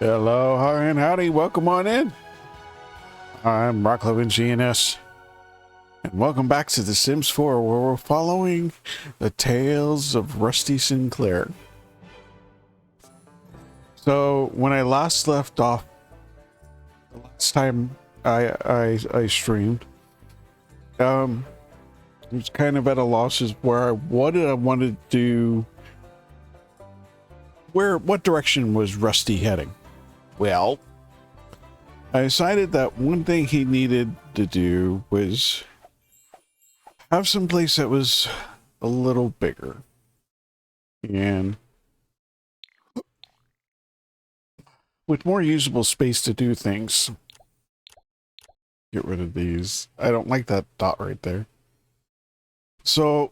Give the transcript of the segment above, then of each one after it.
Hello, hi, and howdy. Welcome on in. I'm Rocklovin GNS, and welcome back to The Sims 4, where we're following the tales of Rusty Sinclair. So, when I last left off, the last time I streamed, it was kind of at a loss as where what did I want to do? What direction was Rusty heading? Well, I decided that one thing he needed to do was have some place that was a little bigger and with more usable space to do things. Get rid of these. I don't like that dot right there. So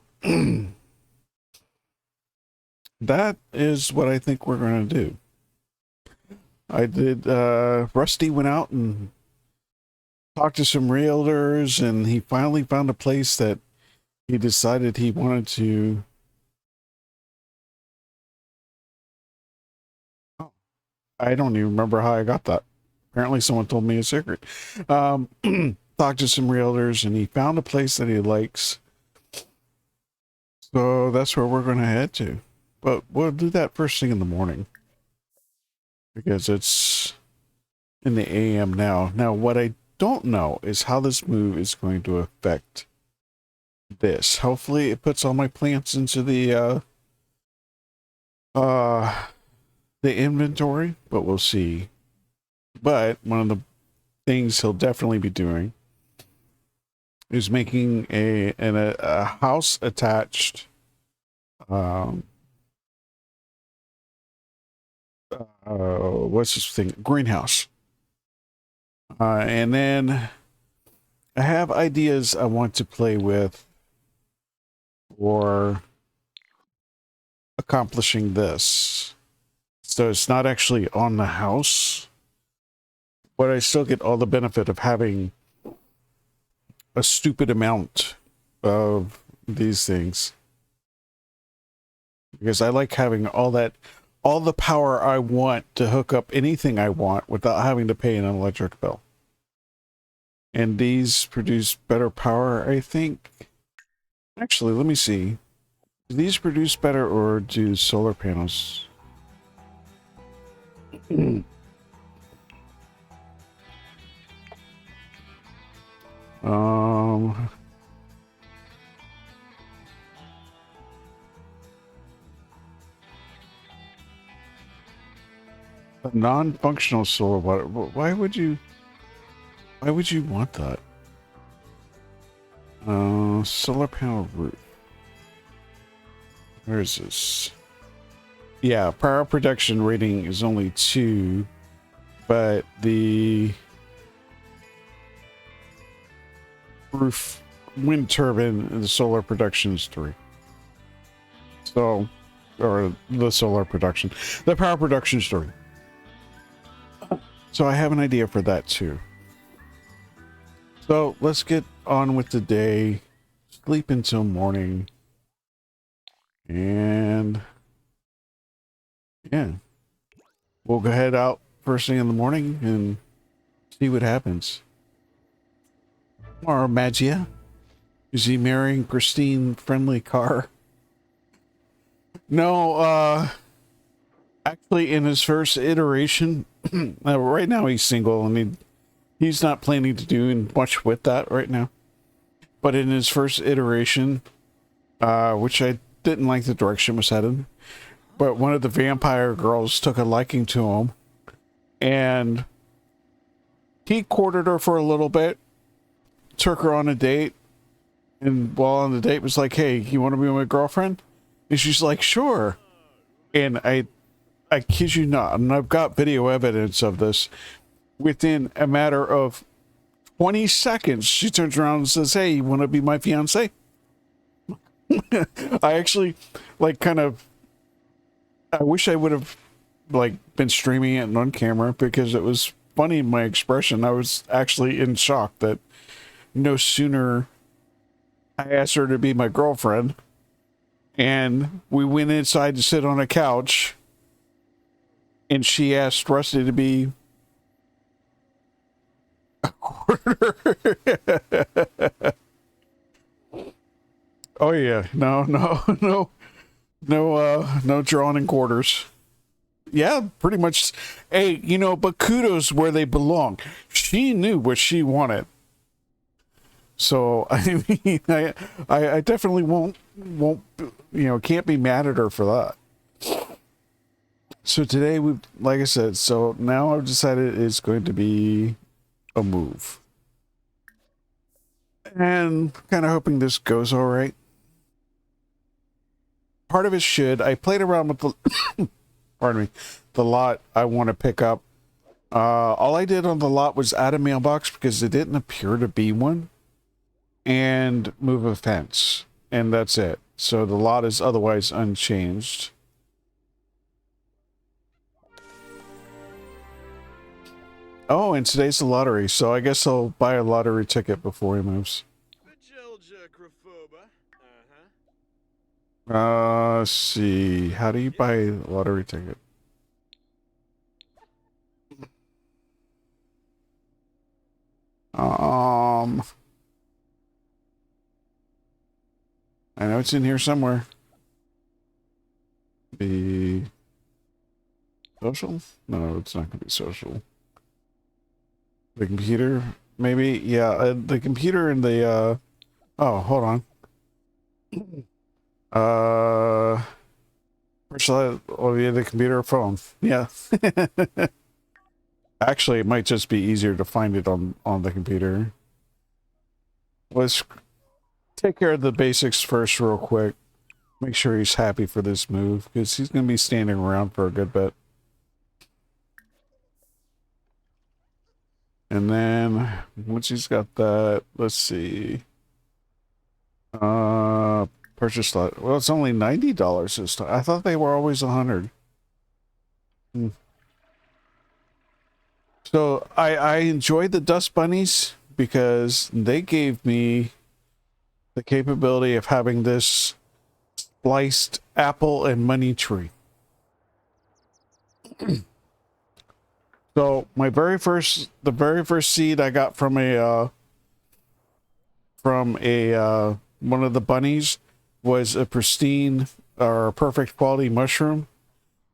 that is what I think we're going to do. I did, Rusty went out and talked to some realtors, and he finally found a place that he decided he wanted to. Oh, I don't even remember how I got that. Apparently someone told me a secret. Talked to some realtors, and he found a place that he likes. So that's where we're going to head to. But we'll do that first thing in the morning, because it's in the AM now. Now, what I don't know is how this move is going to affect this. Hopefully it puts all my plants into the inventory, but we'll see. But one of the things he'll definitely be doing is making a house attached what's this thing? Greenhouse. And then I have ideas I want to play with for accomplishing this. So it's not actually on the house, but I still get all the benefit of having a stupid amount of these things. Because I like having all the power I want to hook up anything I want without having to pay an electric bill. And these produce better power, I think. Actually, let me see. Do these produce better, or do solar panels? A non-functional solar water. Why would you want that? Solar panel roof. Where is this? Yeah, power production rating is only 2, but the roof wind turbine and the solar production is 3. So, or the solar production, the power production is 3. So I have an idea for that too. So let's get on with the day, sleep until morning, and yeah, we'll go head out first thing in the morning and see what happens. Or Magia, is he marrying pristine, friendly car? No, actually in his first iteration, right now he's single and he's not planning to do much with that right now. But in his first iteration, which I didn't like the direction it was headed, but one of the vampire girls took a liking to him, and he courted her for a little bit, took her on a date, and while on the date was like, "Hey, you want to be my girlfriend?" And she's like, "Sure." And I kid you not, and I've got video evidence of this. Within a matter of 20 seconds, she turns around and says, "Hey, you want to be my fiance?" I actually, like, I wish I would have, like, been streaming it on camera, because it was funny in my expression. I was actually in shock that no sooner I asked her to be my girlfriend, and we went inside to sit on a couch, and she asked Rusty to be a quarter. Oh yeah, no, no drawing in quarters. Yeah, pretty much. Hey, you know, but kudos where they belong. She knew what she wanted. So I mean, I definitely won't, can't be mad at her for that. So today like I said, so now I've decided it's going to be a move. And kind of hoping this goes all right. Part of it should. I played around with the, pardon me, the lot I want to pick up. All I did on the lot was add a mailbox because it didn't appear to be one, and move a fence, and that's it. So the lot is otherwise unchanged. Oh, and today's the lottery, so I guess I'll buy a lottery ticket before he moves. Let's see. How do you buy a lottery ticket? I know it's in here somewhere. The social? No, it's not going to be social. The computer? Maybe? Yeah, the computer and the, oh, hold on. Where shall I, oh yeah, the computer or phone? Yeah. Actually, it might just be easier to find it on the computer. Let's take care of the basics first real quick. Make sure he's happy for this move, because he's going to be standing around for a good bit. And then, once he's got that, let's see. Purchase lot. Well, it's only $90 this time. I thought they were always 100. So I enjoyed the dust bunnies because they gave me the capability of having this spliced apple and money tree. So the very first seed I got from a one of the bunnies was a pristine or perfect quality mushroom.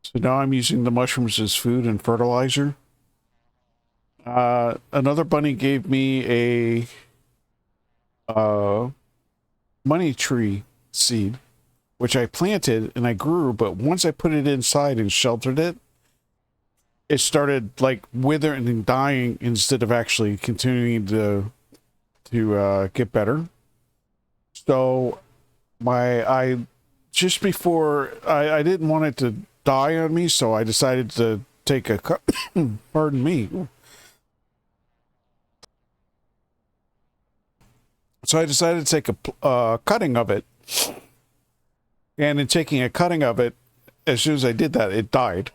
So now I'm using the mushrooms as food and fertilizer. Another bunny gave me a money tree seed, which I planted and I grew, but once I put it inside and sheltered it, it started like withering and dying instead of actually continuing to get better. So just before I didn't want it to die on me, so I decided to take a cut. Pardon me. So I decided to take a cutting of it, and in taking a cutting of it, as soon as I did that, it died.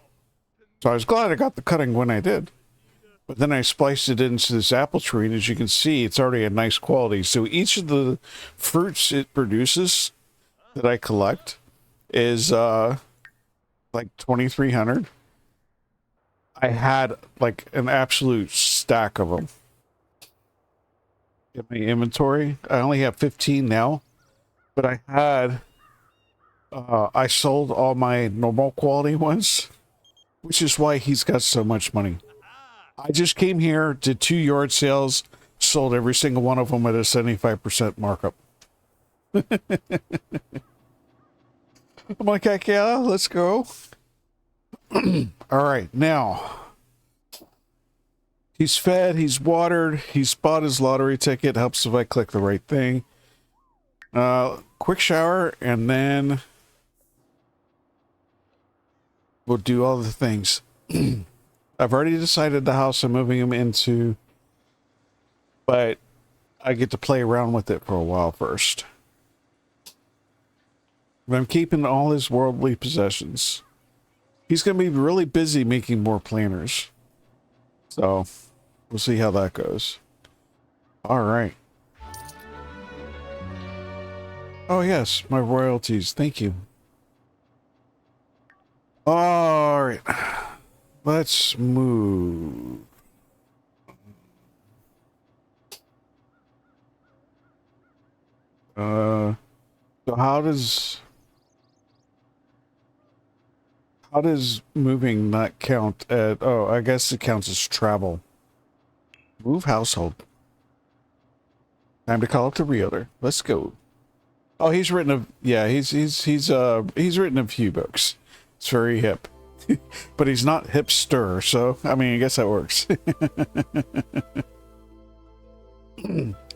So I was glad I got the cutting when I did. But then I spliced it into this apple tree, and as you can see, it's already a nice quality. So each of the fruits it produces that I collect is like 2,300. I had like an absolute stack of them in my inventory. I only have 15 now, but I had I sold all my normal quality ones, which is why he's got so much money. I just came here, did 2 yard sales, sold every single one of them at a 75% markup. I'm like, heck yeah, let's go. All right, now he's fed, he's watered, he's bought his lottery ticket. Helps if I click the right thing. Quick shower, and then we'll do all the things. I've already decided the house I'm moving him into, but I get to play around with it for a while first. But I'm keeping all his worldly possessions. He's going to be really busy making more planners. So, we'll see how that goes. All right. Oh, yes, my royalties. Thank you. All right. let's move. So how does moving not count at, oh, I guess it counts as travel. Move household. Time to call up the realtor. Let's go. Oh, he's written a, yeah, he's written a few books. It's very hip. But he's not hipster, so I mean, I guess that works.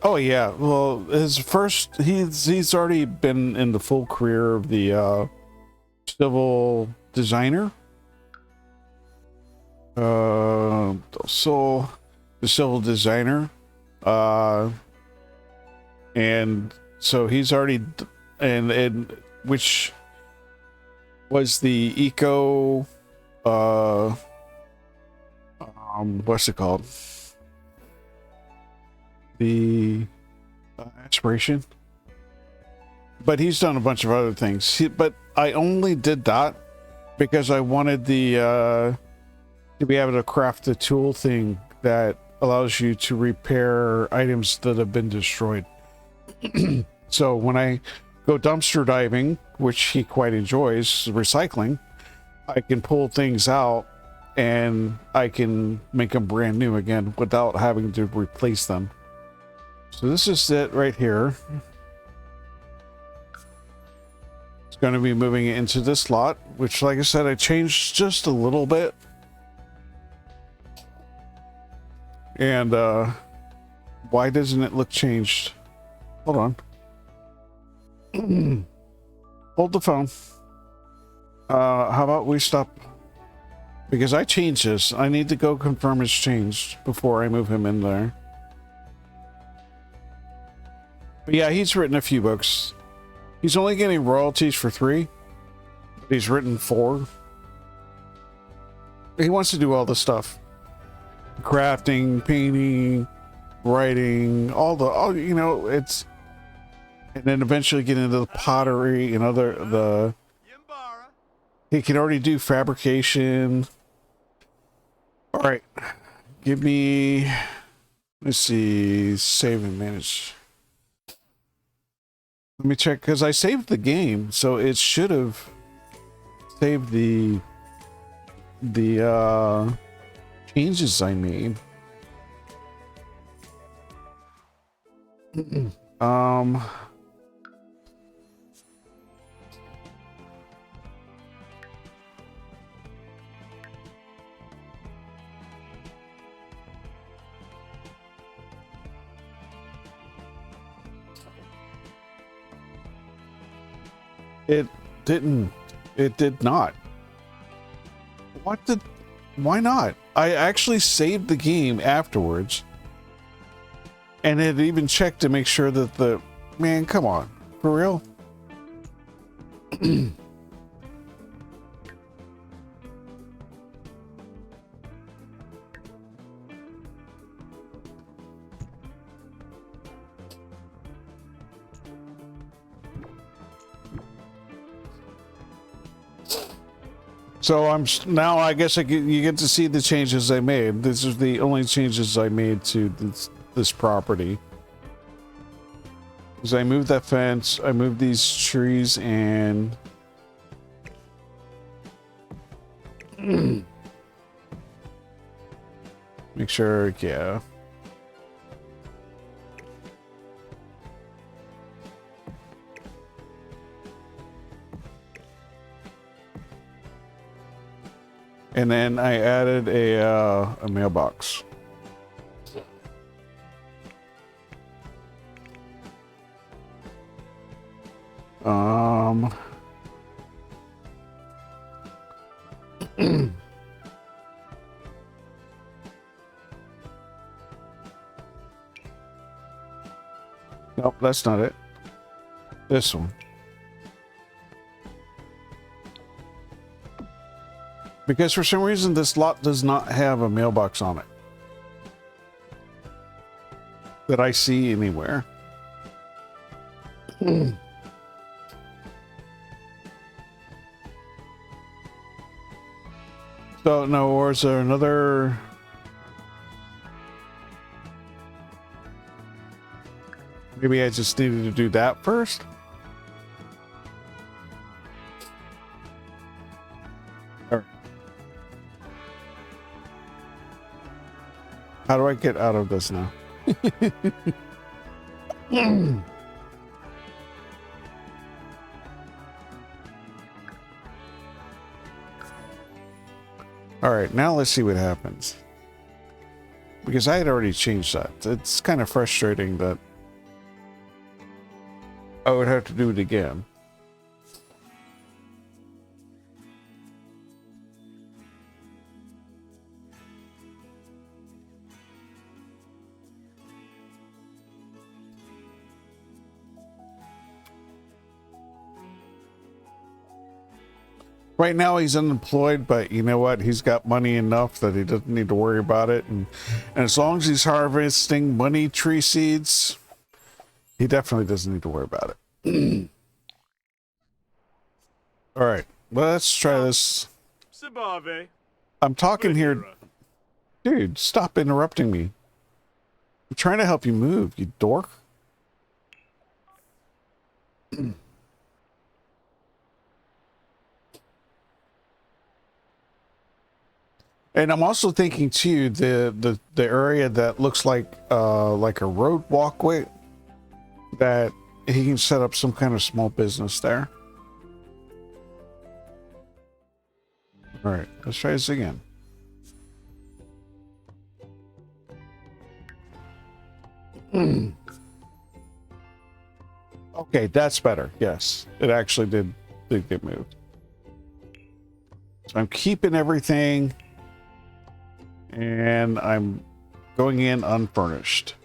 Oh yeah, well, his first, he's already been in the full career of the civil designer. So the civil designer, and so he's already, and which was the eco, what's it called? The aspiration. But he's done a bunch of other things. But I only did that because I wanted the to be able to craft the tool thing that allows you to repair items that have been destroyed. So when I go dumpster diving, which he quite enjoys, recycling, I can pull things out and I can make them brand new again without having to replace them. So this is it right here. It's going to be moving it into this lot, which, like I said, I changed just a little bit. And why doesn't it look changed? Hold on. Hold the phone. How about we stop? Because I changed this. I need to go confirm it's changed before I move him in there. But yeah, he's written a few books. He's only getting royalties for 3. But he's written 4. He wants to do all the stuff. Crafting, painting, writing, all you know, it's, and then eventually get into the pottery and he can already do fabrication. All right, give me, let's see, save and manage. Let me check, because I saved the game, so it should have saved the changes I made. It didn't. It did not. Why not? I actually saved the game afterwards. And it even checked to make sure that the... Man, come on. For real? So now I guess you get to see the changes I made. This is the only changes I made to this property. Because I moved that fence, I moved these trees, and make sure, yeah. And then I added a mailbox. Nope, that's not it. This one. Because for some reason this lot does not have a mailbox on it that I see anywhere. Don't know, or is there another? Maybe I just needed to do that first? All right. How do I get out of this now? All right, now let's see what happens. Because I had already changed that. It's kind of frustrating that I would have to do it again. Right now he's unemployed, but you know what? He's got money enough that he doesn't need to worry about it. And as long as he's harvesting money tree seeds, he definitely doesn't need to worry about it. All right, let's try this. I'm talking here. Dude, stop interrupting me. I'm trying to help you move, you dork. And I'm also thinking too, the area that looks like a road walkway, that he can set up some kind of small business there. All right, let's try this again. Okay, that's better. Yes, it actually did get moved. So I'm keeping everything. And I'm going in unfurnished.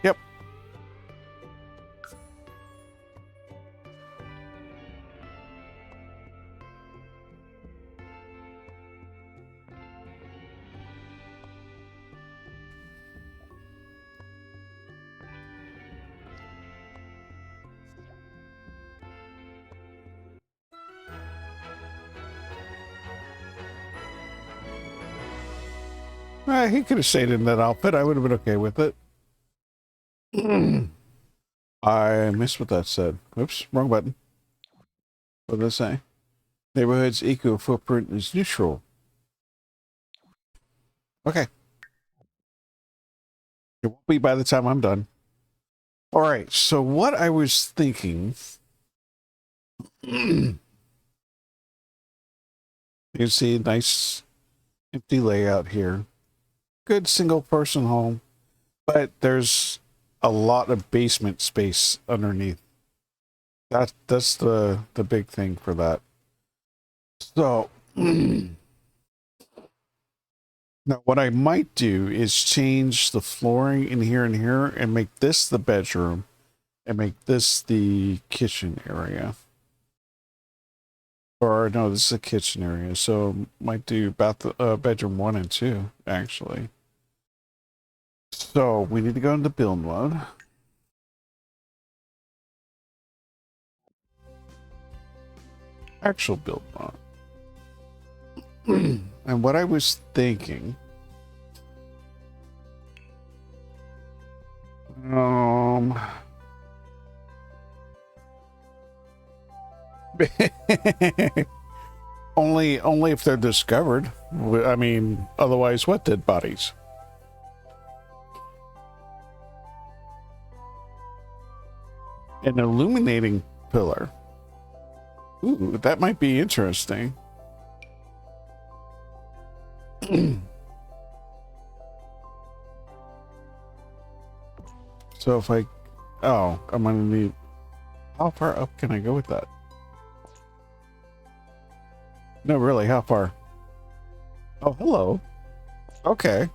Yep. He could have stayed in that outfit. I would have been okay with it. I missed what that said. Oops, wrong button. What did it say? Neighborhood's eco footprint is neutral. Okay. It won't be by the time I'm done. All right, so what I was thinking... You see, nice empty layout here. Good single person home, but there's a lot of basement space underneath. That's the big thing for that. So now what I might do is change the flooring in here and here and make this the bedroom and make this the kitchen area. Or no, this is a kitchen area, so might do bedroom 1 and 2 actually. So we need to go into build mode. Actual build mode. And what I was thinking, only if they're discovered. I mean, otherwise, what dead bodies? An illuminating pillar. Ooh, that might be interesting. So if I'm gonna need... How far up can I go with that? No, really, how far? Oh, hello. Okay.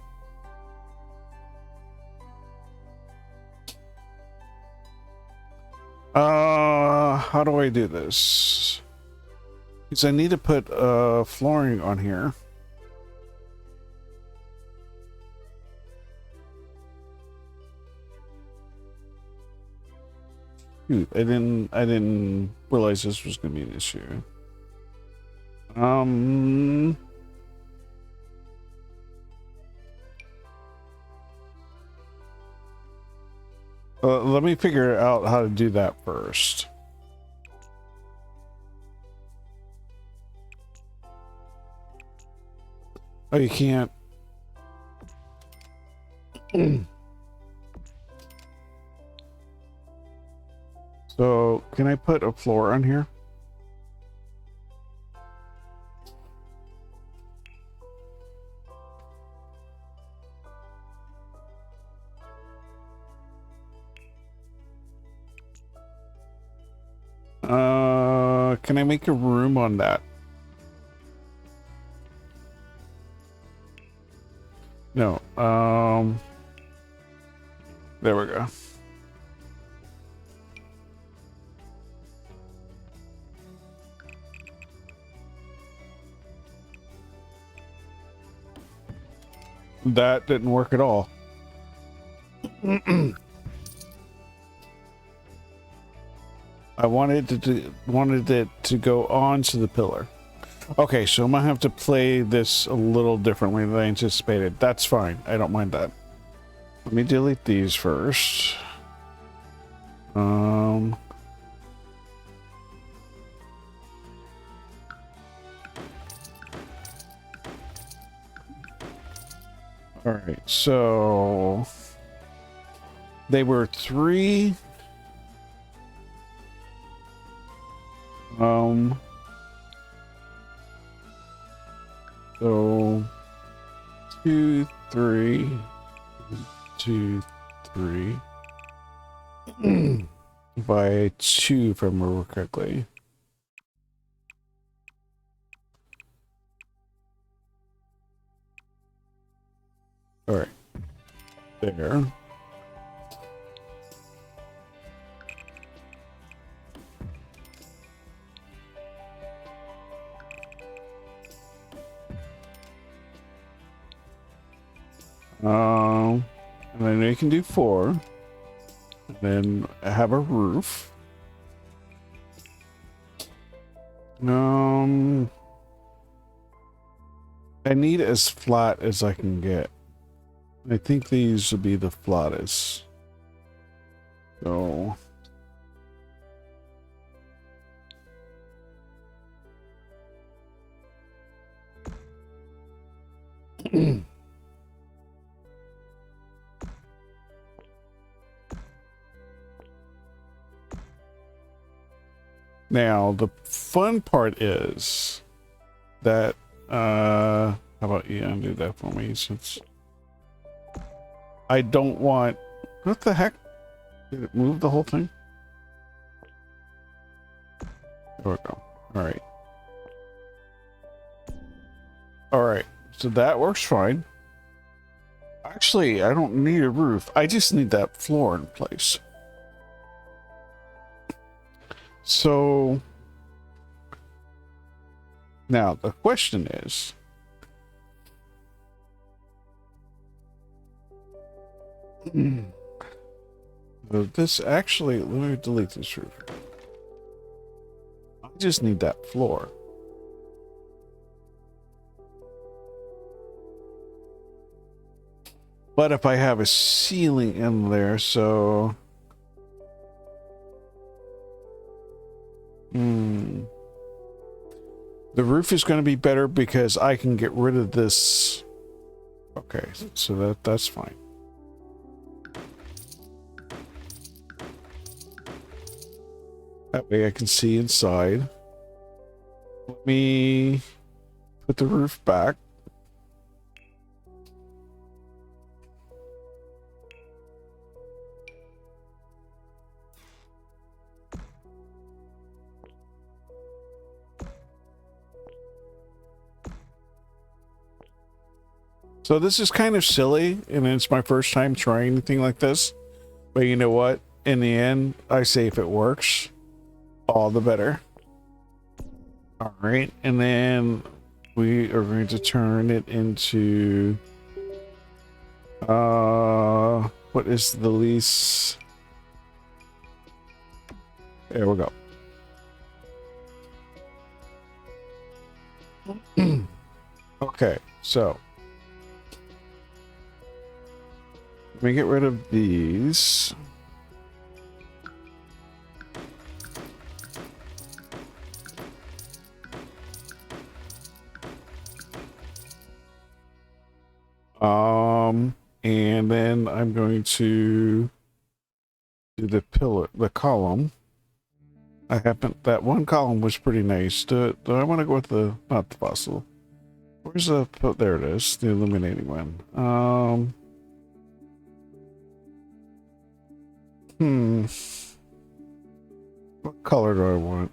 How do I do this? Because I need to put flooring on here. Shoot, I didn't realize this was gonna be an issue. Let me figure out how to do that first. Oh, you can't. So, can I put a floor on here? Can I make a room on that? No. There we go. That didn't work at all. I wanted it to go onto the pillar. Okay, so I'm gonna have to play this a little differently than I anticipated. That's fine. I don't mind that. Let me delete these first. All right, so they were 3. So 2, 3, 2, 3 by 2, if I remember correctly. All right, there. And I know you can do 4. And then have a roof. I need as flat as I can get. I think these will be the flattest. So now the fun part is that how about you undo that for me, since I don't want... What the heck? Did it move the whole thing? There we go. All right. All right. So that works fine. Actually, I don't need a roof. I just need that floor in place. So now the question is, this actually, let me delete this roof. I just need that floor. But if I have a ceiling in there, so the roof is going to be better because I can get rid of this. Okay, so that's fine. That way I can see inside. Let me put the roof back. So this is kind of silly, and it's my first time trying anything like this. But you know what? In the end, I say if it works, all the better. All right, and then we are going to turn it into what is the lease? There we go. Okay, so let me get rid of these. And then I'm going to do the column. I happen that one column was pretty nice. Do I want to go with not the fossil? Where's the, oh, there it is, the illuminating one. What color do I want?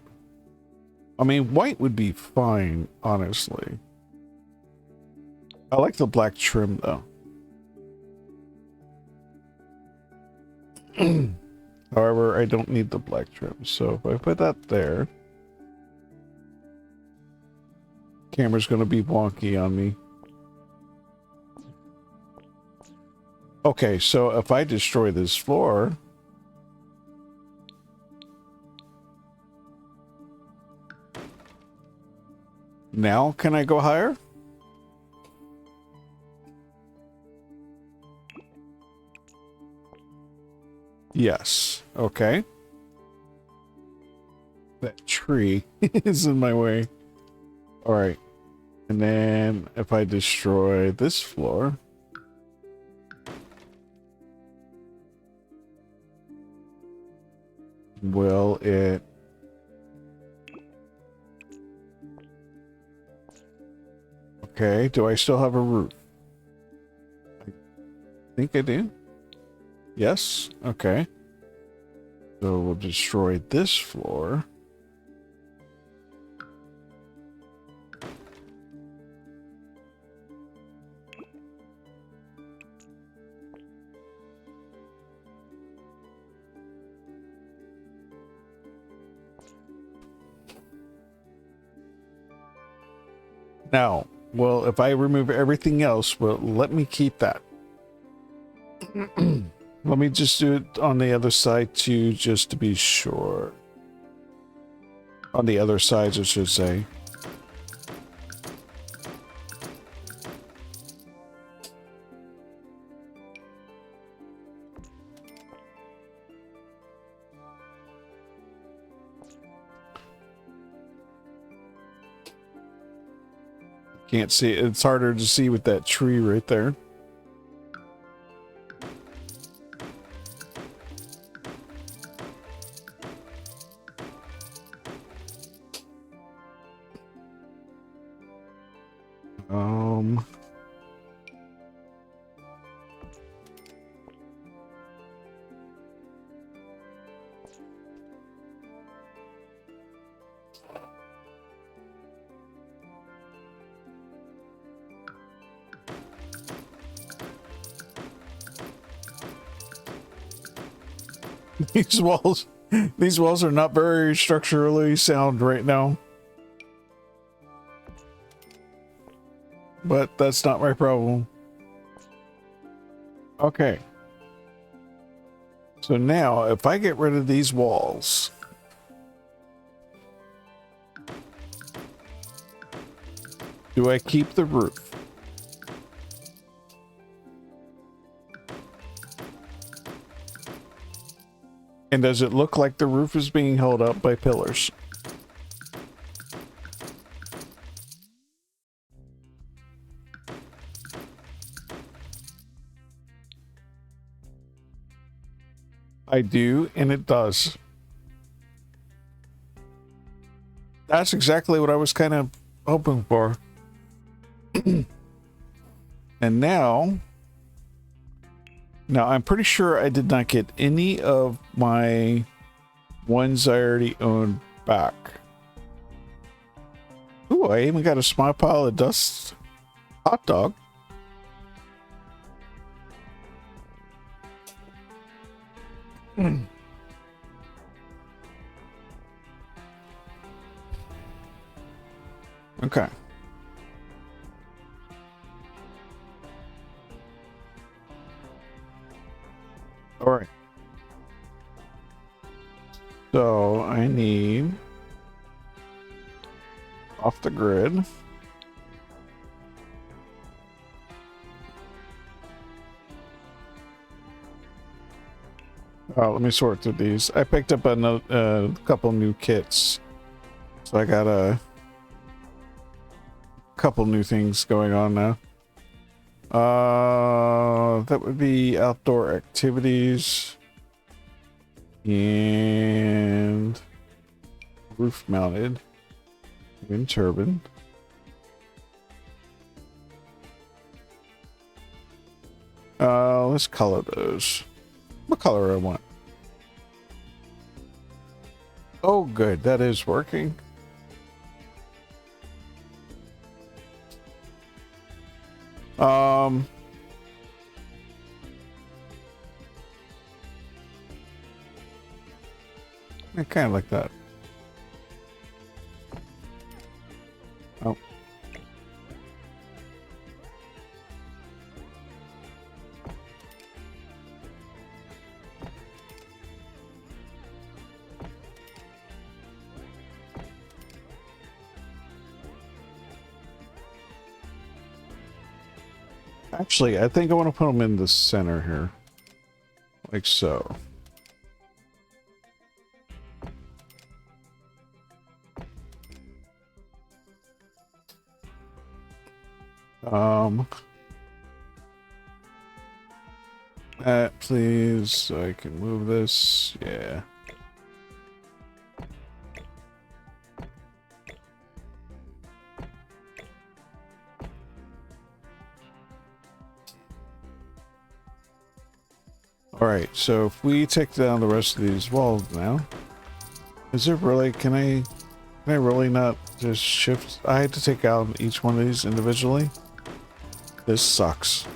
I mean, white would be fine, honestly. I like the black trim, though. However, I don't need the black trim, so if I put that there, camera's going to be wonky on me. Okay, so if I destroy this floor, now can I go higher? Yes. Okay. That tree is in my way. All right. And then if I destroy this floor, will it... Okay, do I still have a roof? I think I do. Yes? Okay. So we'll destroy this floor. Now, well, if I remove everything else, well, let me keep that. Let me just do it on the other side too, just to be sure. On the other sides, I should say. Can't see it. It's harder to see with that tree right there. These walls are not very structurally sound right now. But that's not my problem. Okay. So now, if I get rid of these walls, do I keep the roof? And does it look like the roof is being held up by pillars? I do, and it does. That's exactly what I was kind of hoping for. And now I'm pretty sure I did not get any of my ones I already owned back. Ooh, I even got a small pile of dust hot dog. Okay. All right. So I need off the grid. Let me sort through these. I picked up a couple new kits, so I got a couple new things going on now. That would be outdoor activities and roof mounted wind turbine. Let's color those. What color I want? Oh, good. That is working. I kind of like that. Oh. Actually, I think I want to put them in the center here. Like so. Please, so I can move this. Yeah. Alright, so if we take down the rest of these walls now, is there really, can I really not just shift? I had to take out each one of these individually. This sucks.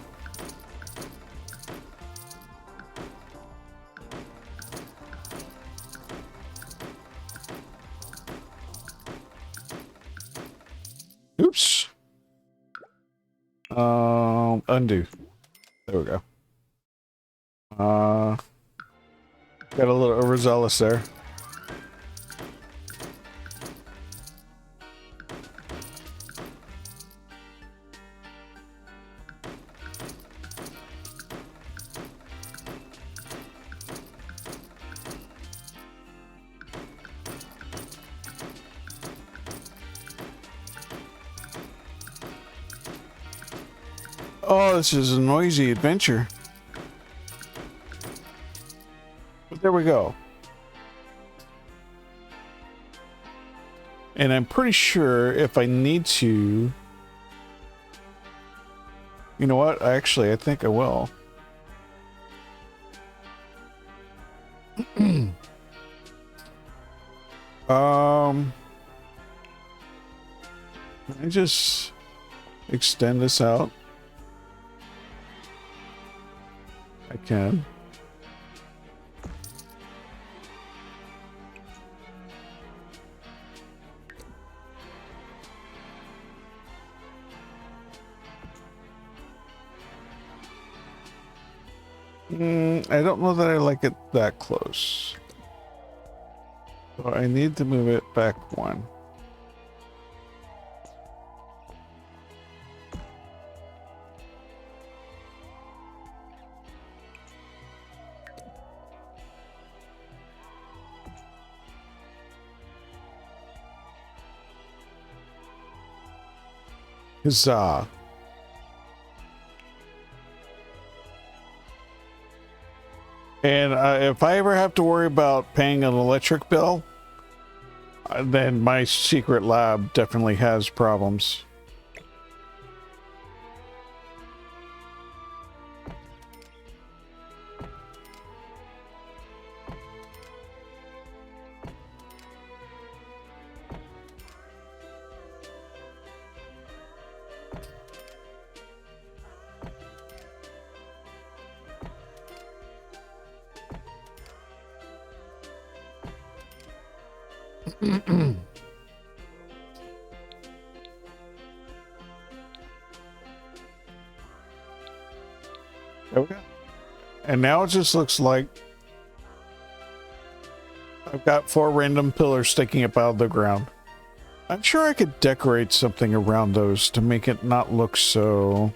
Oops. Undo. There we go. Got a little overzealous there. Oh, this is a noisy adventure. But there we go. And I'm pretty sure if I need to... You know what? Actually, I think I will. Can I just extend this out? I can. I don't know that I like it that close. So I need to move it back one. Huzzah. And if I ever have to worry about paying an electric bill, then my secret lab definitely has problems. There we go. And now it just looks like I've got 4 random pillars sticking up out of the ground. I'm sure I could decorate something around those to make it not look so...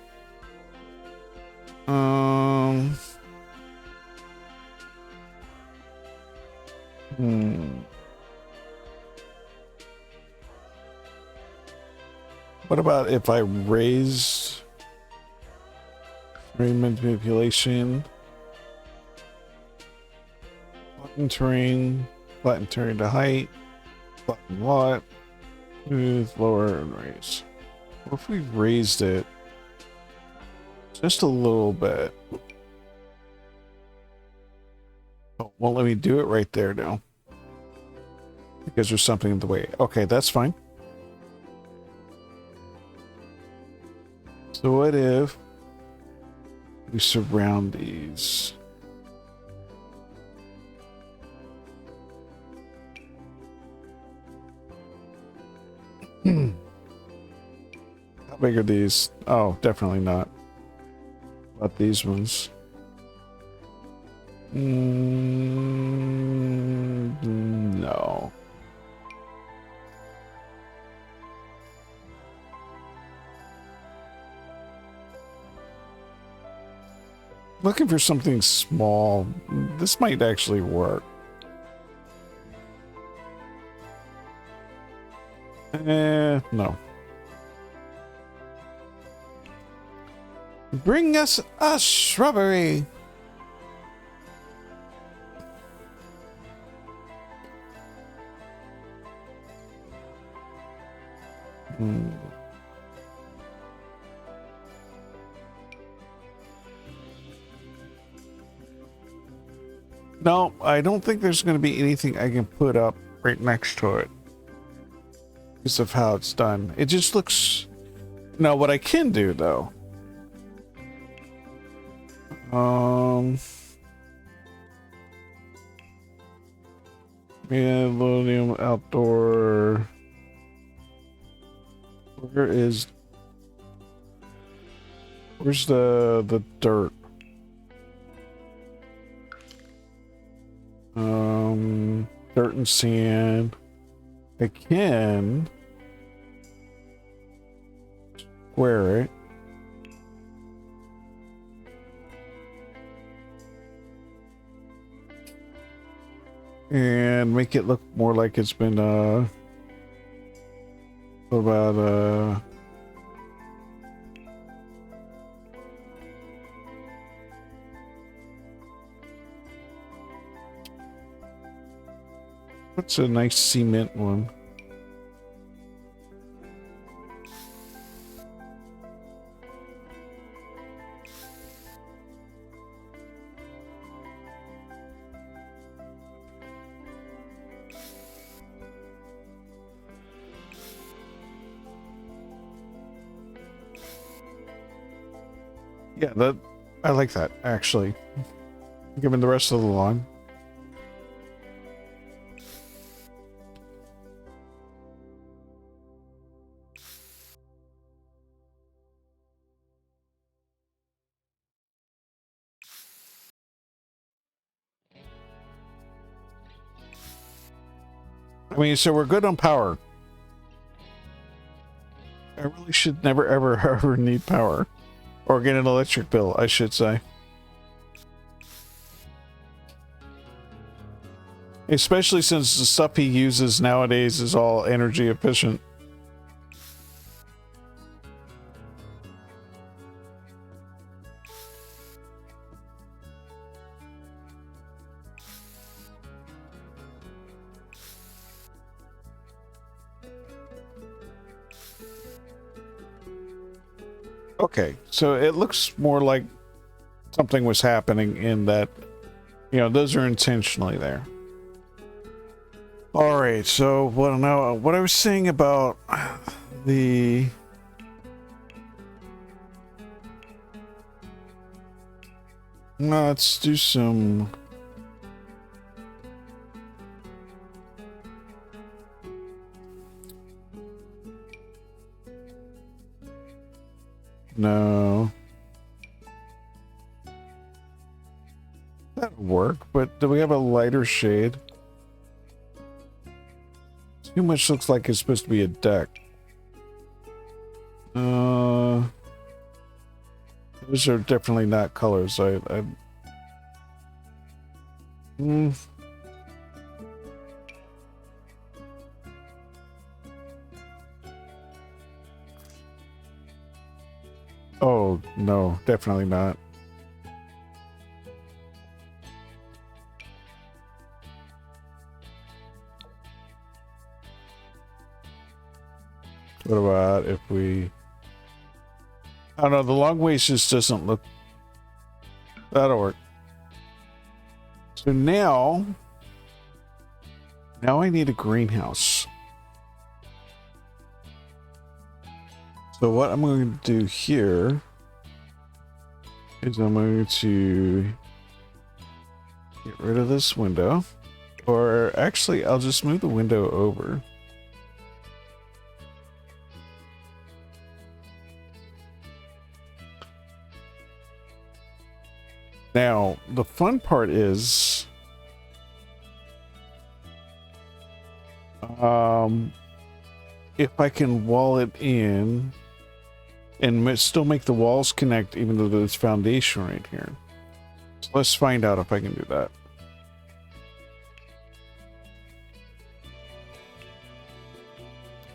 What about if I raise... Terrain manipulation. Flatten terrain to height. Flatten lot. Smooth, lower, and raise. What if we raised it just a little bit? Oh, won't let me do it right there now. Because there's something in the way. Okay, that's fine. So what if we surround these? How big are these? Oh, definitely not. About these ones. No. Looking for something small. This might actually work. No. Bring us a shrubbery. No, I don't think there's going to be anything I can put up right next to it. Because of how it's done. It just looks... No, what I can do, though... Millennium Outdoor... Where's the dirt? Dirt and sand. I can square it. And make it look more like it's been what about what's a nice cement one? Yeah, that I like that actually. Given the rest of the lawn. I mean, so we're good on power. I really should never, ever, ever need power. Or get an electric bill, I should say. Especially since the stuff he uses nowadays is all energy efficient. Okay, so it looks more like something was happening in that, you know, those are intentionally there. All right, so what I was saying about the let's do some no. That'd work, but do we have a lighter shade? Too much looks like it's supposed to be a deck. Those are definitely not colors. Oh, no, definitely not. What about if we... I don't know, the long ways just doesn't look... That'll work. So now I need a greenhouse. So what I'm going to do here is I'm going to get rid of this window. Or actually, I'll just move the window over. Now, the fun part is, if I can wall it in and still make the walls connect even though there's foundation right here. So let's find out if I can do that.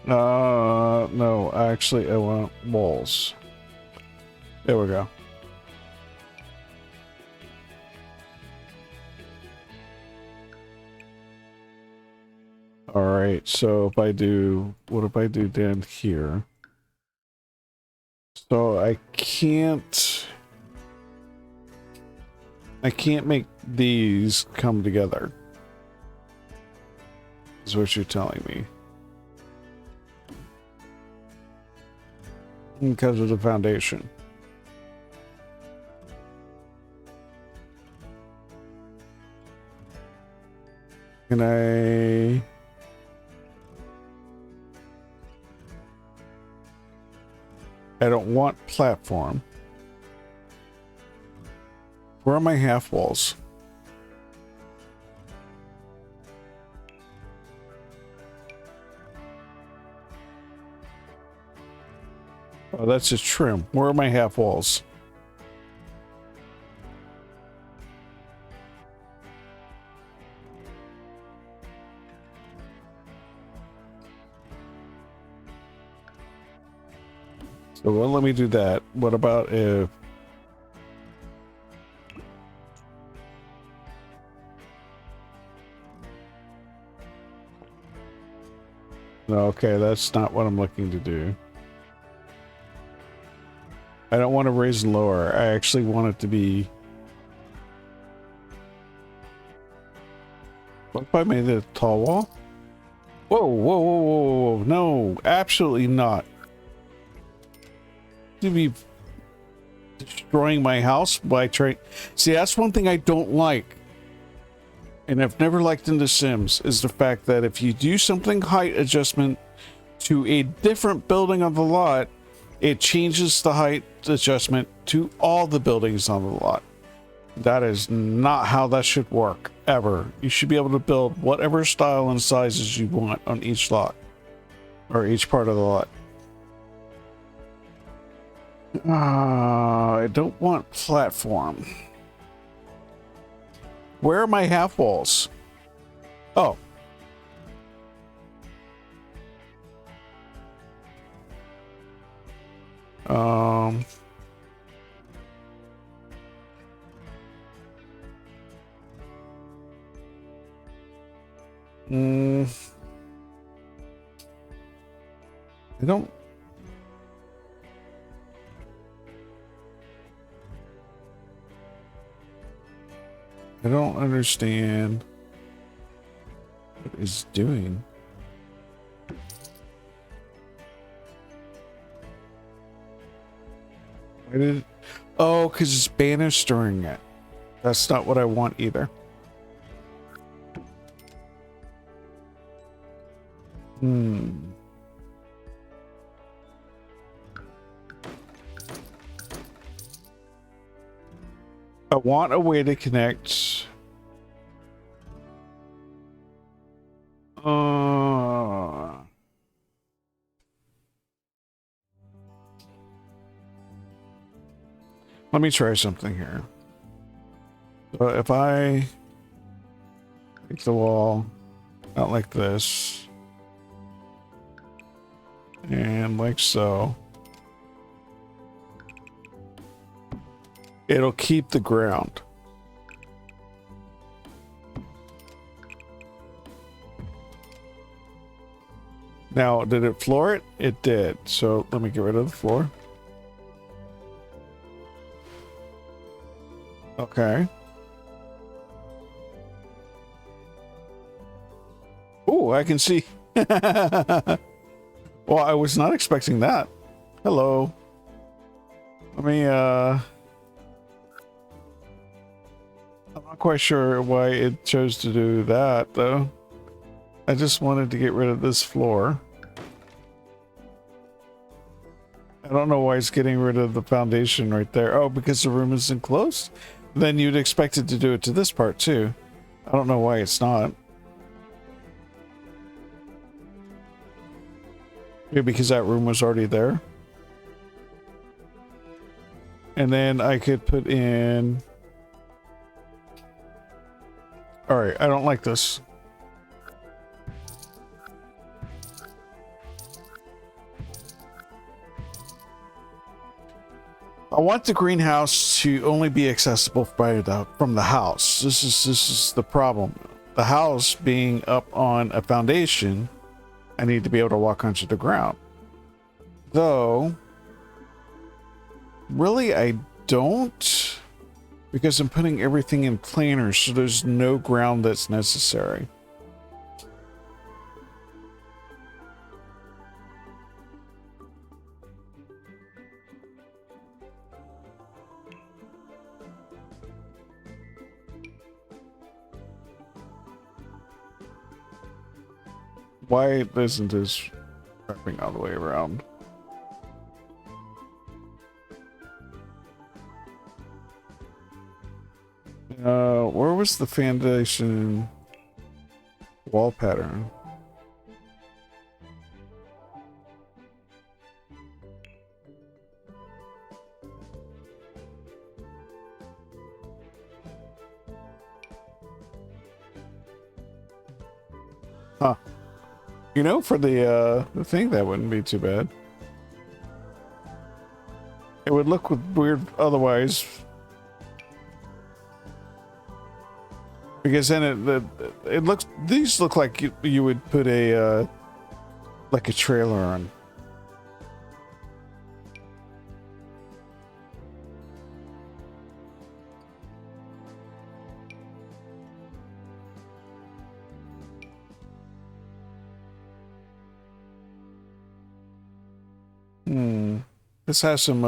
No, actually I want walls. There we go. All right, so if I do, what if I do down here? So I can't make these come together, is what you're telling me. Because of the foundation. Can I don't want platform. Where are my half walls? Oh, that's just trim. Where are my half walls? So well, let me do that. What about if... No, okay, that's not what I'm looking to do. I don't want to raise and lower. I actually want it to be... What if I made it a tall wall? Whoa, whoa, whoa, whoa, whoa. No, absolutely not. To be destroying my house by trying... See, that's one thing I don't like. And I've never liked in The Sims, is the fact that if you do something height adjustment to a different building on the lot, it changes the height adjustment to all the buildings on the lot. That is not how that should work, ever. You should be able to build whatever style and sizes you want on each lot, or each part of the lot. I don't want platform. Where are my half walls? Oh. I don't... I don't understand what it's doing. Why did it... Oh, because it's banished during it. That's not what I want either. I want a way to connect. Let me try something here. So if I make the wall out like this, and like so, it'll keep the ground. Now, did it floor it? It did. So let me get rid of the floor. Okay. Oh, I can see. Well, I was not expecting that. Hello. Let me, I'm not quite sure why it chose to do that, though. I just wanted to get rid of this floor. I don't know why it's getting rid of the foundation right there. Oh, because the room is enclosed? Then you'd expect it to do it to this part, too. I don't know why it's not. Maybe because that room was already there. And then I could put in... Alright, I don't like this. I want the greenhouse to only be accessible from the house. This is the problem. The house being up on a foundation, I need to be able to walk onto the ground. Though, really I don't, because I'm putting everything in planers, so there's no ground that's necessary. Why isn't this wrapping all the way around? Where was the foundation wall pattern? Huh. You know, for the thing, that wouldn't be too bad. It would look weird otherwise. Because then it looks, these look like you would put a like a trailer on. This has some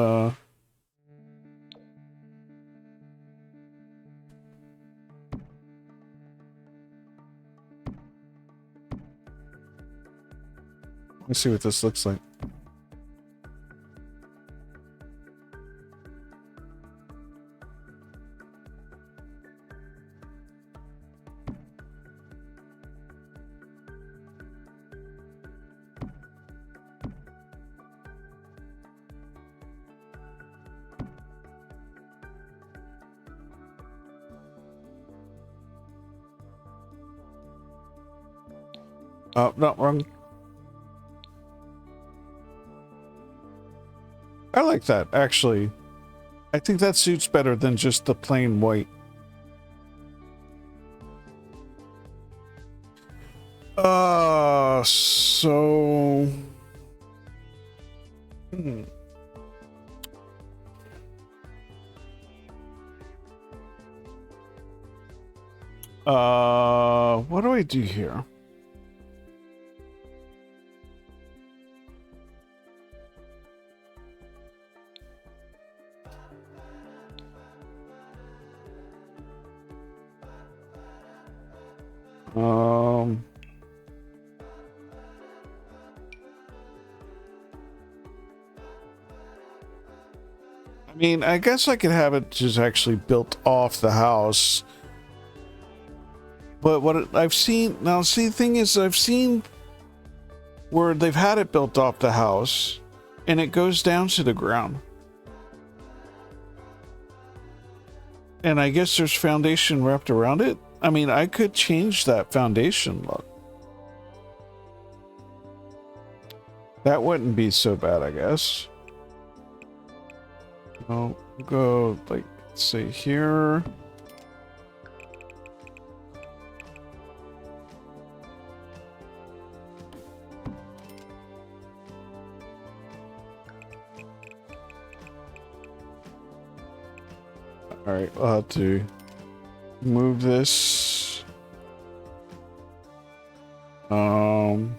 let's see what this looks like. Oh, no, wrong. I like that, actually. I think that suits better than just the plain white. So... what do I do here? I mean, I guess I could have it just actually built off the house. But what I've seen, now see, the thing is, I've seen where they've had it built off the house and it goes down to the ground. And I guess there's foundation wrapped around it. I mean, I could change that foundation look. That wouldn't be so bad, I guess. I'll go, like, say here. Alright, I'll have to move this. I'm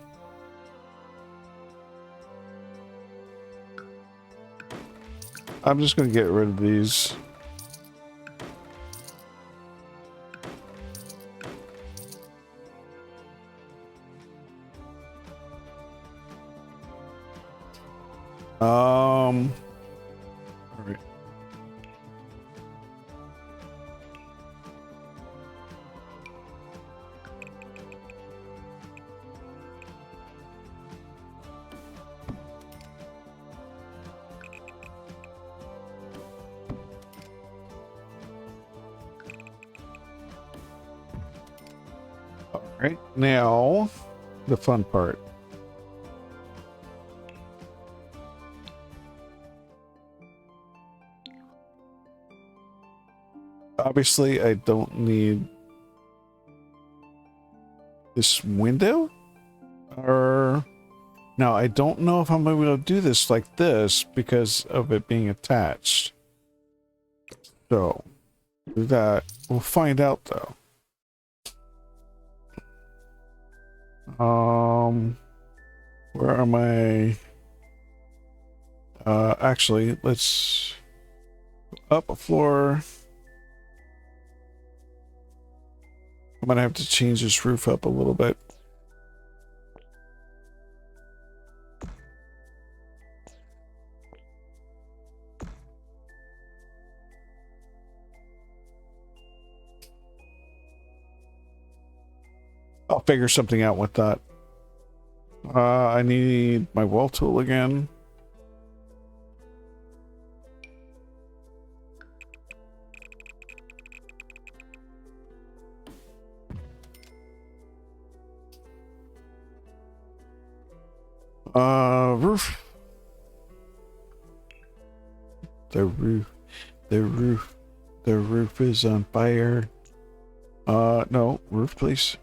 just going to get rid of these. All right. All right, now the fun part. Obviously, I don't need this window. Or now I don't know if I'm able to do this like this because of it being attached. So do that. We'll find out though. Where am I? Actually, let's up a floor. I'm gonna have to change this roof up a little bit. I'll figure something out with that. I need my wall tool again. Roof. The roof is on fire. No, roof, please.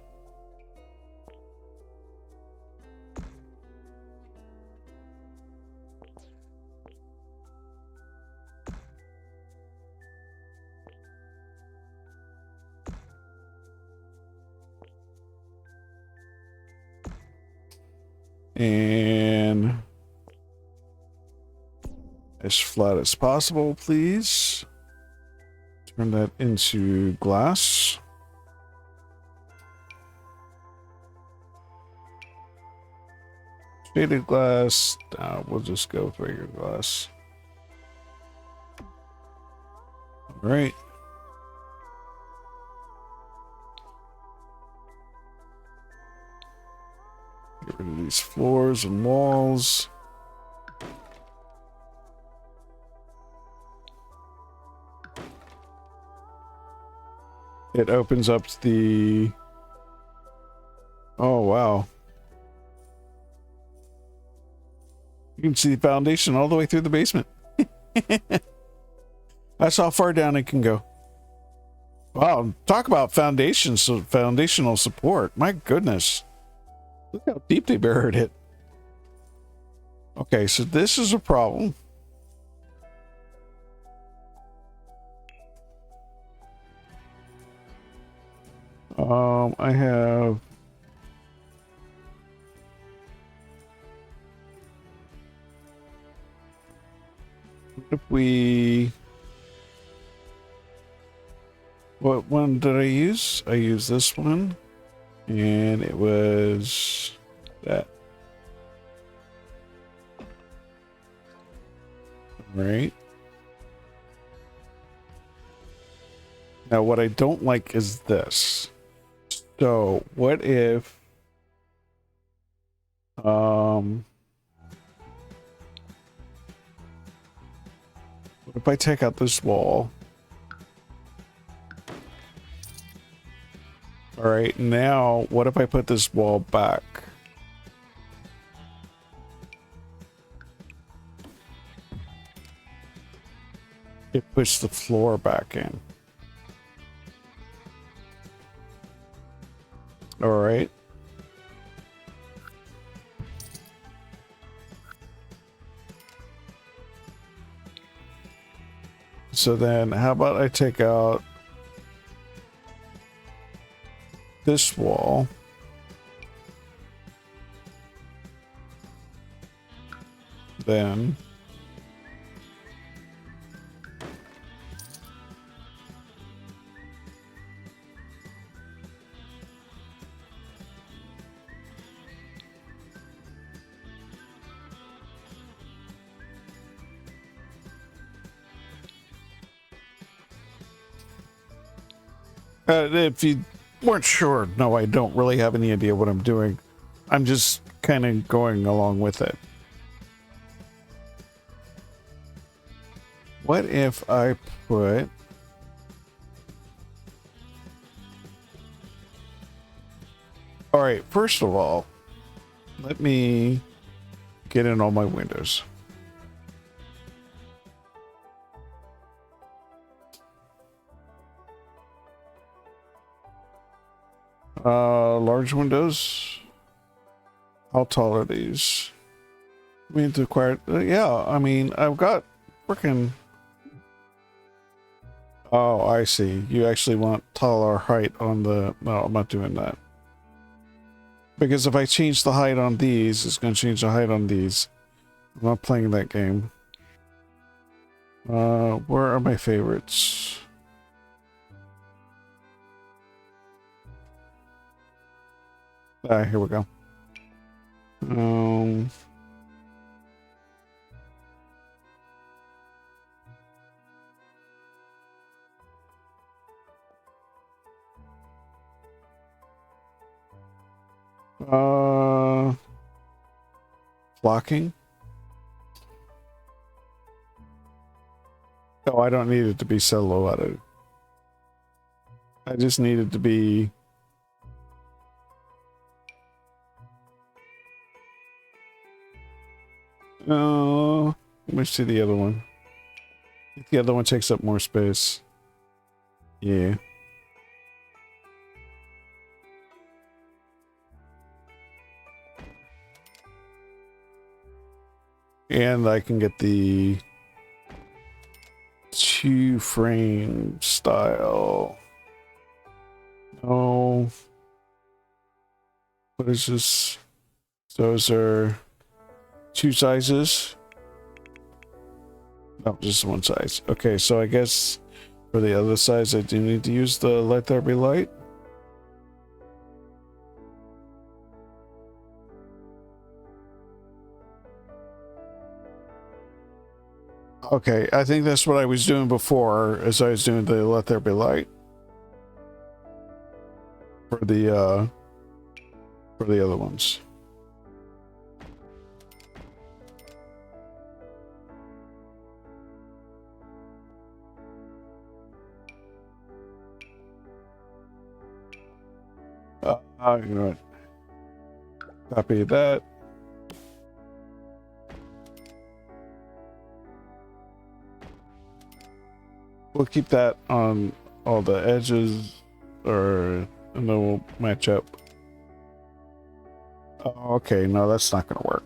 And as flat as possible, please. Turn that into glass. Shaded glass. We'll just go with regular glass. All right. Get rid of these floors and walls. It opens up the... Oh, wow. You can see the foundation all the way through the basement. That's how far down it can go. Wow, talk about foundational support. My goodness. Look how deep they buried it. Okay, so this is a problem. I have... What if we... What one did I use? I used this one. And it was that. Right. Now what I don't like is this. So what if what if I take out this wall? All right, now what if I put this wall back? It puts the floor back in. All right. So then how about I take out this wall. Then if you weren't sure, no, I don't really have any idea what I'm doing. I'm just kind of going along with it. What if I put... All right, first of all, let me get in all my windows. Large windows. How tall are these? We need to acquire... yeah, I mean, I've got freaking... Oh, I see. You actually want taller height on the... No, I'm not doing that. Because if I change the height on these, it's going to change the height on these. I'm not playing that game. Where are my favorites? Ah, here we go. Blocking. Oh, I don't need it to be silhouetted. I just need it to be... Oh, let me see the other one. The other one takes up more space. Yeah. And I can get the 2-frame style. Oh. What is this? Those are 2 sizes. No, just 1 size. Okay, so I guess for the other size I do need to use the Let There Be Light. Okay, I think that's what I was doing before, as I was doing the Let There Be Light. For the other ones. You know what? Copy that. We'll keep that on all the edges, and then we'll match up. Oh, okay, no, that's not gonna work.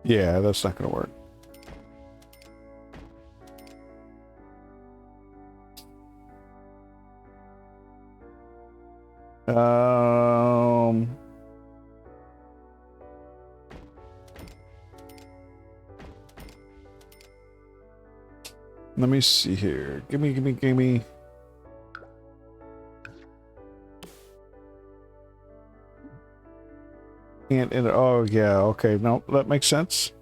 Yeah, that's not gonna work. Let me see here. Give me. And oh yeah, okay, no, that makes sense.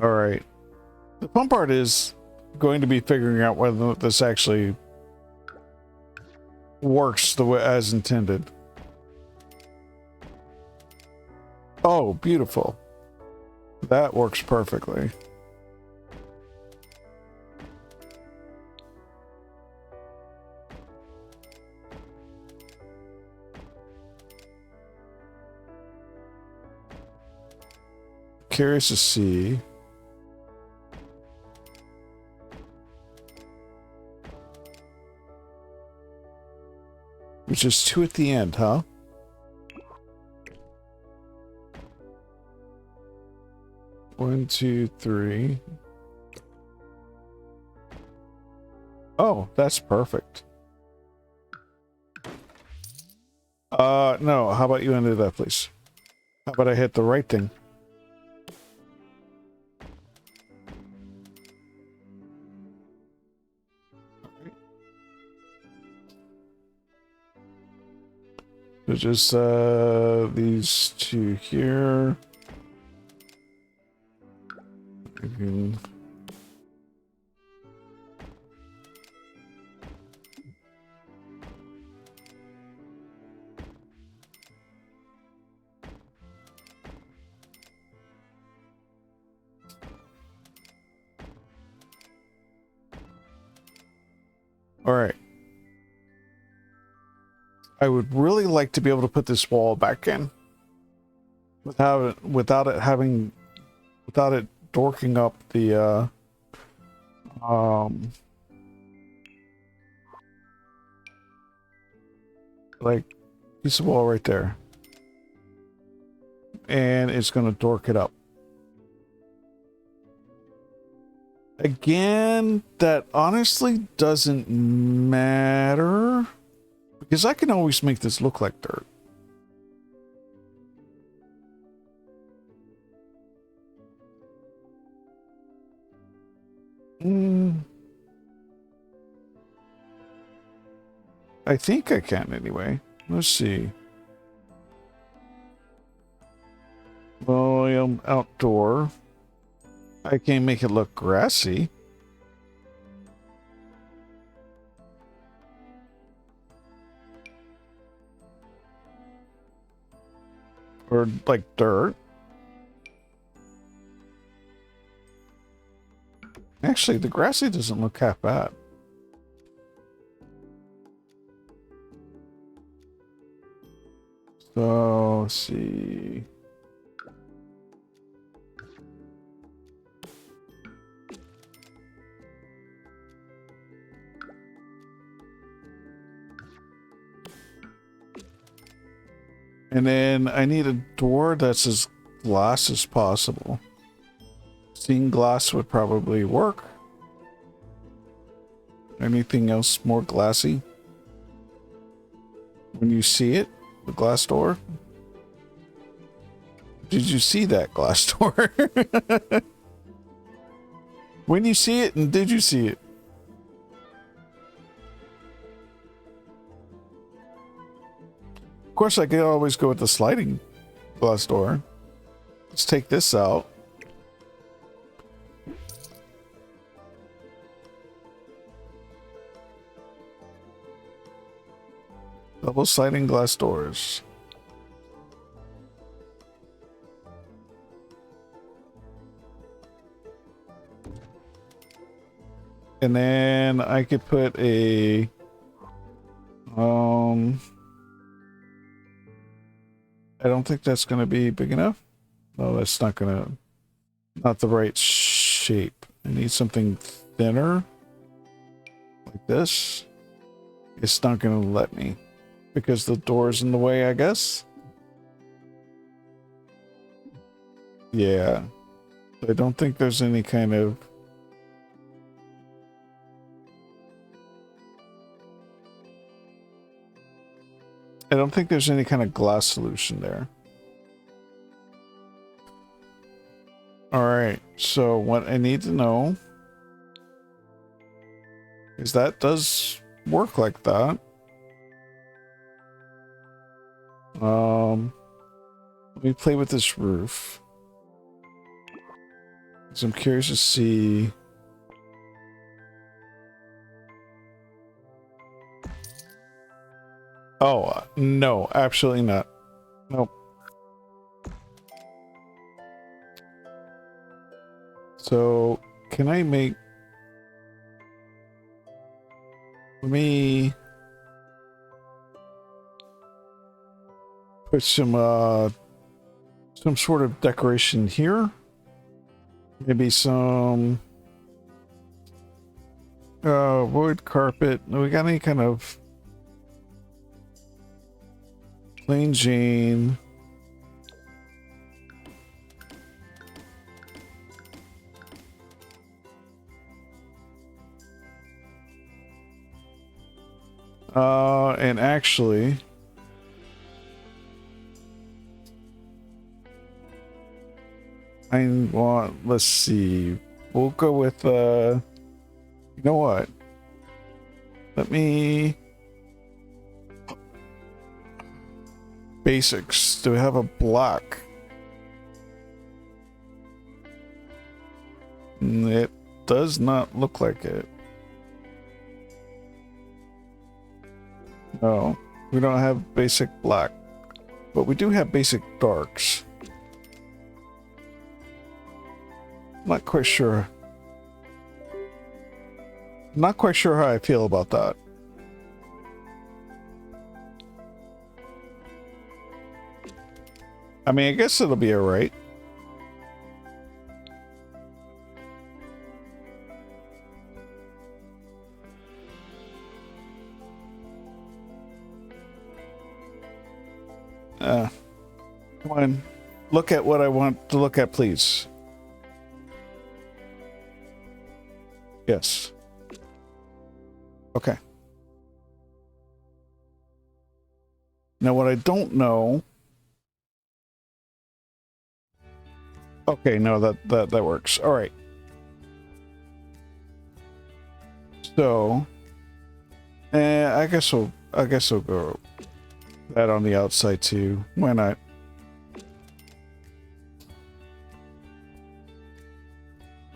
All right. The fun part is going to be figuring out whether this actually works the way as intended. Oh, beautiful. That works perfectly. Curious to see. Which is 2 at the end, huh? One, two, three. Oh, that's perfect. No, how about you undo that, please? How about I hit the right thing? So just these two here. I can... All right. I would really like to be able to put this wall back in without it dorking up the like piece of wall right there, and it's going to dork it up again. That honestly doesn't matter because I can always make this look like dirt. I think I can anyway. Let's see. Volume outdoor. I can make it look grassy. Or like dirt. Actually, the grassy doesn't look half bad. So, let's see. And then I need a door that's as glass as possible. Stained glass would probably work. Anything else more glassy? When you see it, the glass door? Did you see that glass door? When you see it, and did you see it? Of course, I could always go with the sliding glass door. Let's take this out. Double sliding glass doors. And then I could put a I don't think that's going to be big enough. No, that's not the right shape. I need something thinner like this. It's not going to let me because the door's in the way, I guess. Yeah. I don't think there's any kind of glass solution there. All right, so what I need to know is that does work like that. Let me play with this roof. So I'm curious to see Oh, no, absolutely not. Nope. So, can I make... Let me... put some sort of decoration here. Maybe some... wood carpet. We got any kind of... plain Jane... and actually, I want, let's see, we'll go with, you know what? Let me, basics, do we have a block? It does not look like it. No, we don't have basic black, but we do have basic darks. Not quite sure. Not quite sure how I feel about that. I mean, I guess it'll be alright. Come on. Look at what I want to look at, please. Yes. Okay. Now, what I don't know... Okay, no, that works. All right. So... I guess we'll go that on the outside, too. Why not?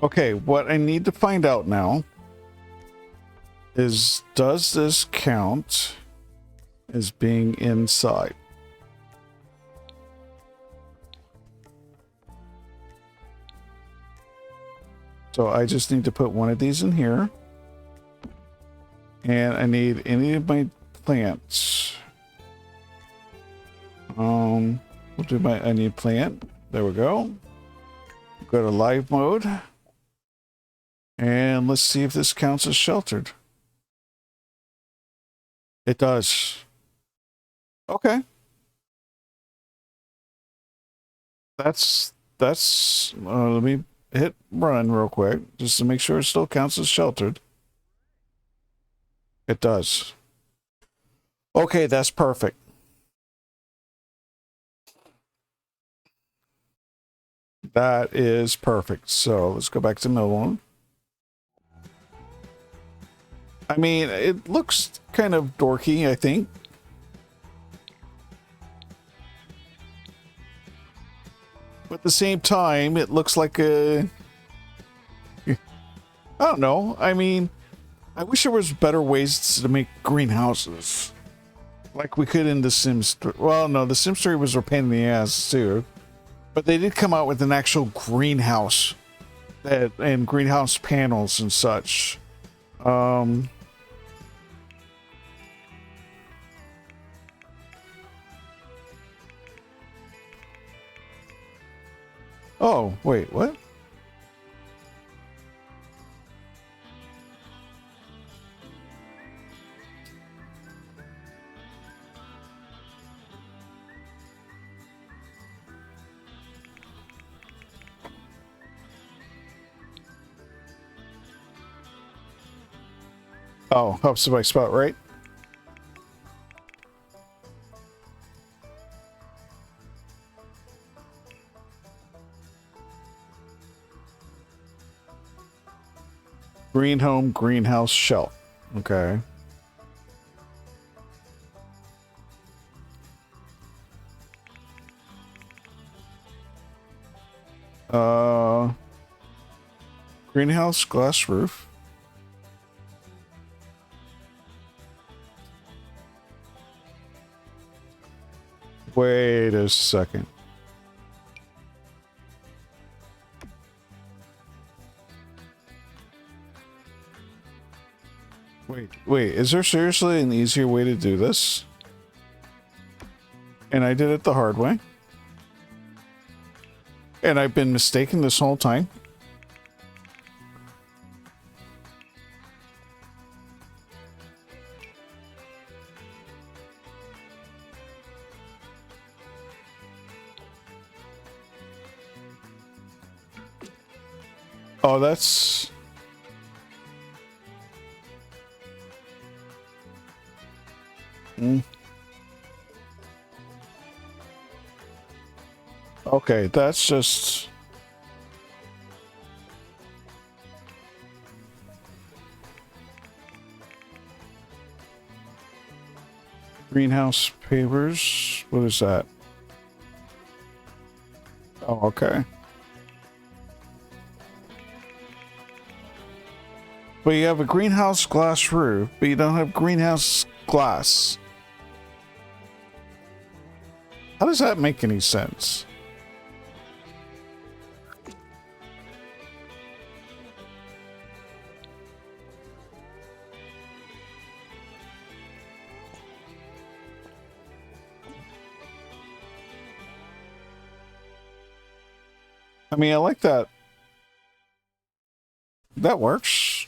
Okay, what I need to find out now is, does this count as being inside? So I just need to put one of these in here. And I need any of my plants. We'll do I need plant. There we go. Go to live mode. And let's see if this counts as sheltered. It does. Okay. That's let me hit run real quick just to make sure it still counts as sheltered. It does. Okay, that's perfect. That is perfect. So let's go back to Millwood. I mean, it looks kind of dorky, I think. But at the same time, it looks like a... I don't know. I mean, I wish there was better ways to make greenhouses. Like we could in The Sims 3. Well, no, The Sims 3 was a pain in the ass, too. But they did come out with an actual greenhouse. And greenhouse panels and such. Oh, wait, what? Oh, helps my spot, right? Green home, greenhouse, shelf. Okay. Greenhouse, glass roof. Wait a second. Wait, is there seriously an easier way to do this? And I did it the hard way. And I've been mistaken this whole time. Oh, that's... Okay, that's just... Greenhouse pavers. What is that? Oh, okay. But you have a greenhouse glass roof, but you don't have greenhouse glass. How does that make any sense? I mean, I like that. That works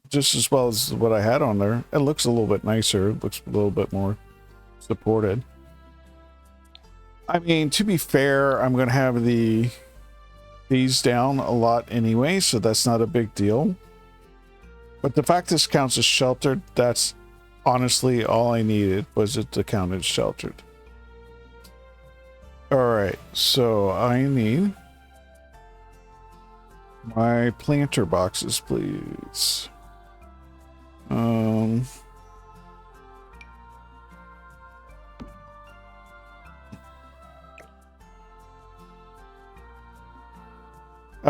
just as well as what I had on there. It looks a little bit nicer. It looks a little bit more supported. I mean, to be fair, I'm going to have these down a lot anyway, so that's not a big deal. But the fact this counts as sheltered, that's honestly all I needed, was it to count as sheltered. Alright, so I need my planter boxes, please. I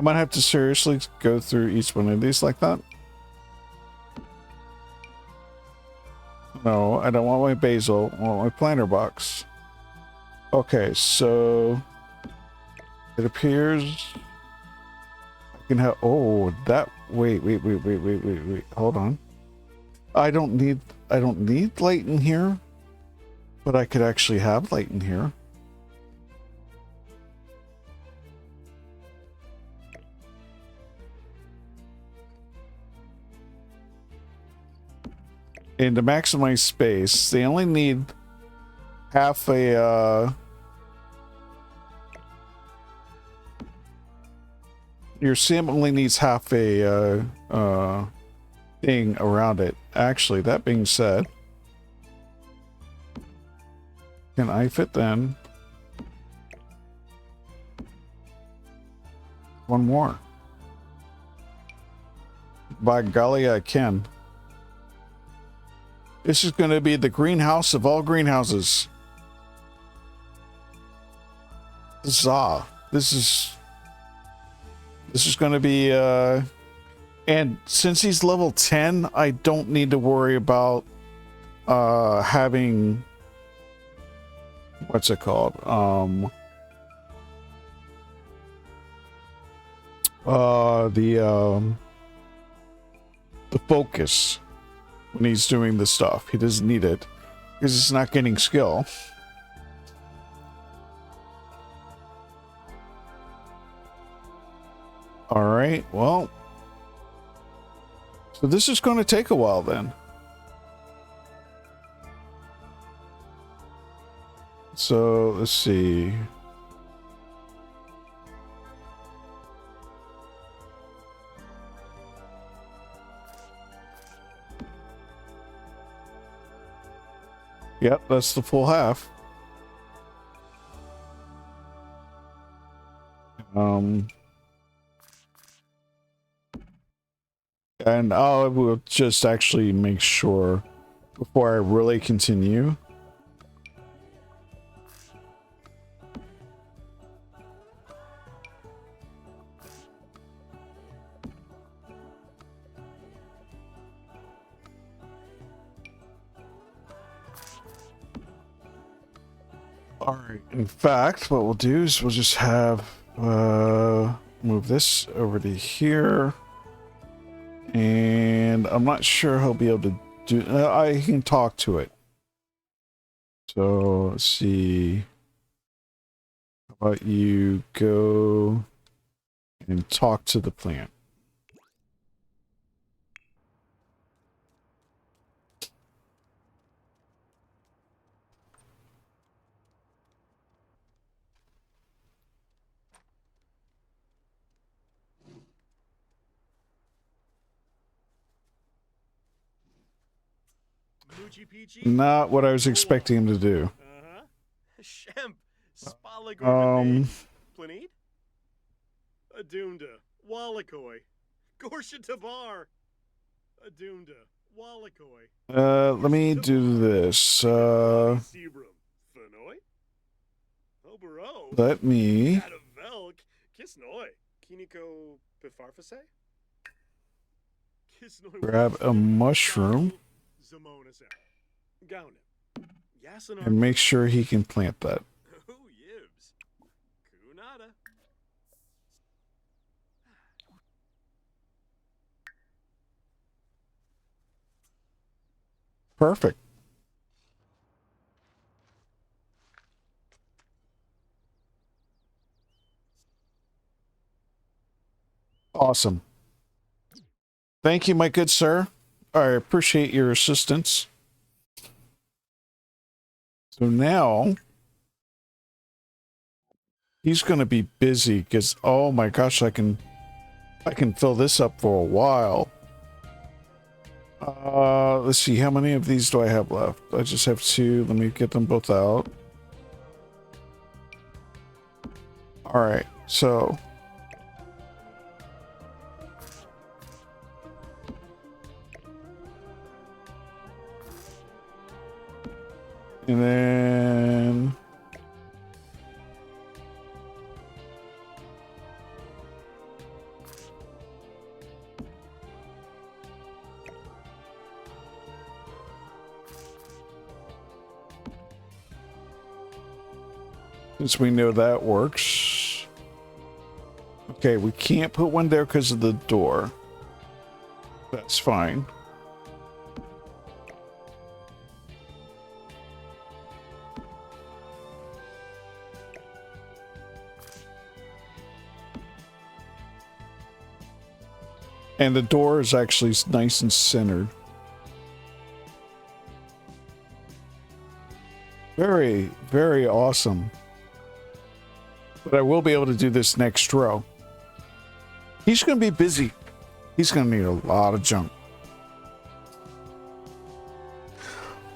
might have to seriously go through each one of these like that. No, I don't want my basil. I want my planter box. Okay, so it appears I can have... Oh, that... Wait. Hold on. I don't need light in here, but I could actually have light in here. And to maximize space, they only need half a, your sim only needs half a, thing around it. Actually, that being said, can I fit then one more? By golly, I can. This is going to be the greenhouse of all greenhouses. Huzzah. This is going to be, and since he's level 10, I don't need to worry about, having, what's it called? The focus. When he's doing the stuff, he doesn't need it because it's not getting skill. All right, well, so this is going to take a while then. So let's see. Yep, that's the full half. And I will just actually make sure before I really continue. Alright, in fact, what we'll do is we'll just have move this over to here. And I'm not sure he'll be able to do I can talk to it. So let's see. How about you go and talk to the plant? Not what I was expecting him to do. Planete? Adunda, Wallakoi, Gorsha Tavar, Adunda, Wallakoi. Let me do this. Let me grab a mushroom and make sure he can plant that. Perfect. Awesome. Thank you, my good sir. I appreciate your assistance. So now he's going to be busy because, oh my gosh, I can fill this up for a while. Let's see, how many of these do I have left? I just have 2. Let me get them both out. All right, so and then since we know that works. Okay, we can't put one there because of the door. That's fine. And the door is actually nice and centered. Very, very awesome. But I will be able to do this next row. He's going to be busy. He's going to need a lot of junk.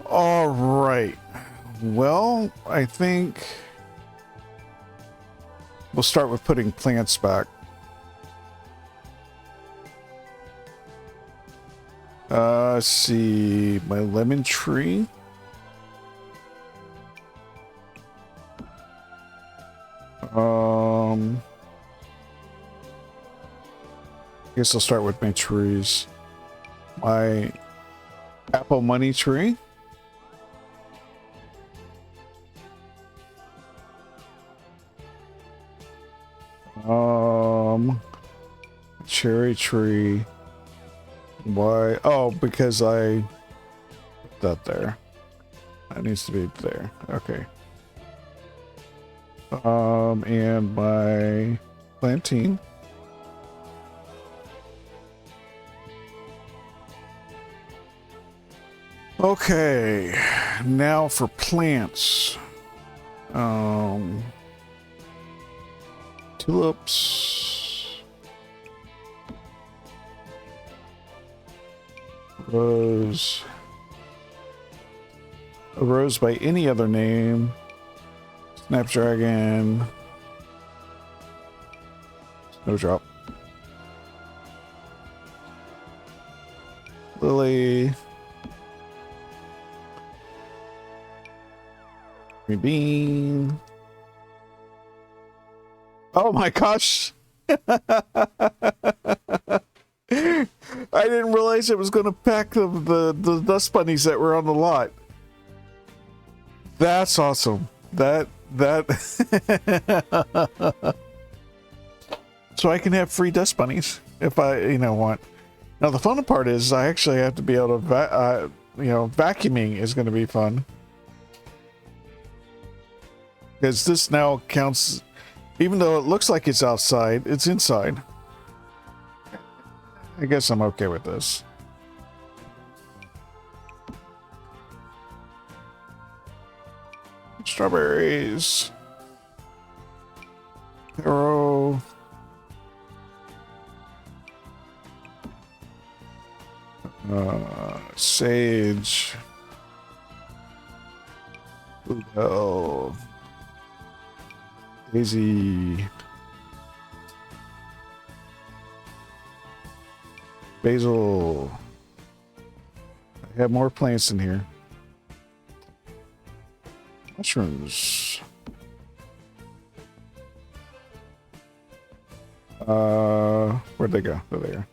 All right. Well, I think we'll start with putting plants back. Let's see, my lemon tree. I guess I'll start with my trees. My apple money tree. Cherry tree. Why? Oh, because I put that there. That needs to be there. Okay. And my plantain. Okay, now for plants. Tulips. Rose. A rose by any other name. Snapdragon. Snowdrop. Lily. Green bean. Oh my gosh. I didn't realize it was going to pack the dust bunnies that were on the lot. That's awesome. That That so I can have free dust bunnies if I, want. Now the fun part is I actually have to be able to, vacuuming is going to be fun. Because this now counts, even though it looks like it's outside, it's inside. I guess I'm okay with this. Strawberries. Arrow. Sage. Bluebell. Daisy. Basil. I have more plants in here. Mushrooms. Where'd they go? There they are.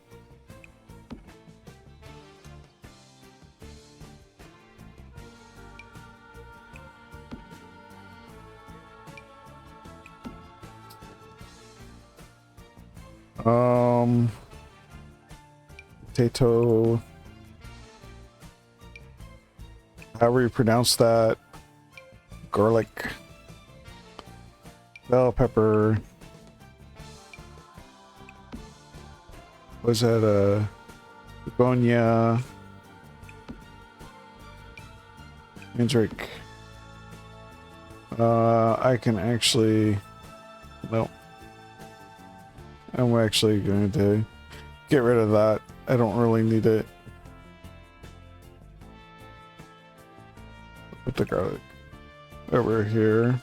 Potato. However you pronounce that. Garlic. Bell pepper. Was that begonia? Mandrake. I can actually. No. I'm actually going to get rid of that. I don't really need it. Put the garlic over here.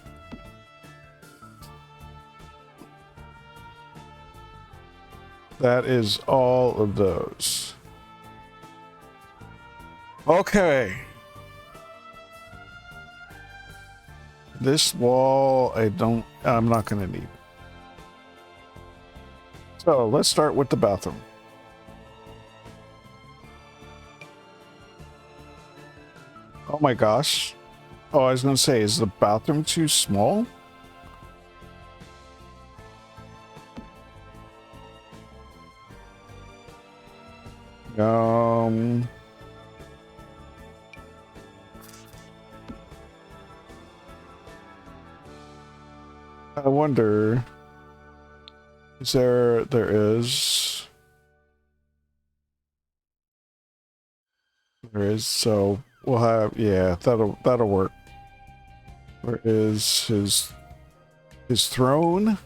That is all of those. Okay. This wall, I'm not going to need. So let's start with the bathroom. Oh my gosh. Oh, I was going to say, is the bathroom too small? I wonder, there is, so we'll have, yeah, that'll work. Where is his throne?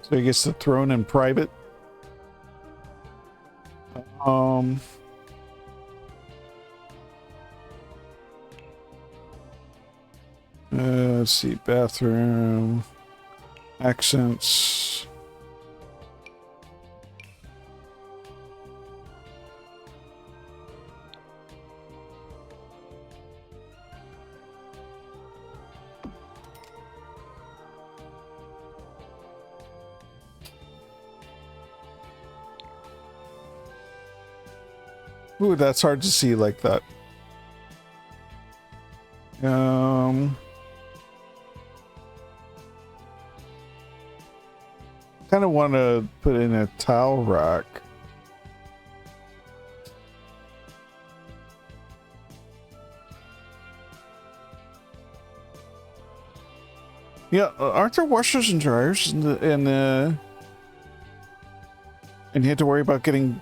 So he gets the throne in private. Let's see, bathroom, accents. Ooh, that's hard to see like that. Kind of want to put in a towel rack. Yeah, aren't there washers and dryers and you have to worry about getting.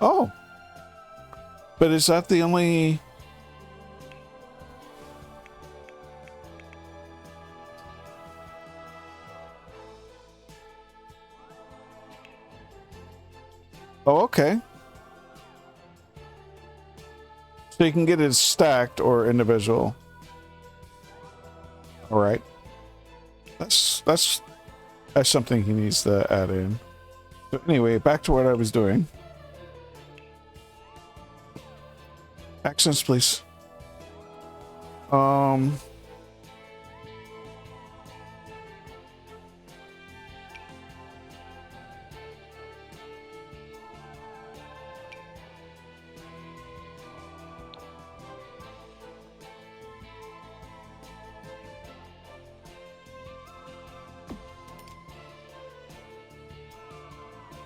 Oh, but is that the only? Oh, okay. So you can get it stacked or individual. All right. That's something he needs to add in. So anyway, back to what I was doing. Accents, please.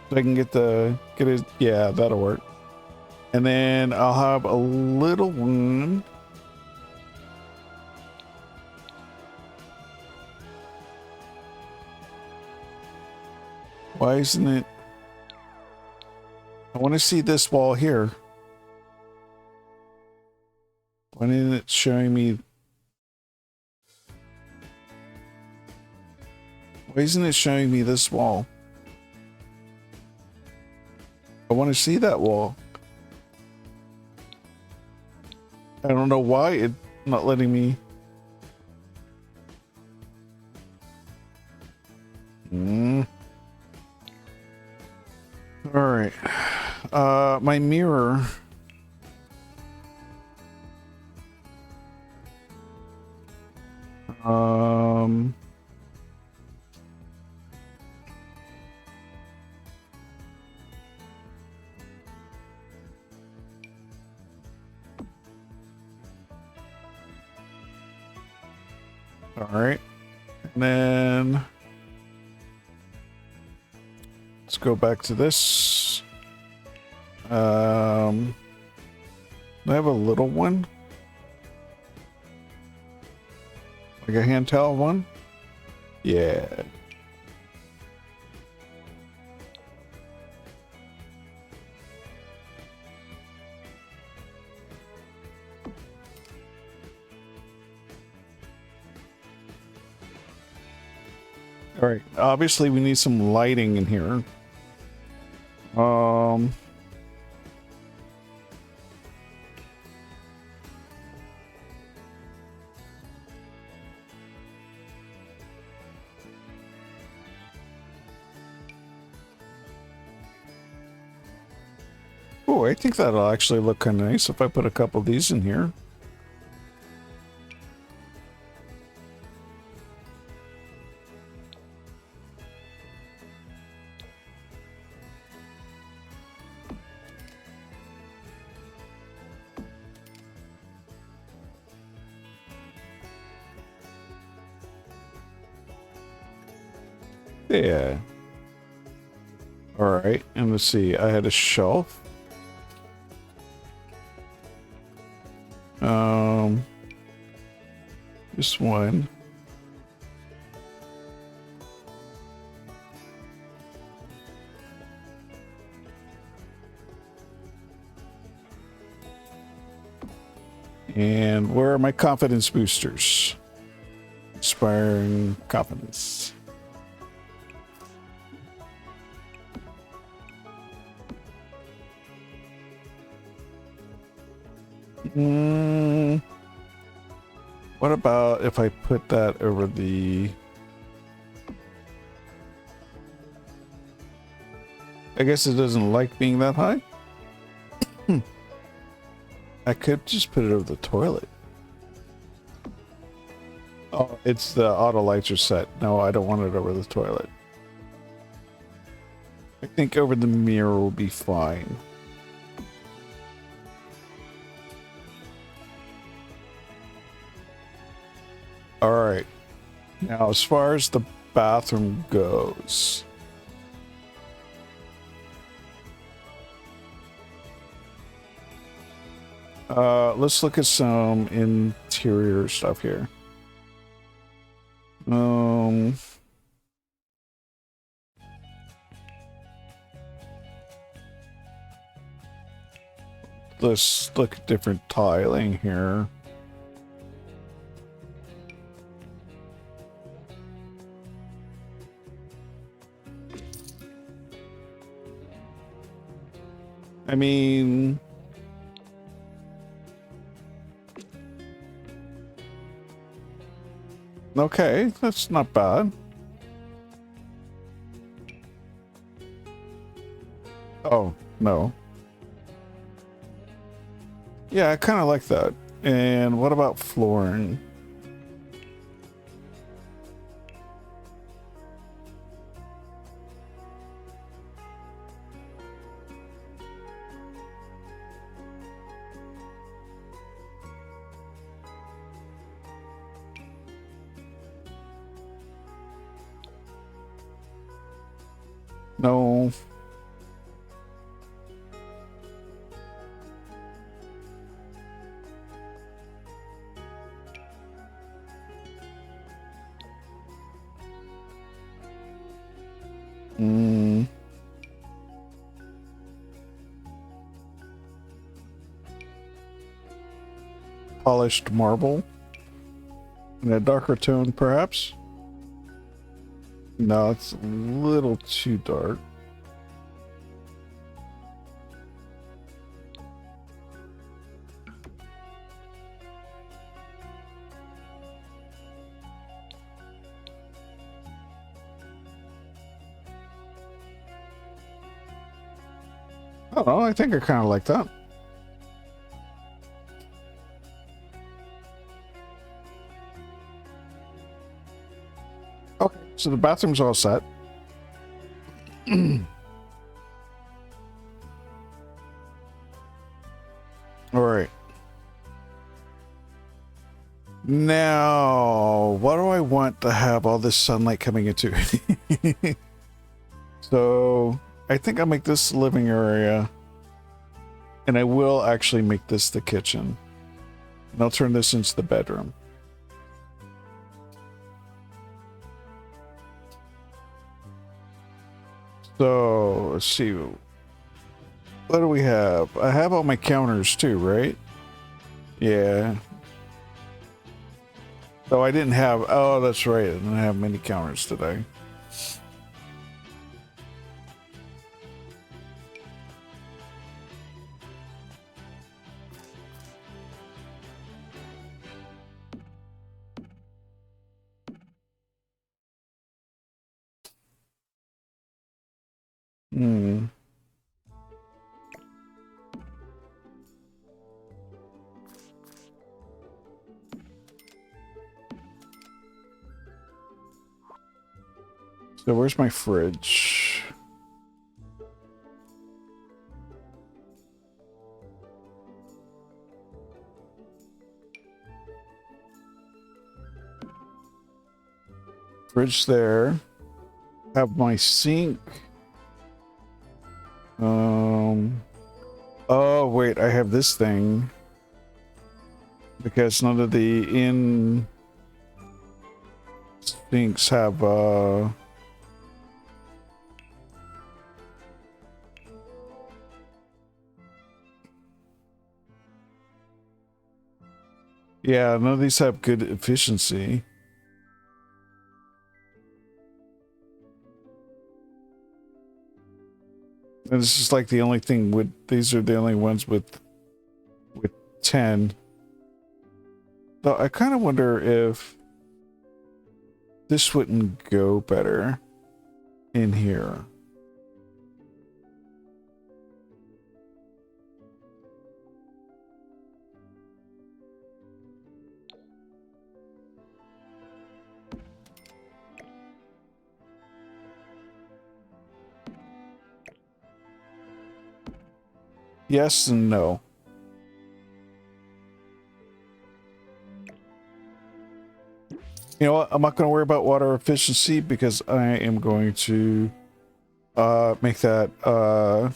So I can get it. Yeah, that'll work. And then I'll have a little one. Why isn't it? I want to see this wall here. Why isn't it showing me? Why isn't it showing me this wall? I want to see that wall. I don't know why it's not letting me. All right. My mirror. All right. And then let's go back to this. I have a little one. Like a handheld one? Yeah. All right. Obviously, we need some lighting in here. Oh, I think that'll actually look kind of nice if I put a couple of these in here. Yeah. All right, and let's see. I had a shelf. This one. And where are my confidence boosters? Inspiring confidence. What about if I put that over the... I guess it doesn't like being that high. I could just put it over the toilet. Oh, it's the auto lights are set. No, I don't want it over the toilet. I think over the mirror will be fine. All right. Now, as far as the bathroom goes, let's look at some interior stuff here. Let's look at different tiling here. I mean, Okay, that's not bad. Oh, no. Yeah, I kind of like that. And what about flooring? No. Mm. Polished marble. In a darker tone, perhaps? No, it's a little too dark. I don't know, I think I kind of like that. Okay, so the bathroom's all set. All right. Now, what do I want to have all this sunlight coming into? So, I think I'll make this the living area. And I will actually make this the kitchen. And I'll turn this into the bedroom. So, let's see. What do we have? I have all my counters too, right? Yeah. So I didn't have... Oh, that's right. I didn't have many counters today. Hmm. So where's my fridge? Fridge there. Have my sink. Oh wait, I have this thing. Because none of the in sinks have yeah, none of these have good efficiency. And this is like the only thing with these are the only ones with 10. So I kind of wonder if this wouldn't go better in here. Yes and no. You know what? I'm not going to worry about water efficiency because I am going to make that I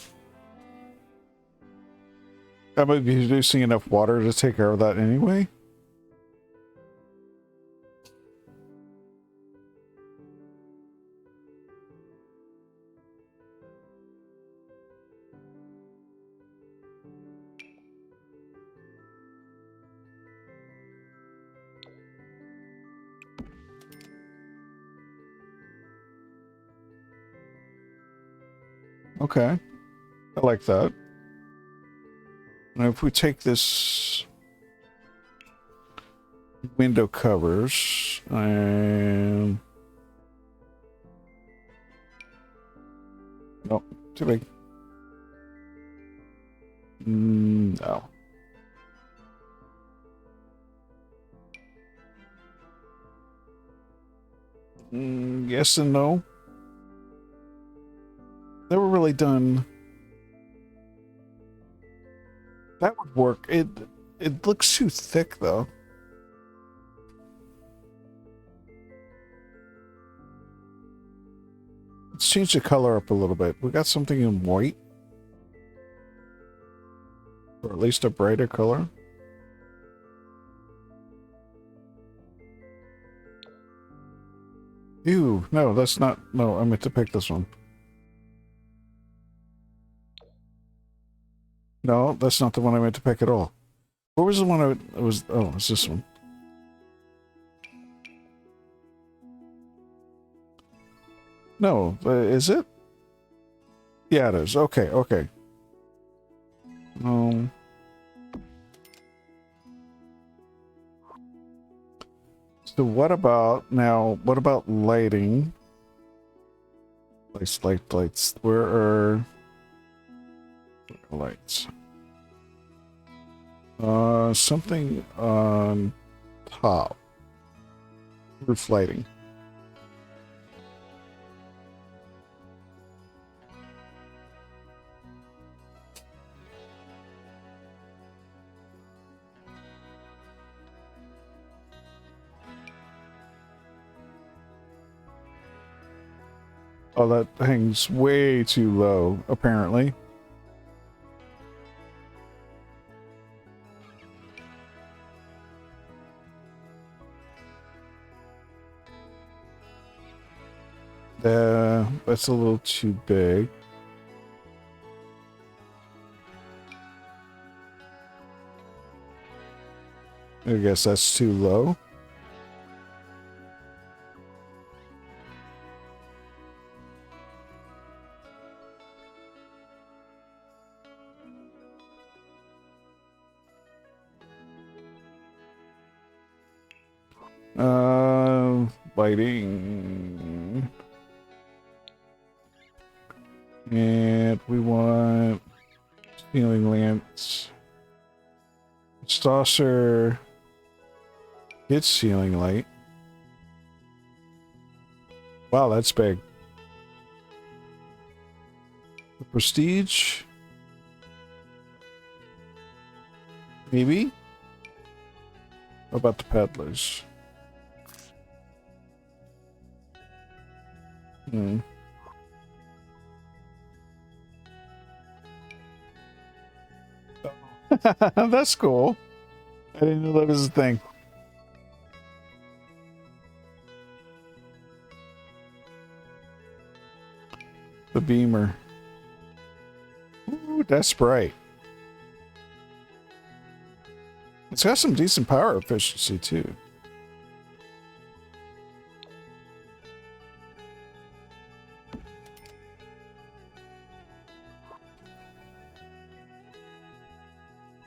might be producing enough water to take care of that anyway. Okay. I like that. Now if we take this window covers and nope, too big. No. Yes and no. Never really done. That would work. It looks too thick though. Let's change the color up a little bit. We got something in white. Or at least a brighter color. Ew, no, that's not... No, I meant to pick this one. No, that's not the one I meant to pick at all. What was the one I was... Oh, it's this one. No, is it? Yeah, it is. Okay, okay. So what about... Now, what about lighting? Lights. Where are... lights? Something on top. Roof lighting. Oh, that hangs way too low, apparently. That's a little too big. I guess that's too low. Lighting. And we want ceiling lamps. Saucer. It's ceiling light. Wow, that's big. The Prestige. Maybe? How about the Peddlers? That's cool. I didn't know that was a thing. The Beamer. Ooh, that's bright. It's got some decent power efficiency too.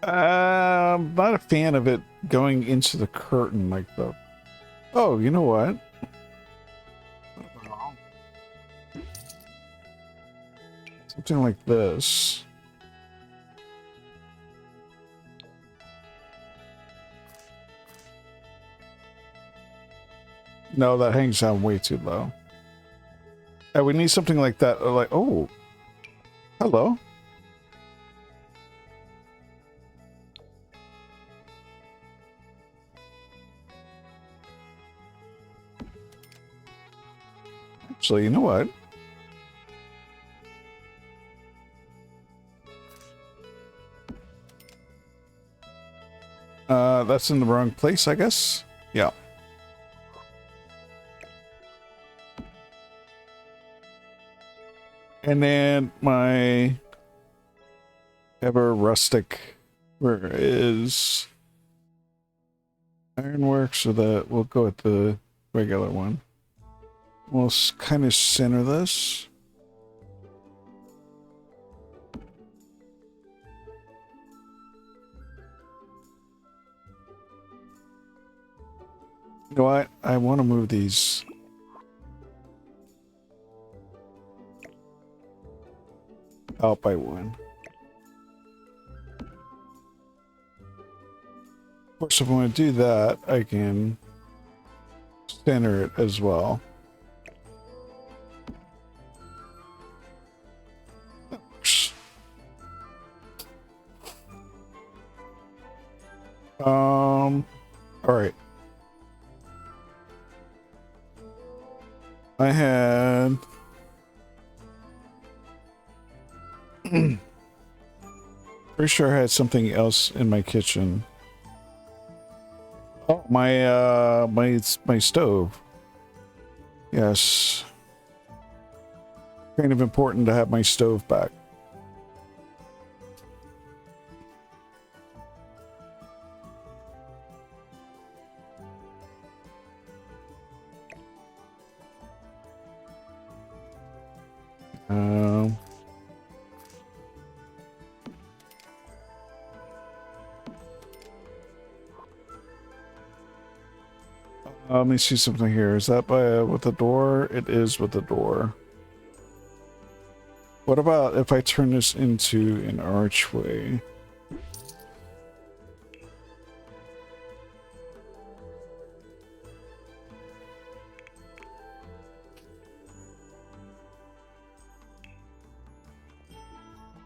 I'm not a fan of it going into the curtain like the... Oh, you know what? Something like this. No, that hangs down way too low. We need something like that. Like, oh, hello. Actually, you know what? That's in the wrong place, I guess. Yeah. And then my ever rustic, where is ironwork, so that we'll go with the regular one. We'll kind of center this. You know what? I want to move these. Out by one. Of course, if I want to do that, I can center it as well. All right. I had pretty sure I had something else in my kitchen. Oh, my stove. Yes. Kind of important to have my stove back. Let me see something here. Is that by with the door? It is with the door. What about if I turn this into an archway?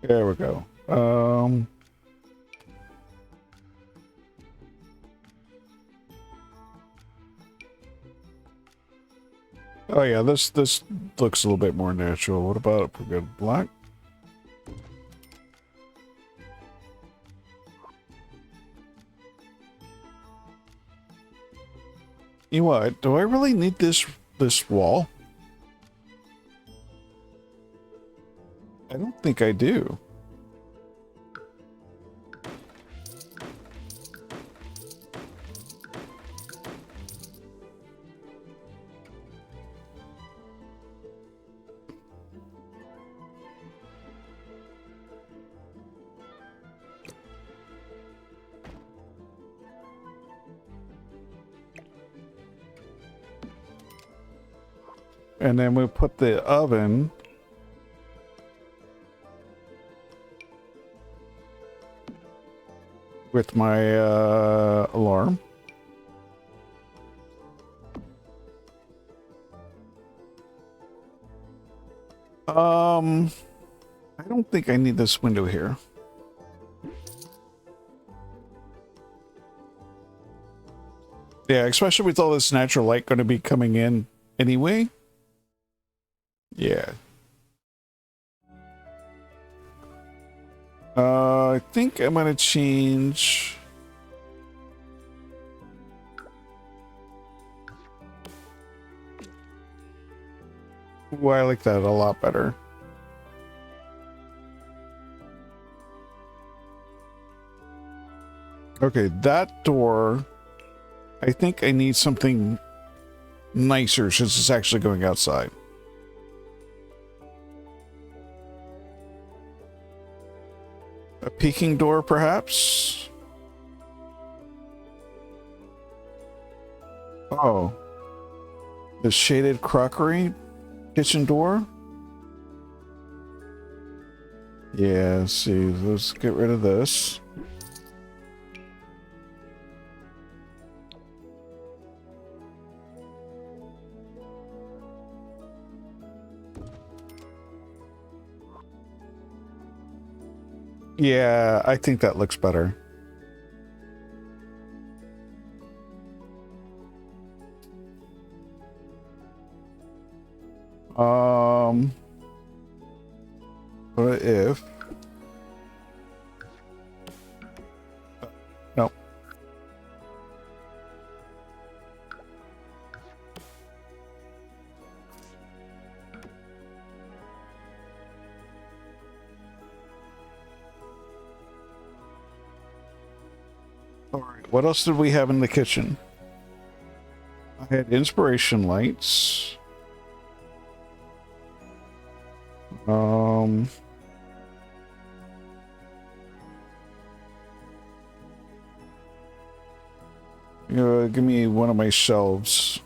There we go. Oh yeah, this looks a little bit more natural. What about if we go black? You know what? Do I really need this wall? I don't think I do. And then we'll put the oven with my alarm. I don't think I need this window here. Yeah, especially with all this natural light going to be coming in anyway. Yeah. I think I'm going to change. Ooh, I like that a lot better. Okay, that door. I think I need something nicer since it's actually going outside. A peeking door, perhaps? Oh. The shaded crockery kitchen door? Yeah, let's see. Let's get rid of this. Yeah, I think that looks better. What if? No. All right. What else did we have in the kitchen? I had inspiration lights. Give me one of my shelves.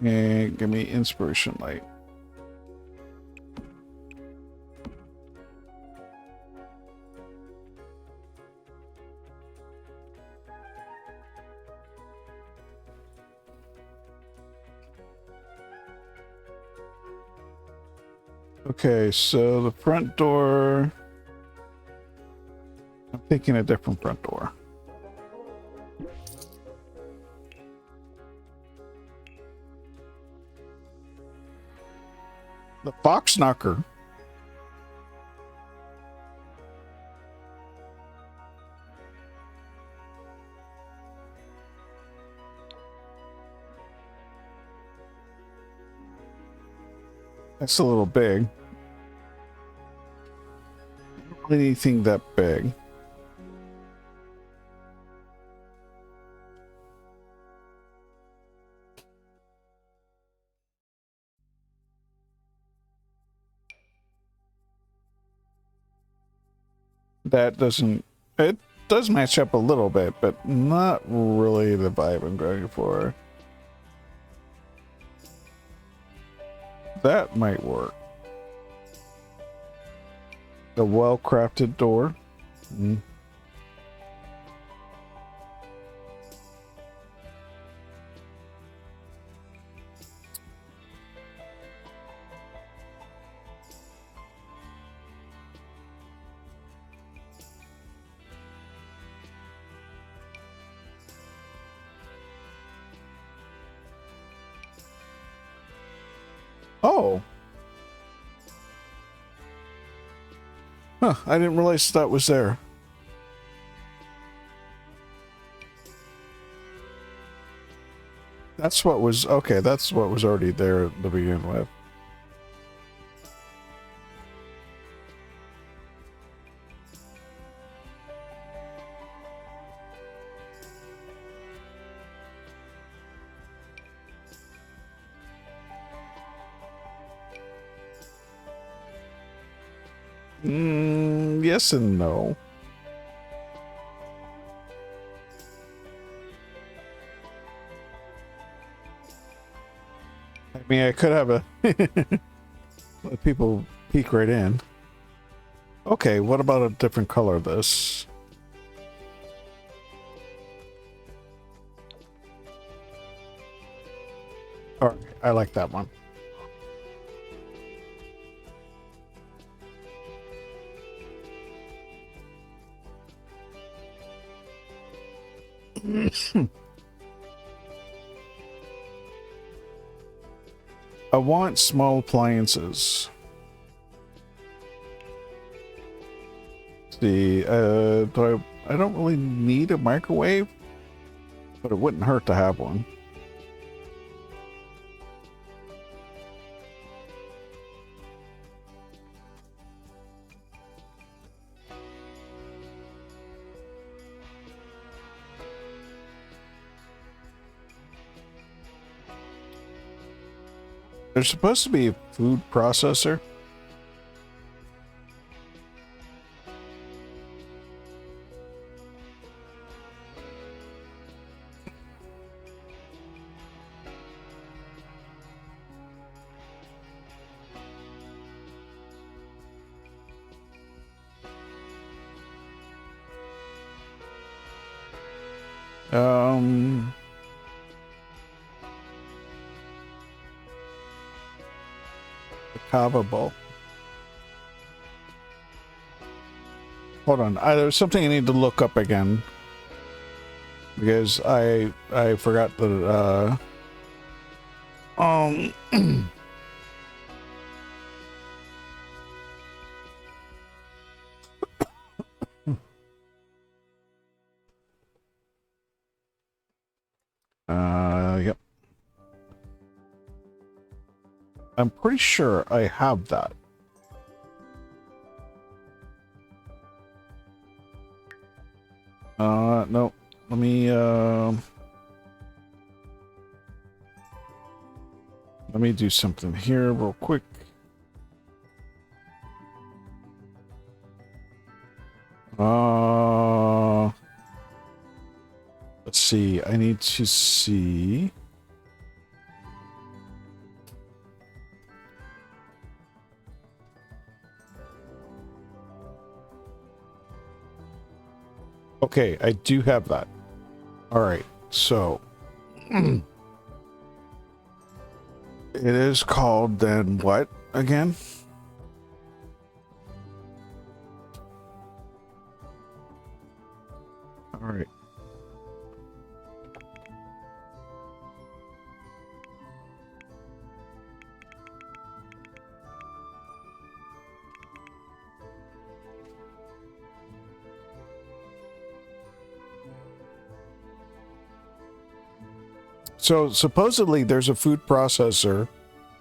And give me inspiration light. Okay, so the front door. I'm thinking a different front door. The Fox Knocker. That's a little big. Not really anything that big. That doesn't... It does match up a little bit, but not really the vibe I'm going for. That might work. A well-crafted door. Mm. Oh. Huh, I didn't realize that was there. That's what was... Okay, that's what was already there to begin with. Yes and no. I mean, I could have a... let people peek right in. Okay, what about a different color of this? Alright, I like that one. I want small appliances. See, I don't really need a microwave, but it wouldn't hurt to have one. There's supposed to be a food processor. The kava bowl. Hold on, there's something I need to look up again because I forgot that. Yep. I'm pretty sure I have that. No. Let Let me do something here real quick. Let's see. I need to see. Okay, I do have that. All right, so it is called then what again? All right. So supposedly there's a food processor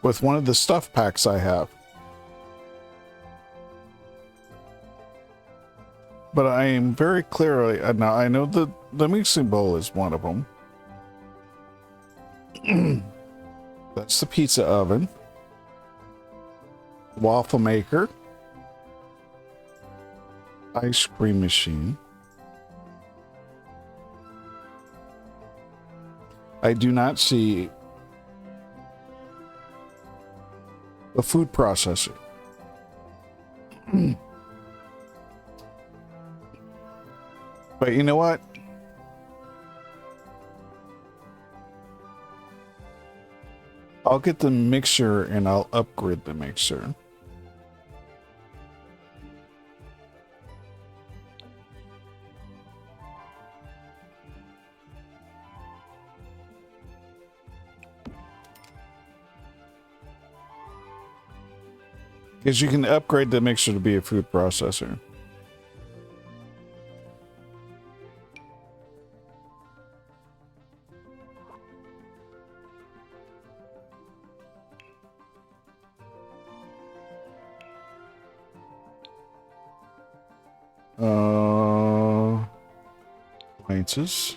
with one of the stuff packs I have. But I am very clearly, now I know the mixing bowl is one of them. That's the pizza oven. Waffle maker. Ice cream machine. I do not see a food processor. But you know what? I'll get the mixer and I'll upgrade the mixer. Because you can upgrade the mixer to be a food processor. Appliances.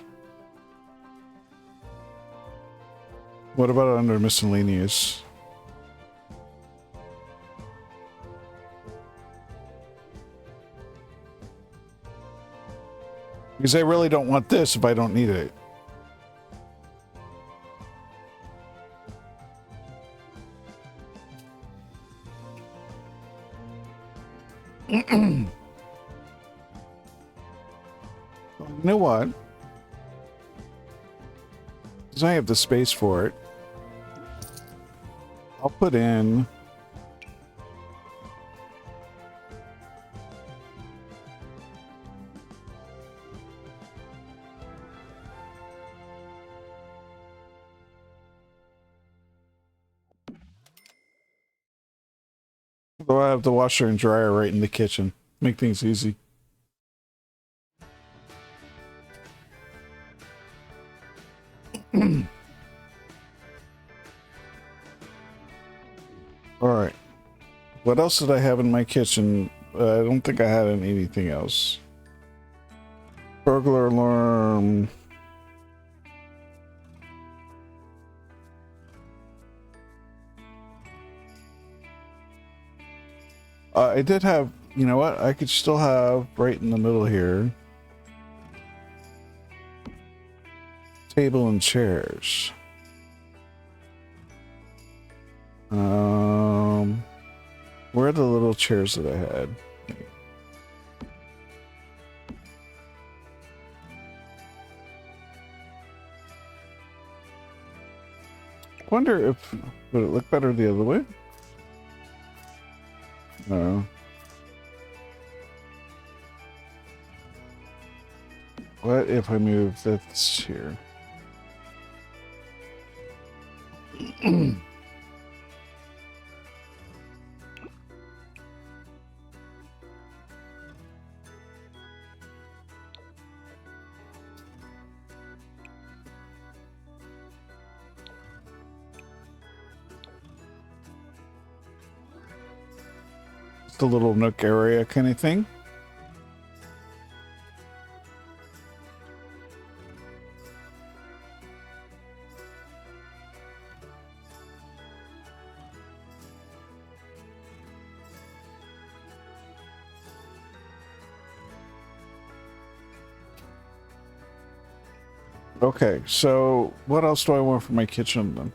What about under miscellaneous? Because I really don't want this if I don't need it. You know what? Because I have the space for it. I'll put in... Though I have the washer and dryer right in the kitchen. Make things easy. Alright. What else did I have in my kitchen? I don't think I had anything else. Burglar alarm. I did have, you know what? I could still have right in the middle here. Table and chairs. Where are the little chairs that I had? Wonder if would it look better the other way? No. What if I move this here? The little nook area kind of thing. Okay, so what else do I want for my kitchen then?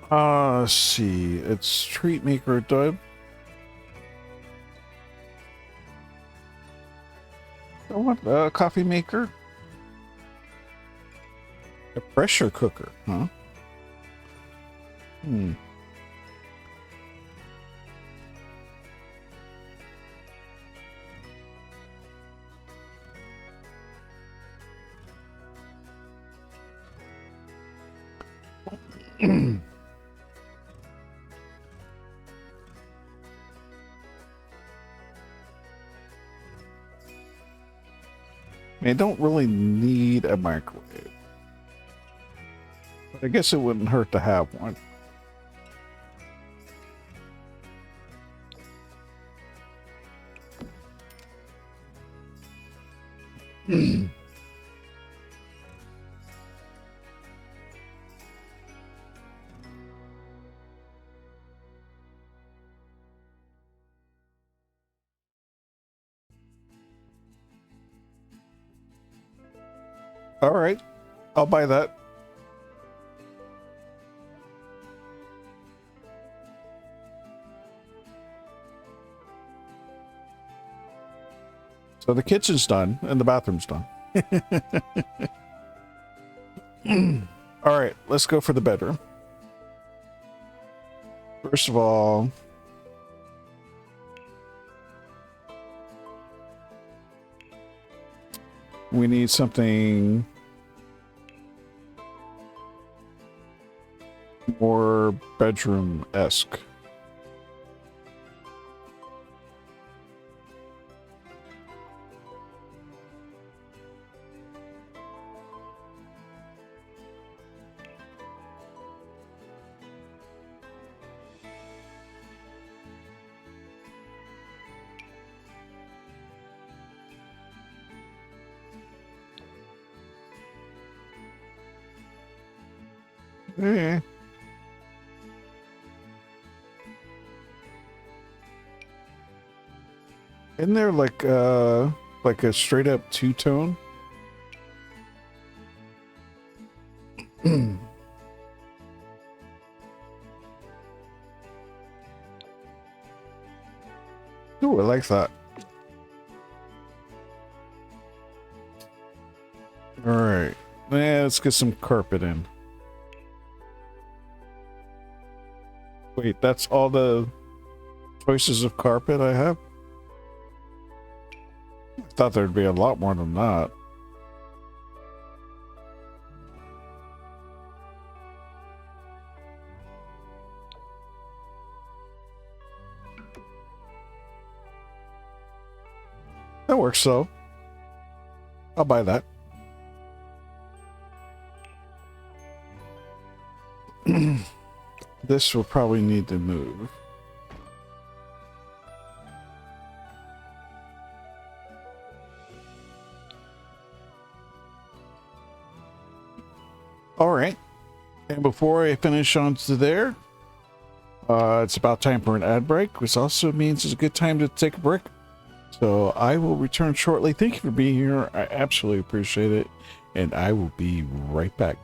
Let's see. It's treat maker. Do I want a coffee maker? A pressure cooker, huh? Hmm. I don't really need a microwave, but I guess it wouldn't hurt to have one. All right, I'll buy that. So the kitchen's done and the bathroom's done. All right, let's go for the bedroom. First of all, we need something more bedroom-esque. Eh. Isn't there like a straight up two-tone? Ooh, I like that. All right, let's get some carpet in. Wait, that's all the choices of carpet I have? I thought there'd be a lot more than that. That works though. I'll buy that. This will probably need to move. All right. And before I finish on to there, it's about time for an ad break, which also means it's a good time to take a break. So I will return shortly. Thank you for being here. I absolutely appreciate it. And I will be right back.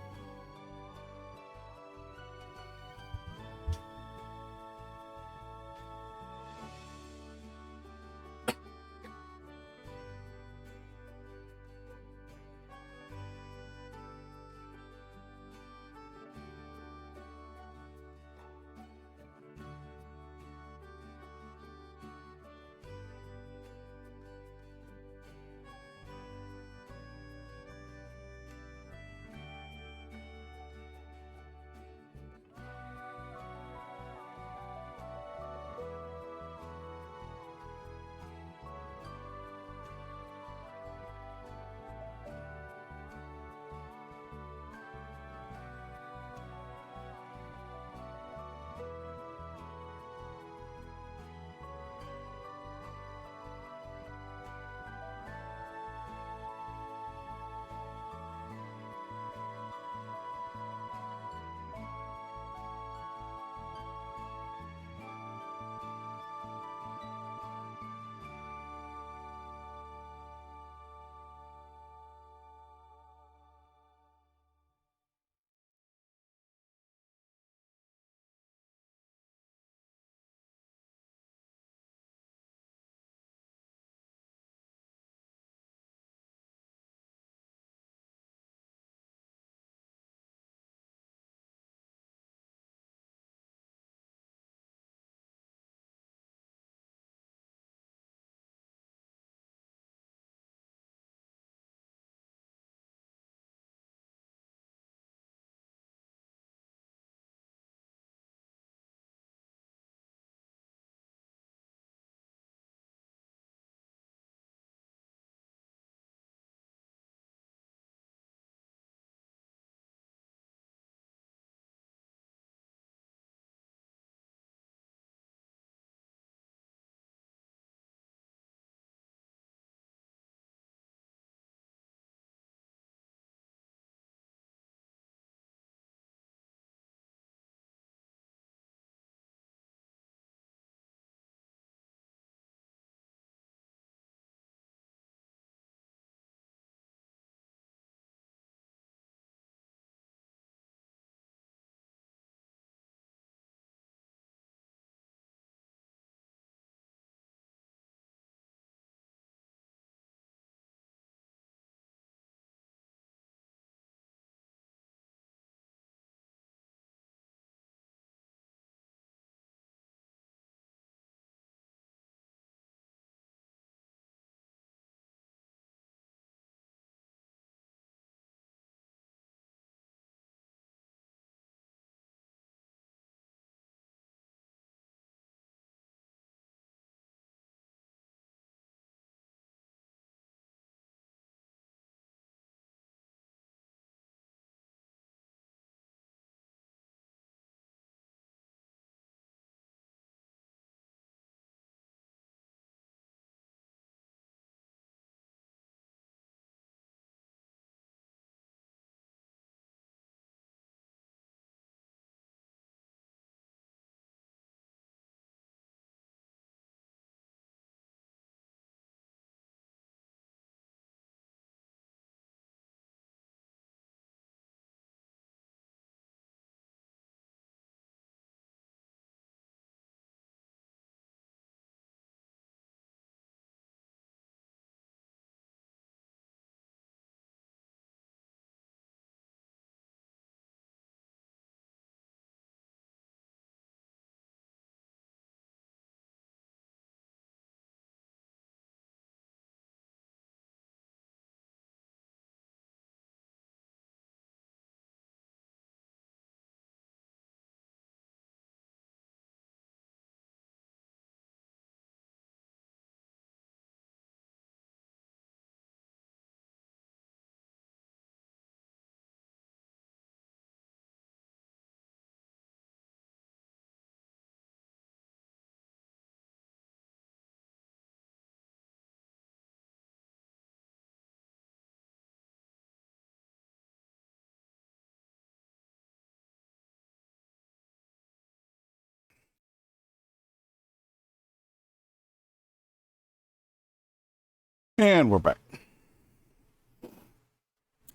And we're back.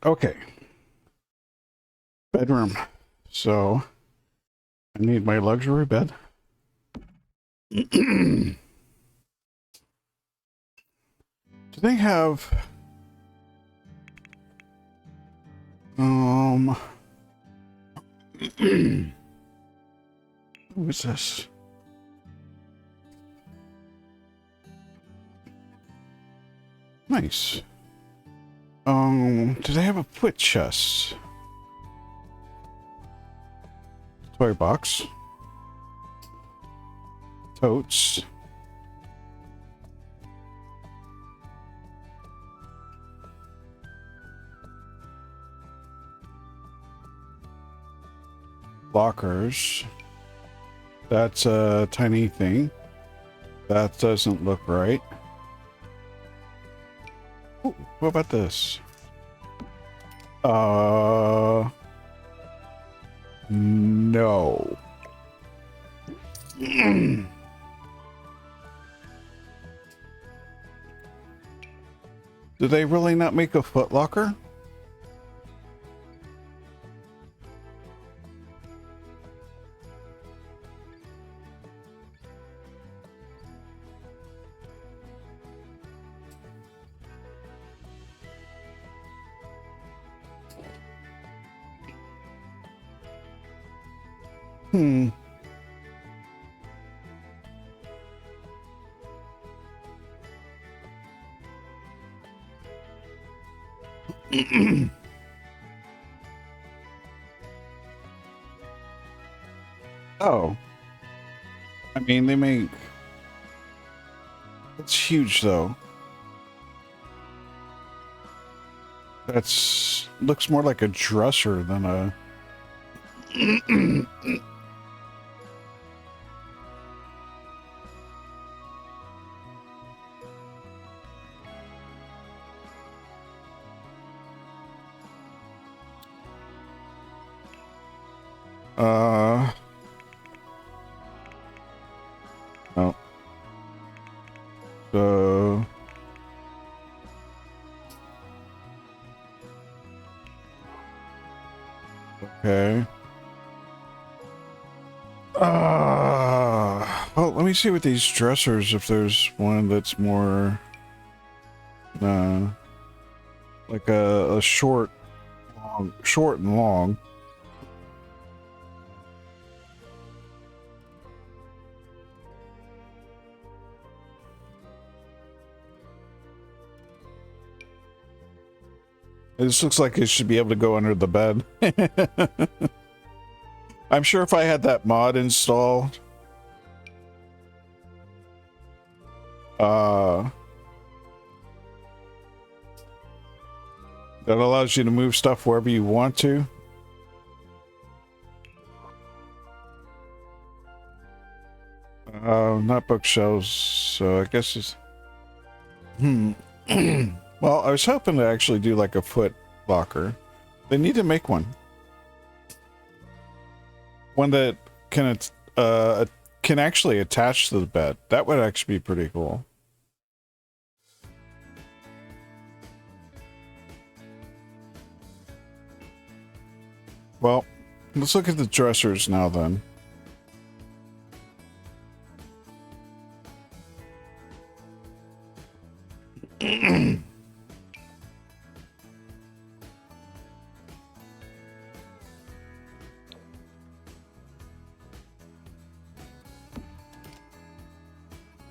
Okay. Bedroom. So, I need my luxury bed. Do they have... Who is this? Nice. Do they have a foot chest? Toy box. Totes. Lockers. That's a tiny thing. That doesn't look right. Ooh, what about this? No. Did they really not make a foot locker? Oh. I mean, they make... It's huge, though. That's... looks more like a dresser than a... No. So... Okay. Well, let me see with these dressers if there's one that's more... like a short and long. This looks like it should be able to go under the bed. I'm sure if I had that mod installed, that allows you to move stuff wherever you want to. Not bookshelves, so I guess it's... Well, I was hoping to actually do like a foot locker. They need to make one. One that can actually attach to the bed. That would actually be pretty cool. Well, let's look at the dressers now then.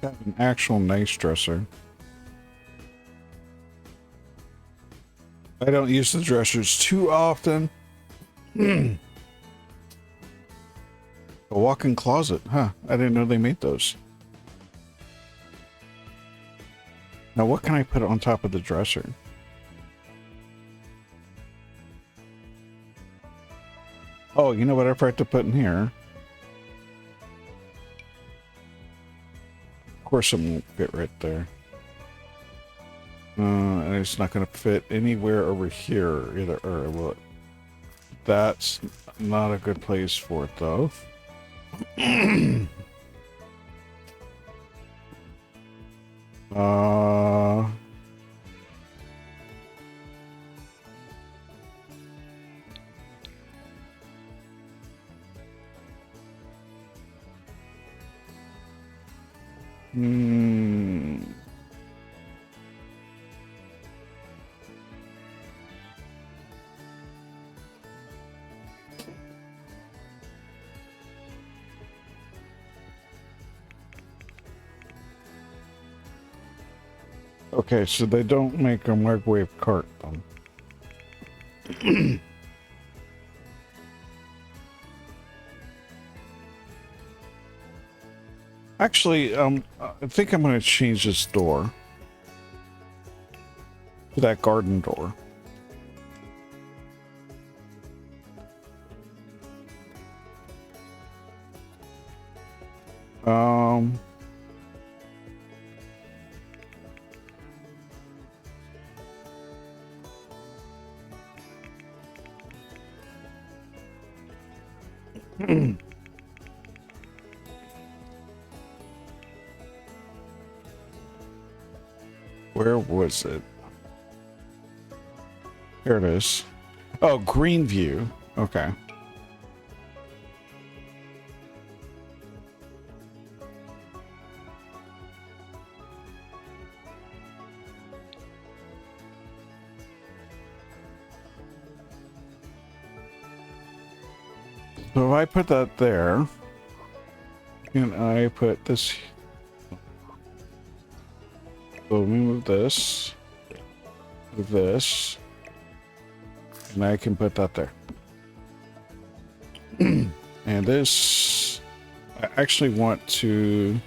Got an actual nice dresser. I don't use the dressers too often. A walk-in closet, huh? I didn't know they made those. Now what can I put on top of the dresser? Oh, you know what I forgot to put in here? Of course it won't fit right there. And it's not going to fit anywhere over here either. Or will it? That's not a good place for it though. Hmm. Okay, so they don't make a microwave cart then. Actually, I think I'm going to change this door to that garden door. Where was it? Here it is. Oh, green view. Okay. So if I put that there, and I put this, so we move this, and I can put that there. And this, I actually want to,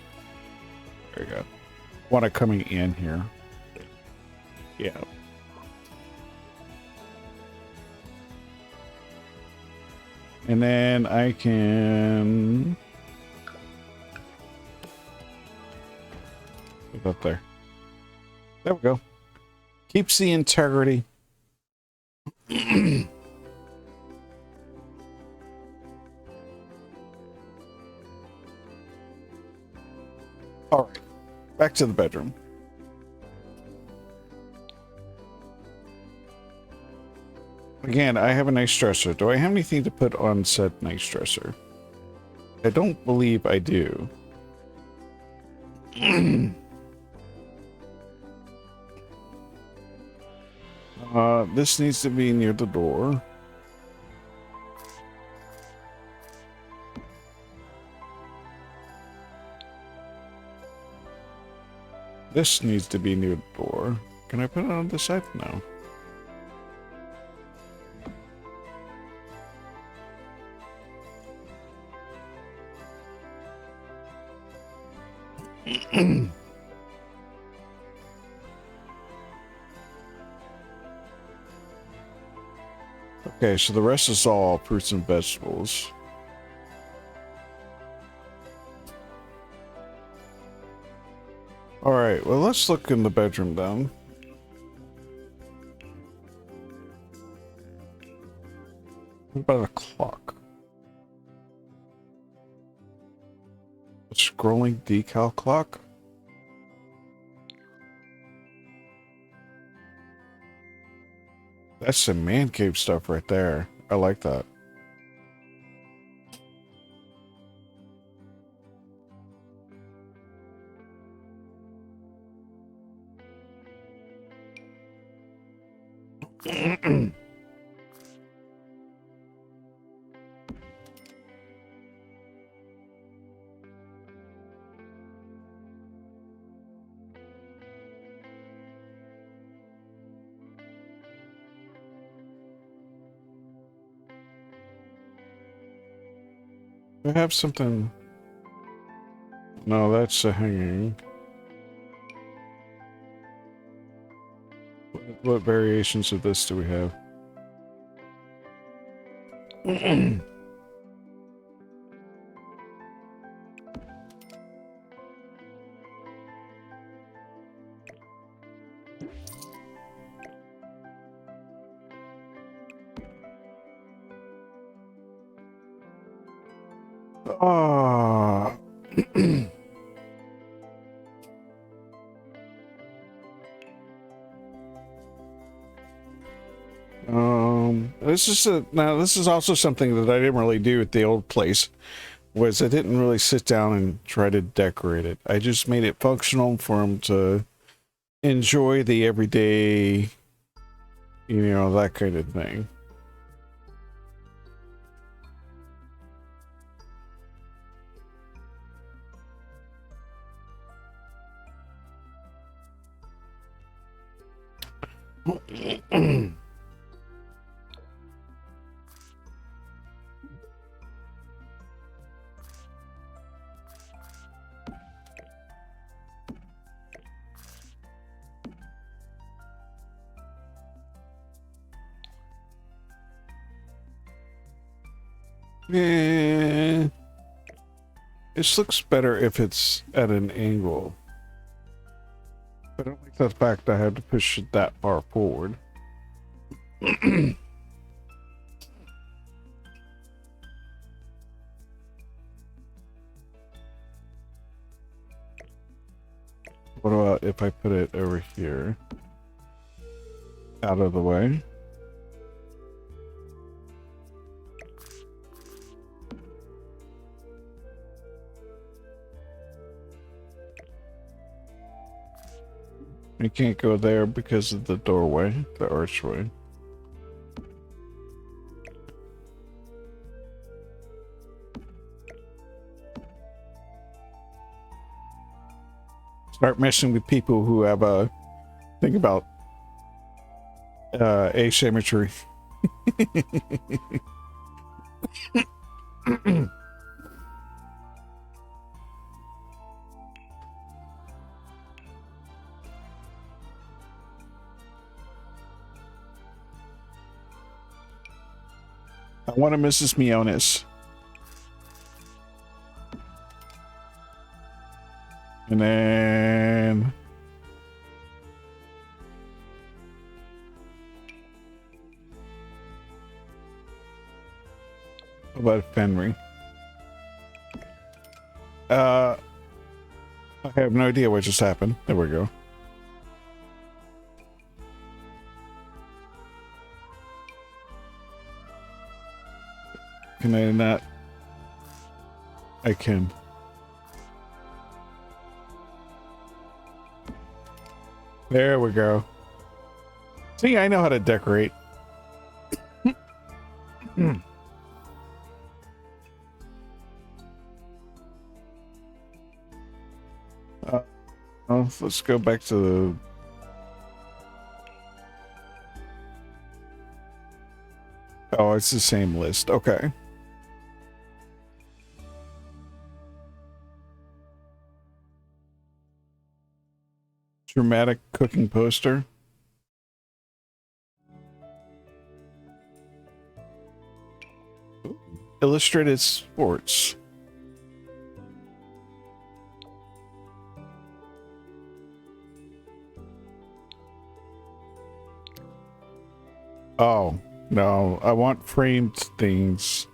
there you go, want it coming in here. Yeah. And then I can put that there. There we go. Keeps the integrity. All right, back to the bedroom. Again, I have a nice dresser. Do I have anything to put on said nice dresser? I don't believe I do. This needs to be near the door. This needs to be near the door. Can I put it on this side? No. Okay, so the rest is all fruits and vegetables. All right, well, let's look in the bedroom then. What about a clock? A scrolling decal clock? That's some man cave stuff right there. I like that. I have something. No, that's a hanging. What variations of this do we have? Ah. This is also something that I didn't really do at the old place. was I didn't really sit down and try to decorate it. I just made it functional for him to enjoy the everyday, you know, that kind of thing. Eh, this looks better if it's at an angle. I don't like the fact I had to push it that far forward. What about if I put it over here? Out of the way. You can't go there because of the doorway, the archway. Start messing with people who have a think about asymmetry. I want a Mrs. Mionis. And then what about Fenry? I have no idea what just happened. There we go. Can I not? I can. There we go. See, I know how to decorate. Let's go back to the... Oh, it's the same list. Okay. Dramatic cooking poster. Ooh. Illustrated sports. Oh, no. I want framed things.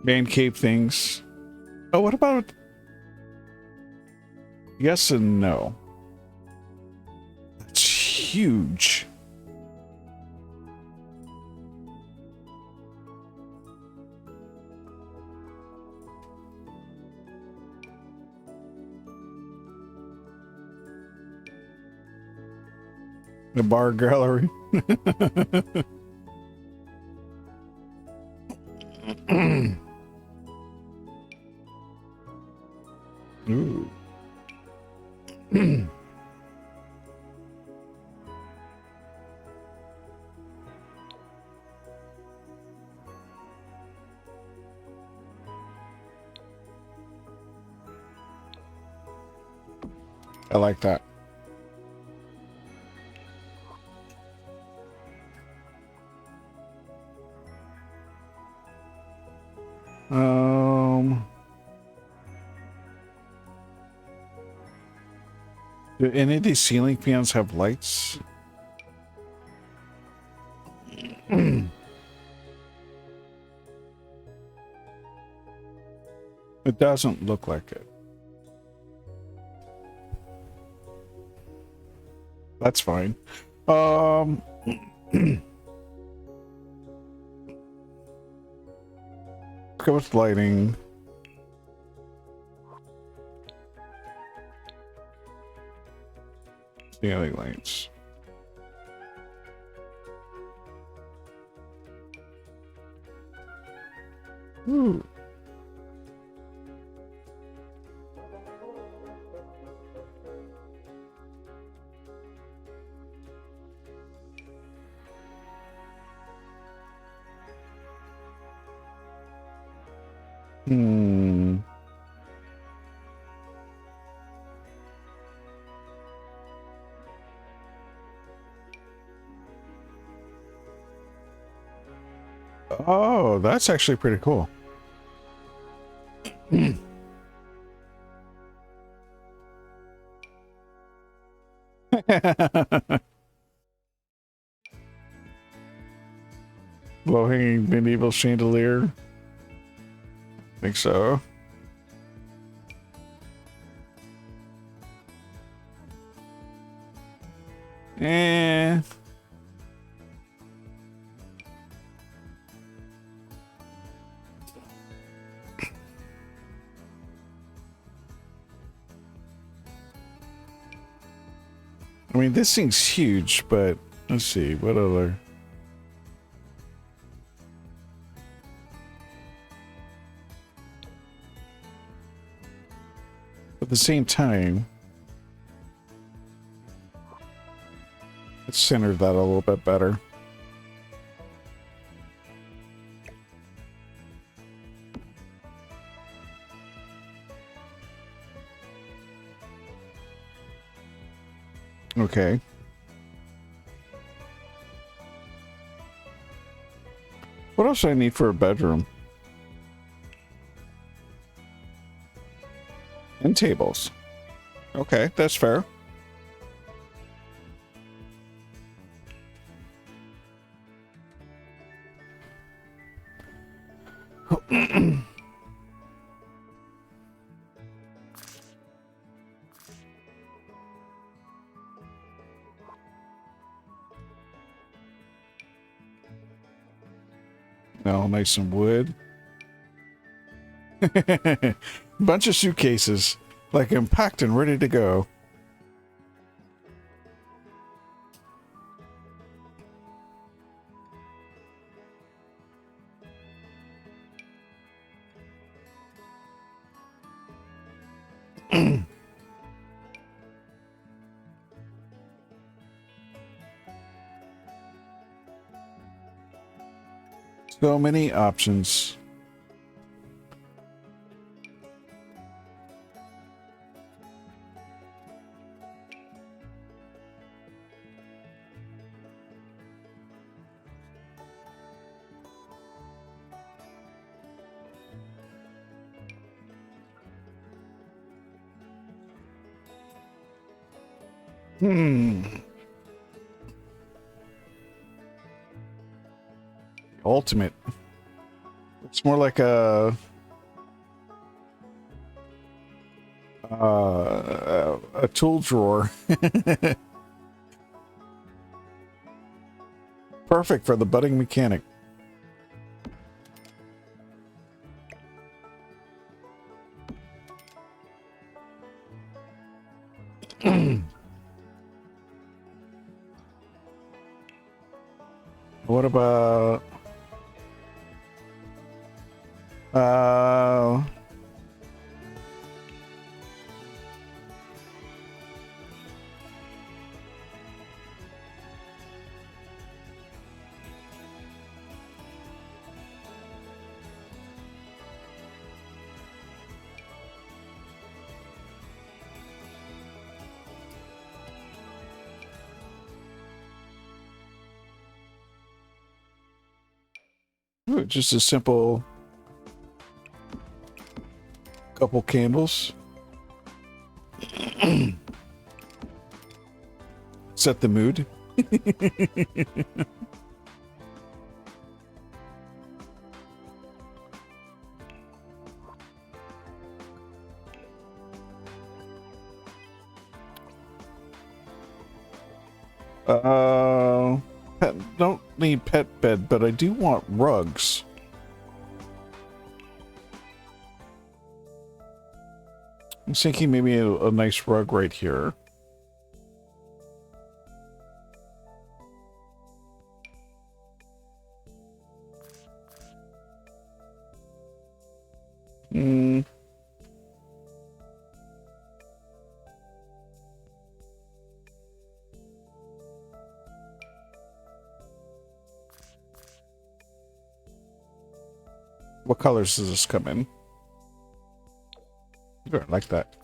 Man cave things. Oh, what about... Yes and no. That's huge. The bar gallery. Ooh. I like that. Do any of these ceiling fans have lights? It doesn't look like it. That's fine. Let's go with lighting. Ceiling lights. Ooh. Hmm. Oh, that's actually pretty cool. Low-hanging medieval chandelier. Think so. Eh. I mean, this thing's huge, but let's see, what other... At the same time, let's center that a little bit better. Okay. What else do I need for a bedroom? And tables. Okay, that's fair. Now, nice and wood. Bunch of suitcases, like I'm packed and ready to go. So many options. Ultimate. It's more like a tool drawer. Perfect for the budding mechanic. What about ooh, just a simple couple candles. set the mood. Don't need pet bed, but I do want rugs. I'm thinking maybe a nice rug right here. What colors does this come in? I like that.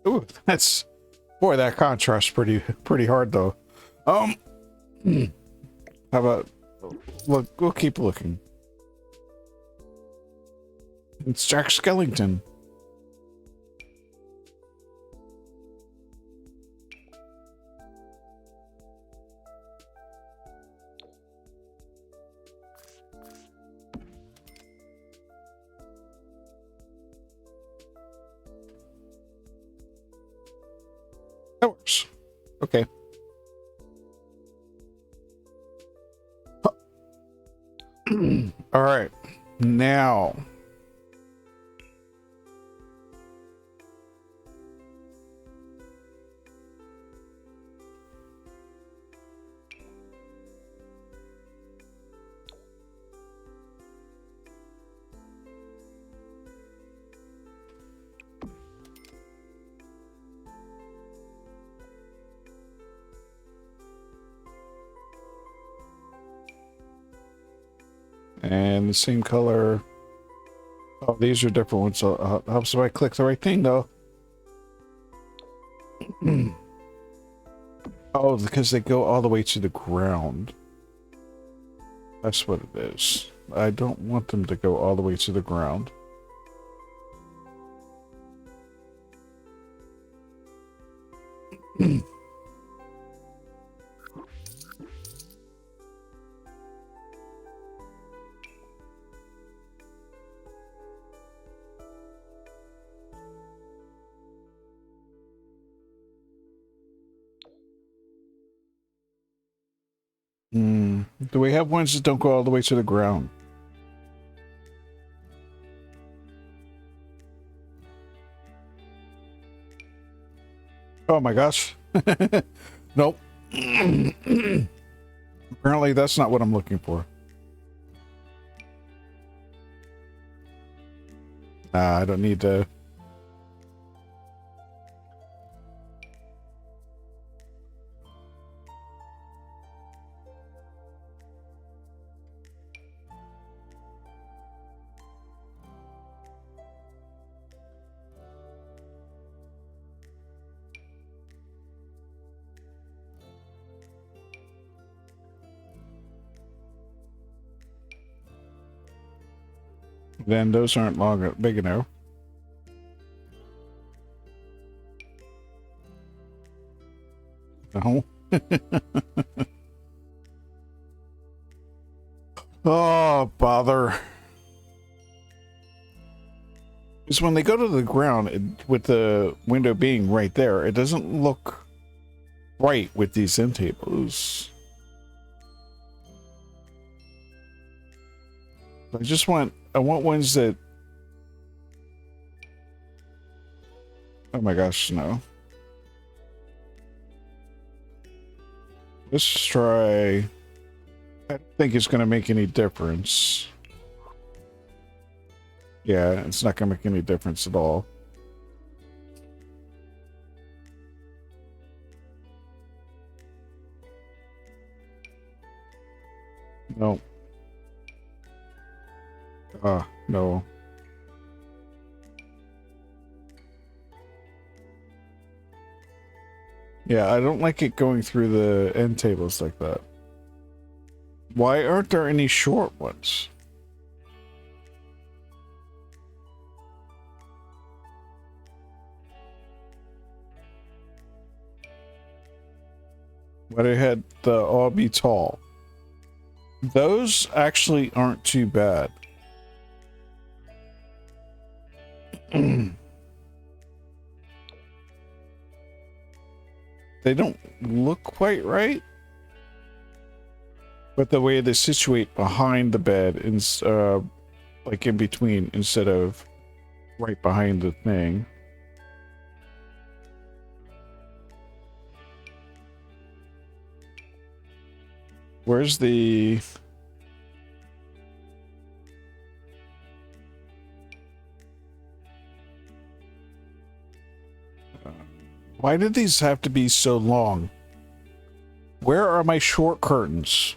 Ooh, that's... Boy, that contrast's pretty hard, though. How about... Look, we'll keep looking. It's Jack Skellington. That works. Okay. All right. Now. And the same color. Oh, these are different ones. So helps if I click the right thing, though. Oh, because they go all the way to the ground. That's what it is. I don't want them to go all the way to the ground. Do we have ones that don't go all the way to the ground? Oh my gosh. Nope. Apparently that's not what I'm looking for. I don't need to... Then those aren't big enough. No. Oh, bother. Because when they go to the ground, with the window being right there, it doesn't look right with these end tables. I want ones that... Oh my gosh, no. Let's try... I don't think it's going to make any difference. Yeah, it's not going to make any difference at all. No. No. Yeah, I don't like it going through the end tables like that. Why aren't there any short ones? But it had the all be tall. Those actually aren't too bad. They don't look quite right. But the way they situate behind the bed is like in between instead of right behind the thing. Where's the... Why did these have to be so long? Where are my short curtains?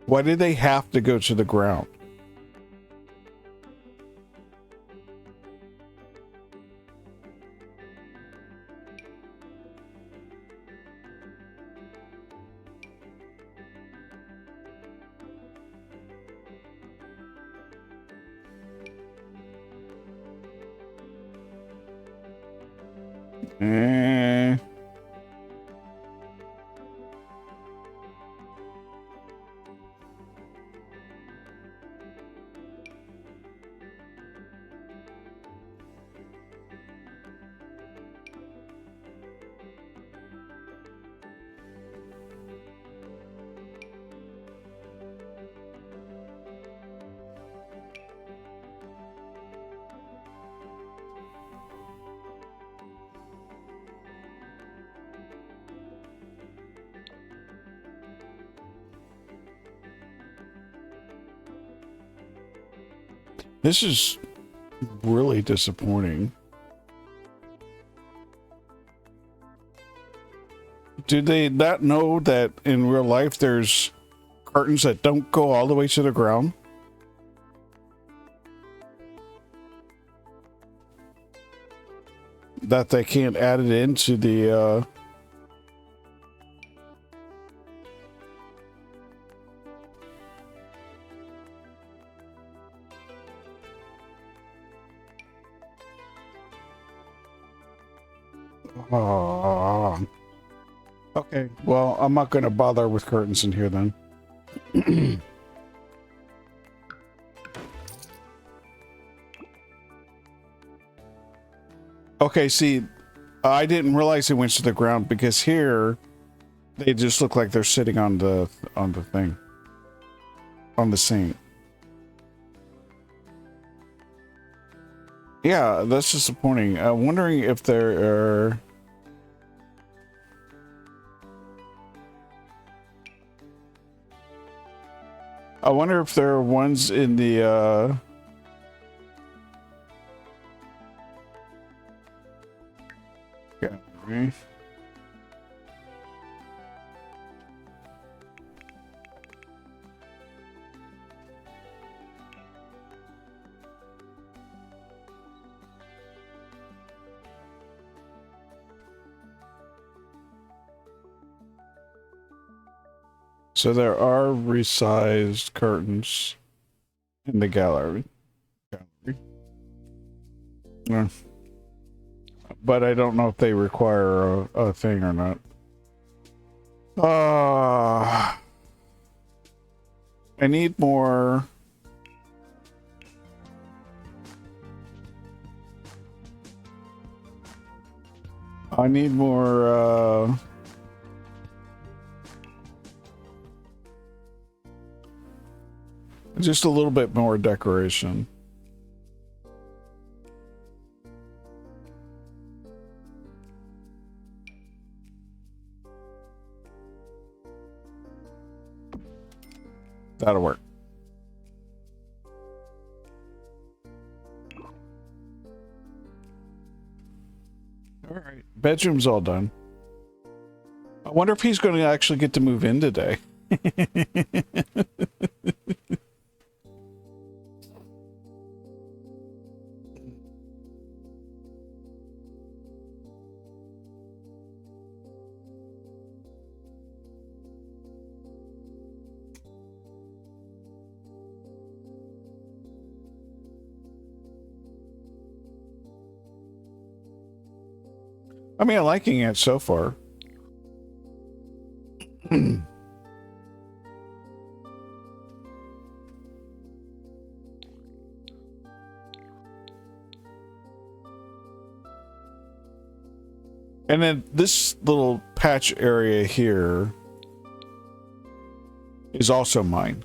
Why did they have to go to the ground? This is really disappointing. Do they not know that in real life there's curtains that don't go all the way to the ground? That they can't add it into the Oh. Okay, well, I'm not going to bother with curtains in here then. Okay, see, I didn't realize it went to the ground because here they just look like they're sitting on the thing. On the sink. Yeah, that's disappointing. I'm wondering if there are... I wonder if there are ones in the, gallery. So there are resized curtains in the gallery. Yeah. But I don't know if they require a thing or not. I need more. I need more, just a little bit more decoration. That'll work. All right, bedroom's all done. I wonder if he's going to actually get to move in today. I mean, I'm liking it so far. And then this little patch area here is also mine.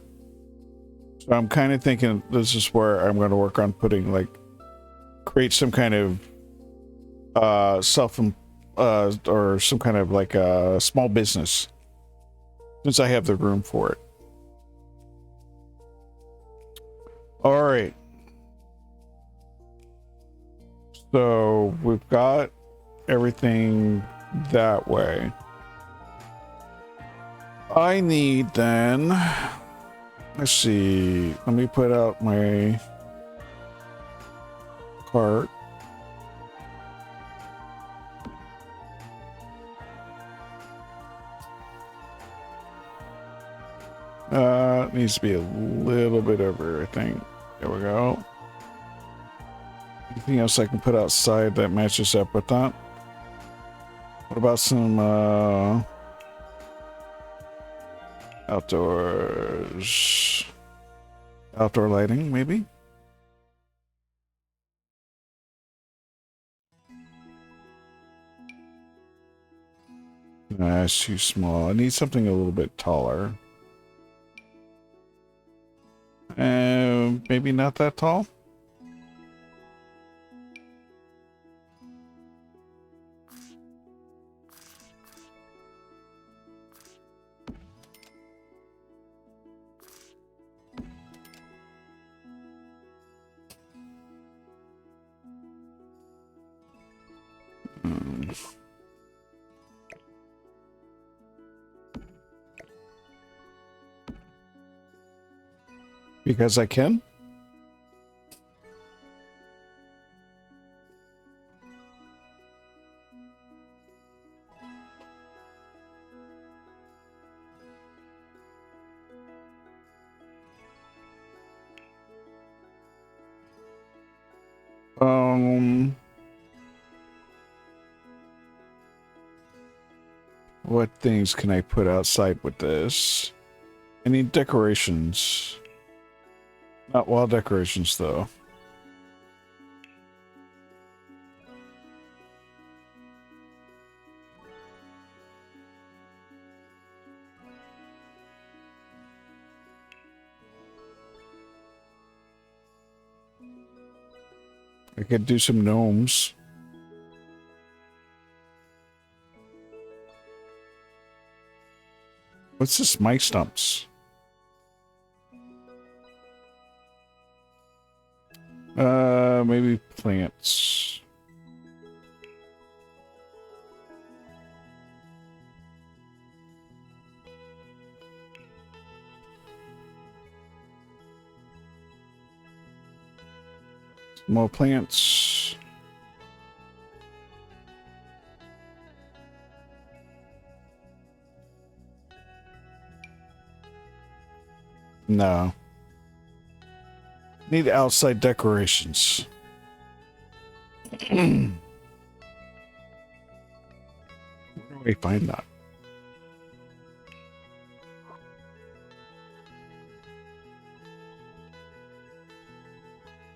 So I'm kind of thinking this is where I'm going to work on putting, like, create some kind of or some kind of like a small business, since I have the room for it. All right. So we've got everything that way. I need then, let's see, let me put out my cart. It needs to be a little bit over, I think. There we go. Anything else I can put outside that matches up with that? What about some outdoors? Outdoor lighting, maybe? Nah, it's too small. I need something a little bit taller. Maybe not that tall? Because I can? What things can I put outside with this? I need decorations. Not wall decorations, though. I could do some gnomes. What's this? Mic stumps. Maybe plants. More plants. No. Need outside decorations. Where do we find that?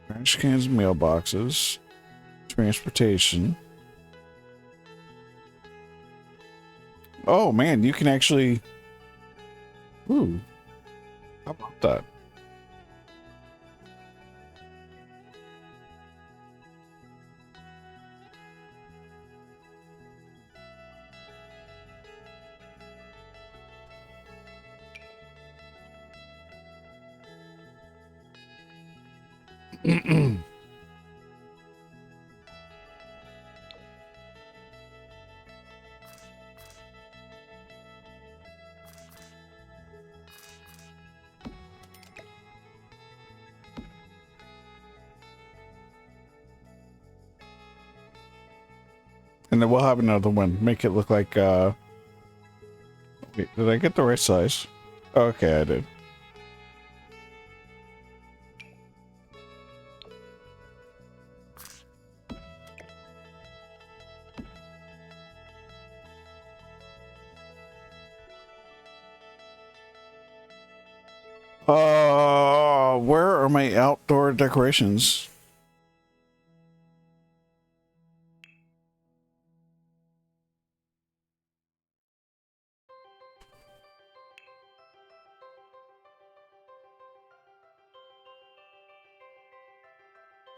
Trash cans, mailboxes, transportation. Oh man, you can actually. Ooh. How about that? And then we'll have another one. Make it look like, wait, did I get the right size? Okay, I did. Where are my outdoor decorations?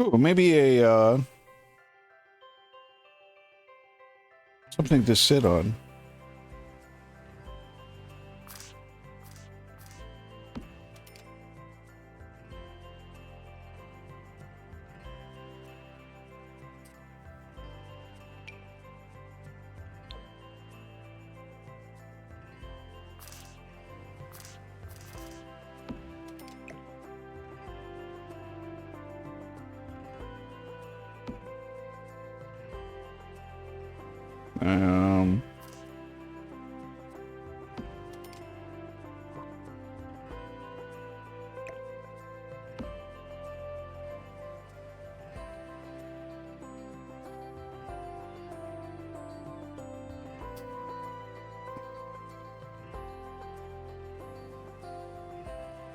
Ooh, maybe a, something to sit on.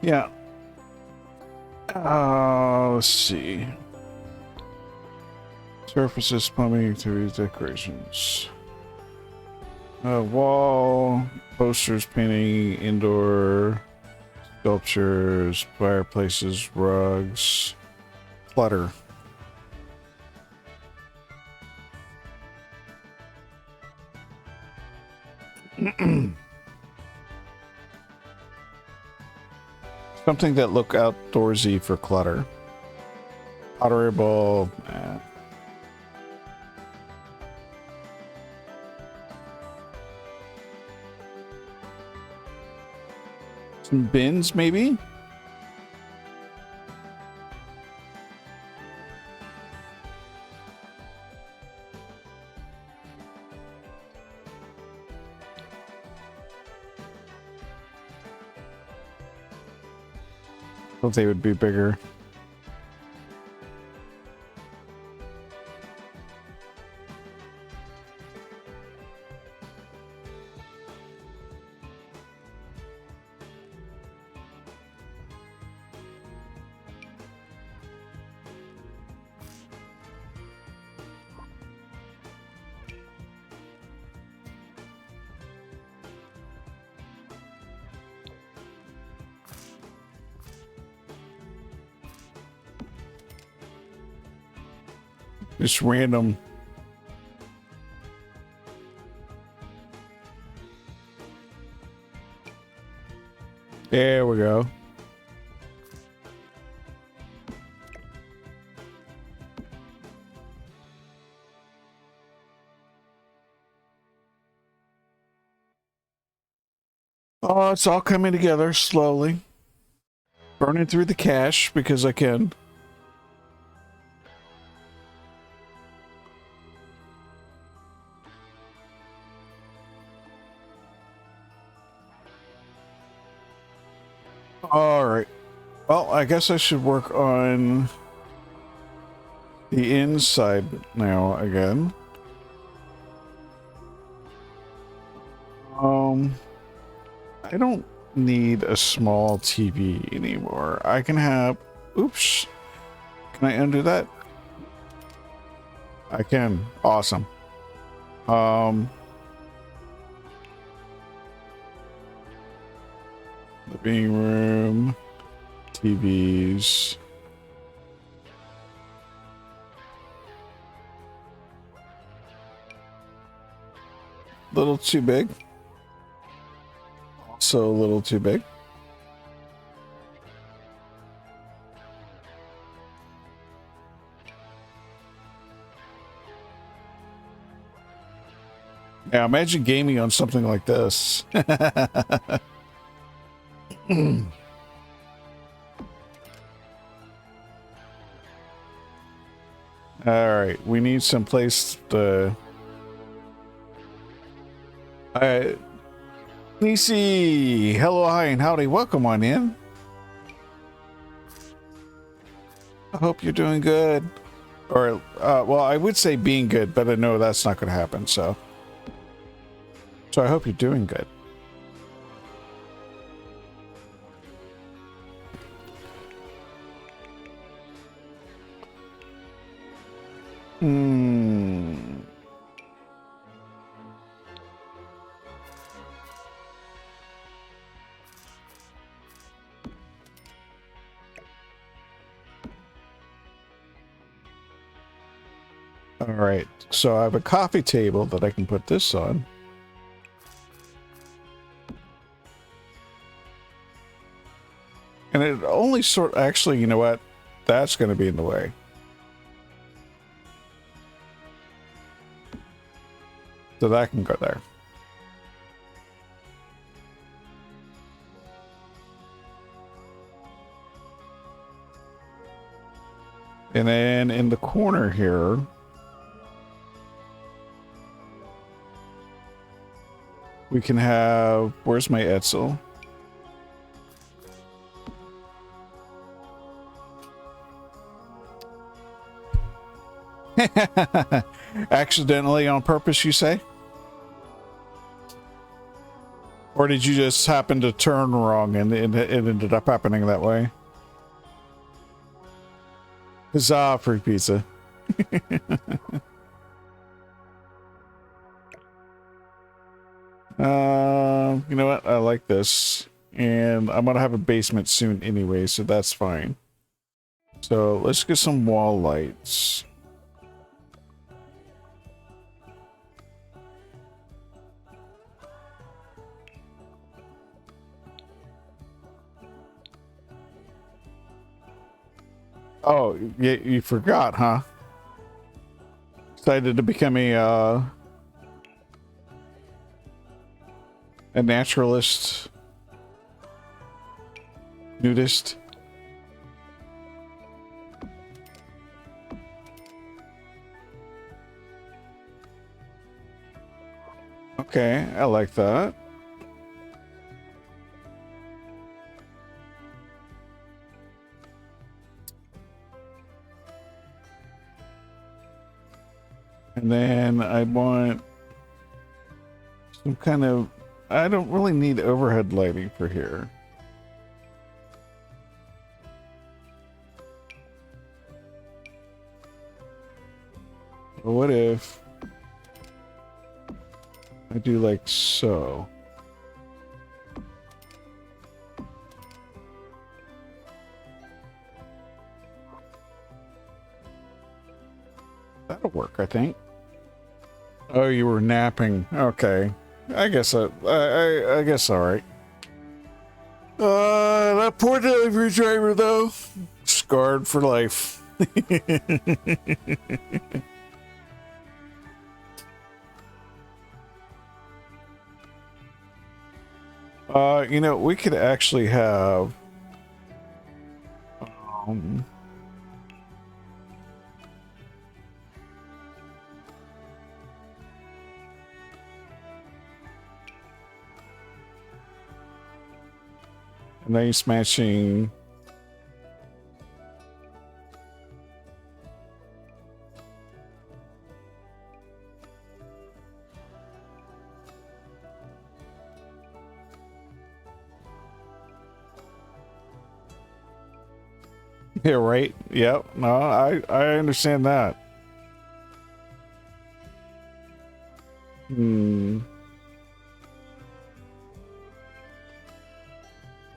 Yeah. Let's see. Surfaces, plumbing, activities, decorations. Wall, posters, painting, indoor sculptures, fireplaces, rugs, clutter. Something that look outdoorsy for clutter. Pottery bowl. Some bins, maybe? I thought they would be bigger. Just random. There we go. Oh, it's all coming together slowly. Burning through the cash because I can. All right. Well, I guess I should work on the inside now again. I don't need a small TV anymore. I can have, oops. Can I undo that? I can. Awesome. Living room, TVs. Little too big. Also a little too big. Now imagine gaming on something like this. All right, we need some place to. Nisi, hello, hi, and howdy. Welcome on in. I hope you're doing good. Or, well, I would say being good, but I know that's not going to happen. So I hope you're doing good. Hmm. All right, so I have a coffee table that I can put this on. And it only actually, you know what? That's going to be in the way. So that can go there. And then in the corner here, we can have, where's my Edsel? Accidentally on purpose, you say? Or did you just happen to turn wrong and it ended up happening that way? Huzzah, free pizza. You know what? I like this. And I'm gonna have a basement soon anyway, so that's fine. So let's get some wall lights. Oh, you forgot, huh? Decided to become a naturalist, nudist. Okay, I like that. And then I want some kind of, I don't really need overhead lighting for here. But what if I do like so? That'll work, I think. Oh, you were napping. Okay. I guess I guess all right. That poor delivery driver though, scarred for life. You know, we could actually have a nice matching. Yeah, right. Yep. No, I understand that. Hmm.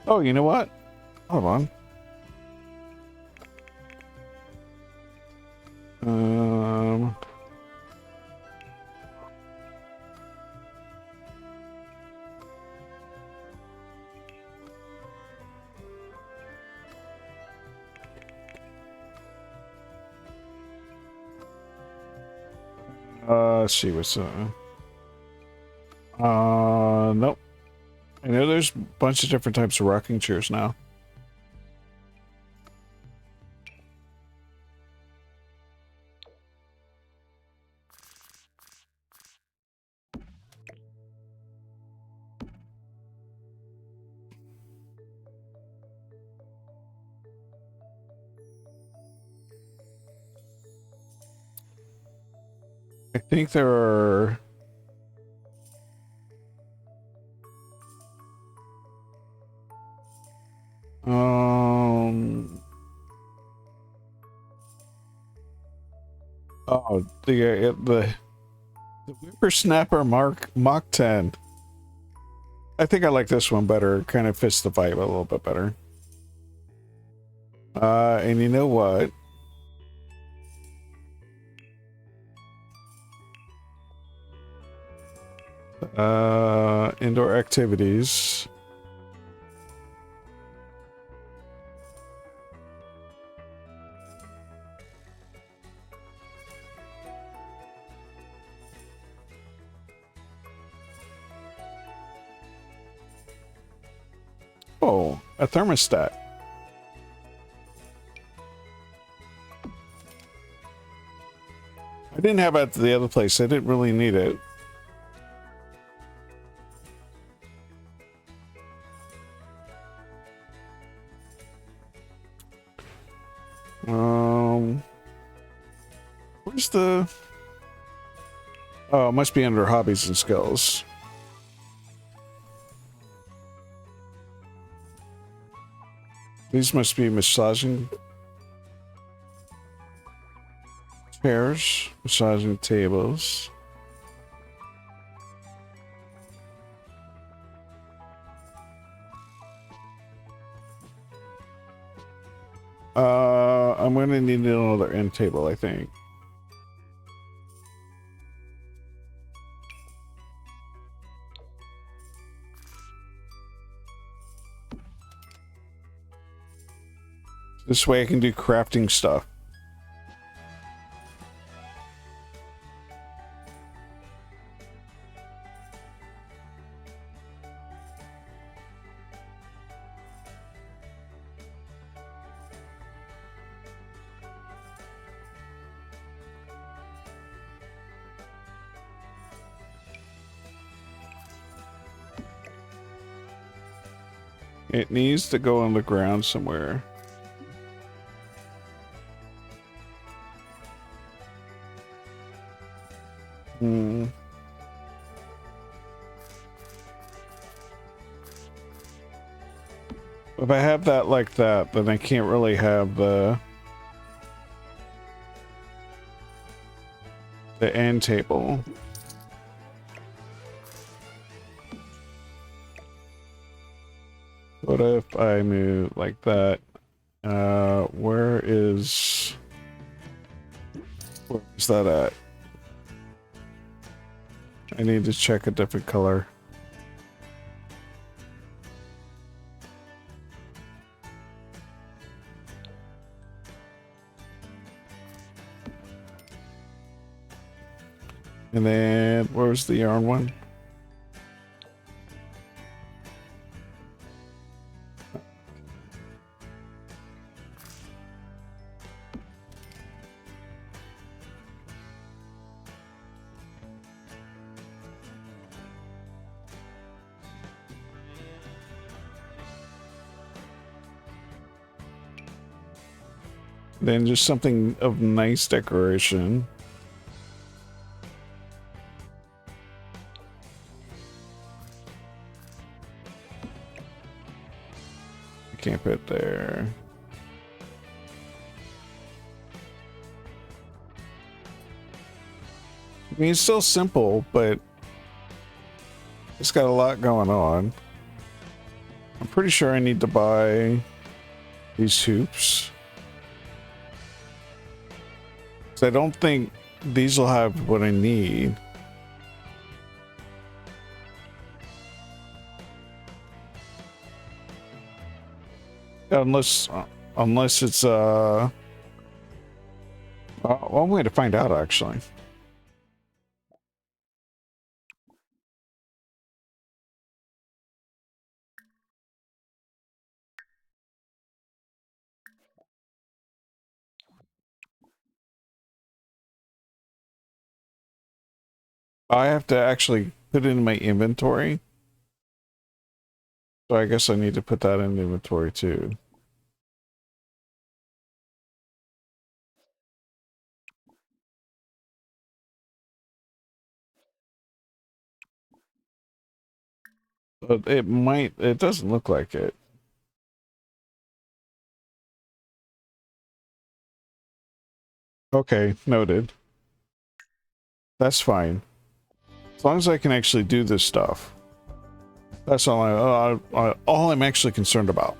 Oh, you know what? Hold on. Um. Let's see what's nope. I know there's a bunch of different types of rocking chairs now. I think there are Oh, the Whippersnapper Mach 10. I think I like this one better. It kind of fits the vibe a little bit better. And you know what? Indoor activities. Oh, a thermostat. I didn't have it at the other place. I didn't really need it. Where's the... Oh, it must be under hobbies and skills. These must be massaging chairs, massaging tables. I'm gonna need another end table, I think. This way I can do crafting stuff. It needs to go on the ground somewhere. If I have that like that, then I can't really have the end table. What if I move like that? Where is that at? I need to check a different color. And then where's the yarn one? Then just something of nice decoration. I can't put it there. I mean, it's still simple, but it's got a lot going on. I'm pretty sure I need to buy these hoops. I don't think these will have what I need. Unless it's one way to find out actually. I have to actually put it in my inventory. So I guess I need to put that in the inventory too. But it doesn't look like it. Okay, noted. That's fine. As long as I can actually do this stuff. That's all I'm actually concerned about.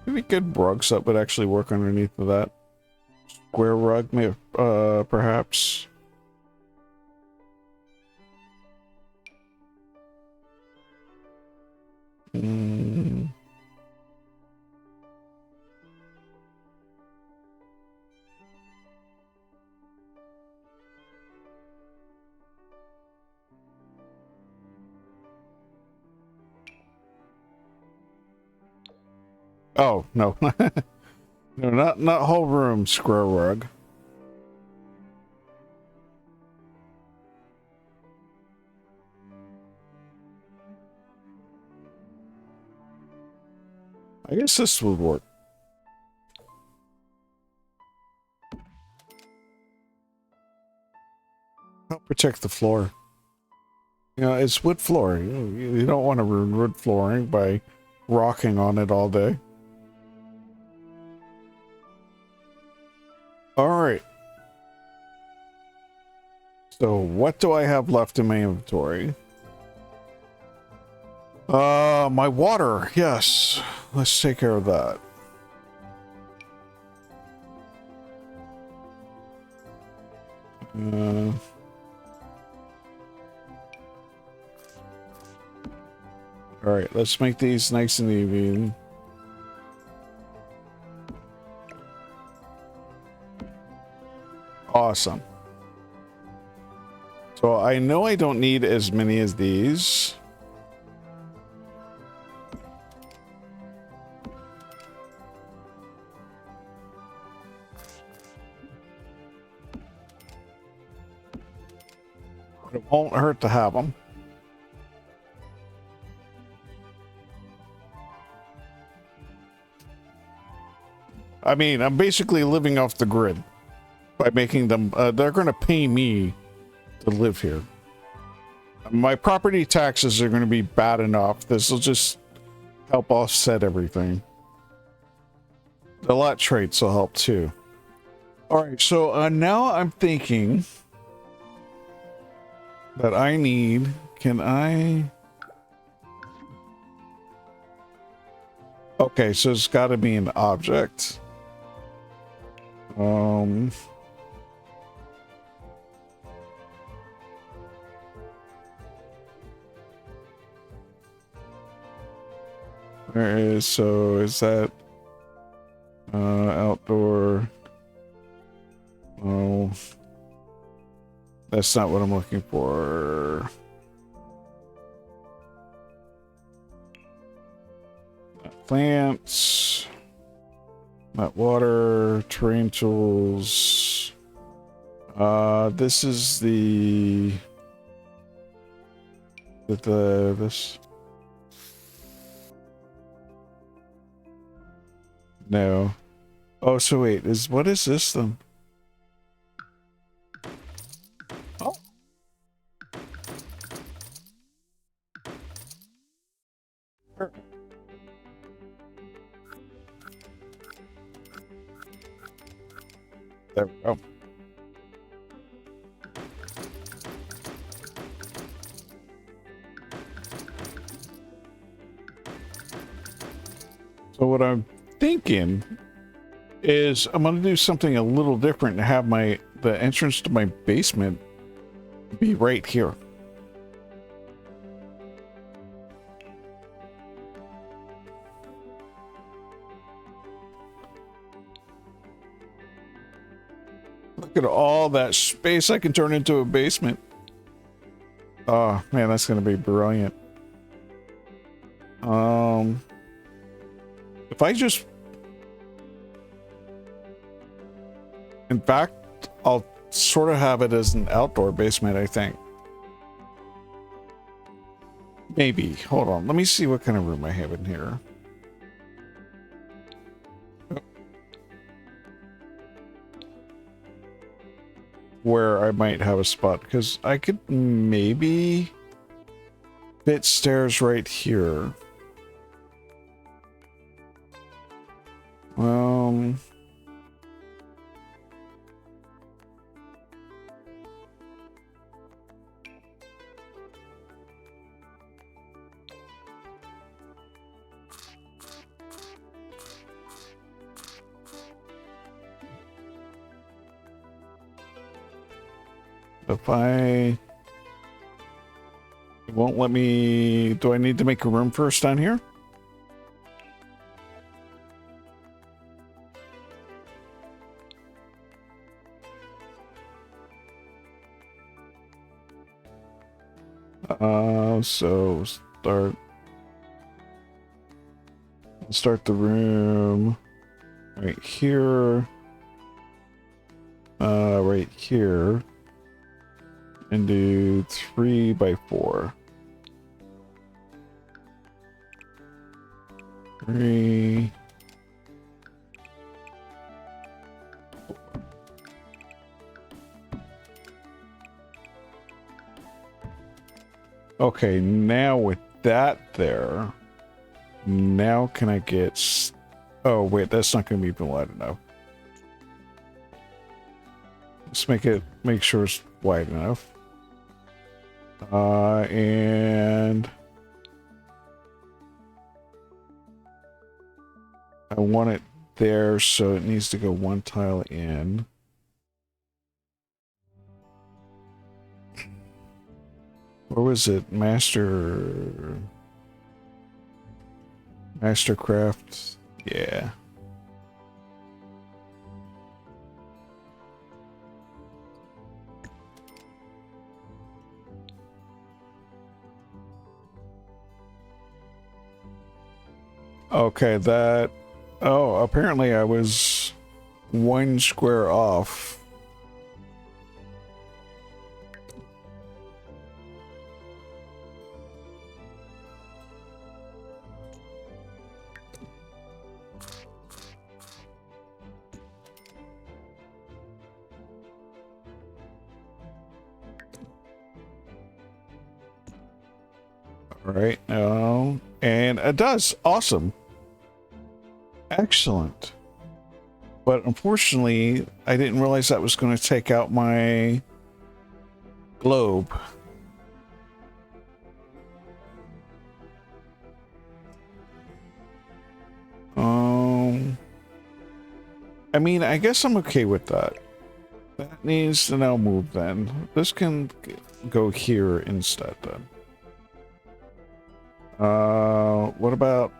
Maybe good rugs that would actually work underneath of that. Square rug, maybe, perhaps. Oh, no. No, not whole room square rug. I guess this would work. Help protect the floor. You know, it's wood floor. You don't want to ruin wood flooring by rocking on it all day. Alright. So, what do I have left in my inventory? My water. Yes. Let's take care of that. Alright, let's make these nice and even. Awesome. So I know I don't need as many as these. But it won't hurt to have them. I mean, I'm basically living off the grid by making them, they're going to pay me to live here. My property taxes are going to be bad enough. This will just help offset everything. The lot traits will help too. All right, so now I'm thinking that I need, can I? Okay, so it's got to be an object. There is, so is that outdoor? Oh, that's not what I'm looking for. Plants, not water, terrain tools. This is this. No. Oh, so wait, what is this then? Oh. There we go. So what I'm thinking is I'm going to do something a little different and have the entrance to my basement be right here. Look at all that space I can turn into a basement. Oh man, that's going to be brilliant. If I just, in fact, I'll sort of have it as an outdoor basement, I think. Maybe. Hold on. Let me see what kind of room I have in here. Where I might have a spot, because I could maybe fit stairs right here. If it won't let me, do I need to make a room first down here? So start the room right here, right here, and do 3 by 4. 3. Okay, now with that there, now can I get... Oh, wait, that's not going to be wide enough. Let's make sure it's wide enough. And I want it there, so it needs to go 1 tile in. Where was it? Mastercraft. Yeah. Okay, that... Oh, apparently I was 1 square off. Right now, and it does. Awesome. Excellent. But unfortunately, I didn't realize that was going to take out my globe. I mean, I guess I'm okay with that. That needs to now move then. This can go here instead then. What about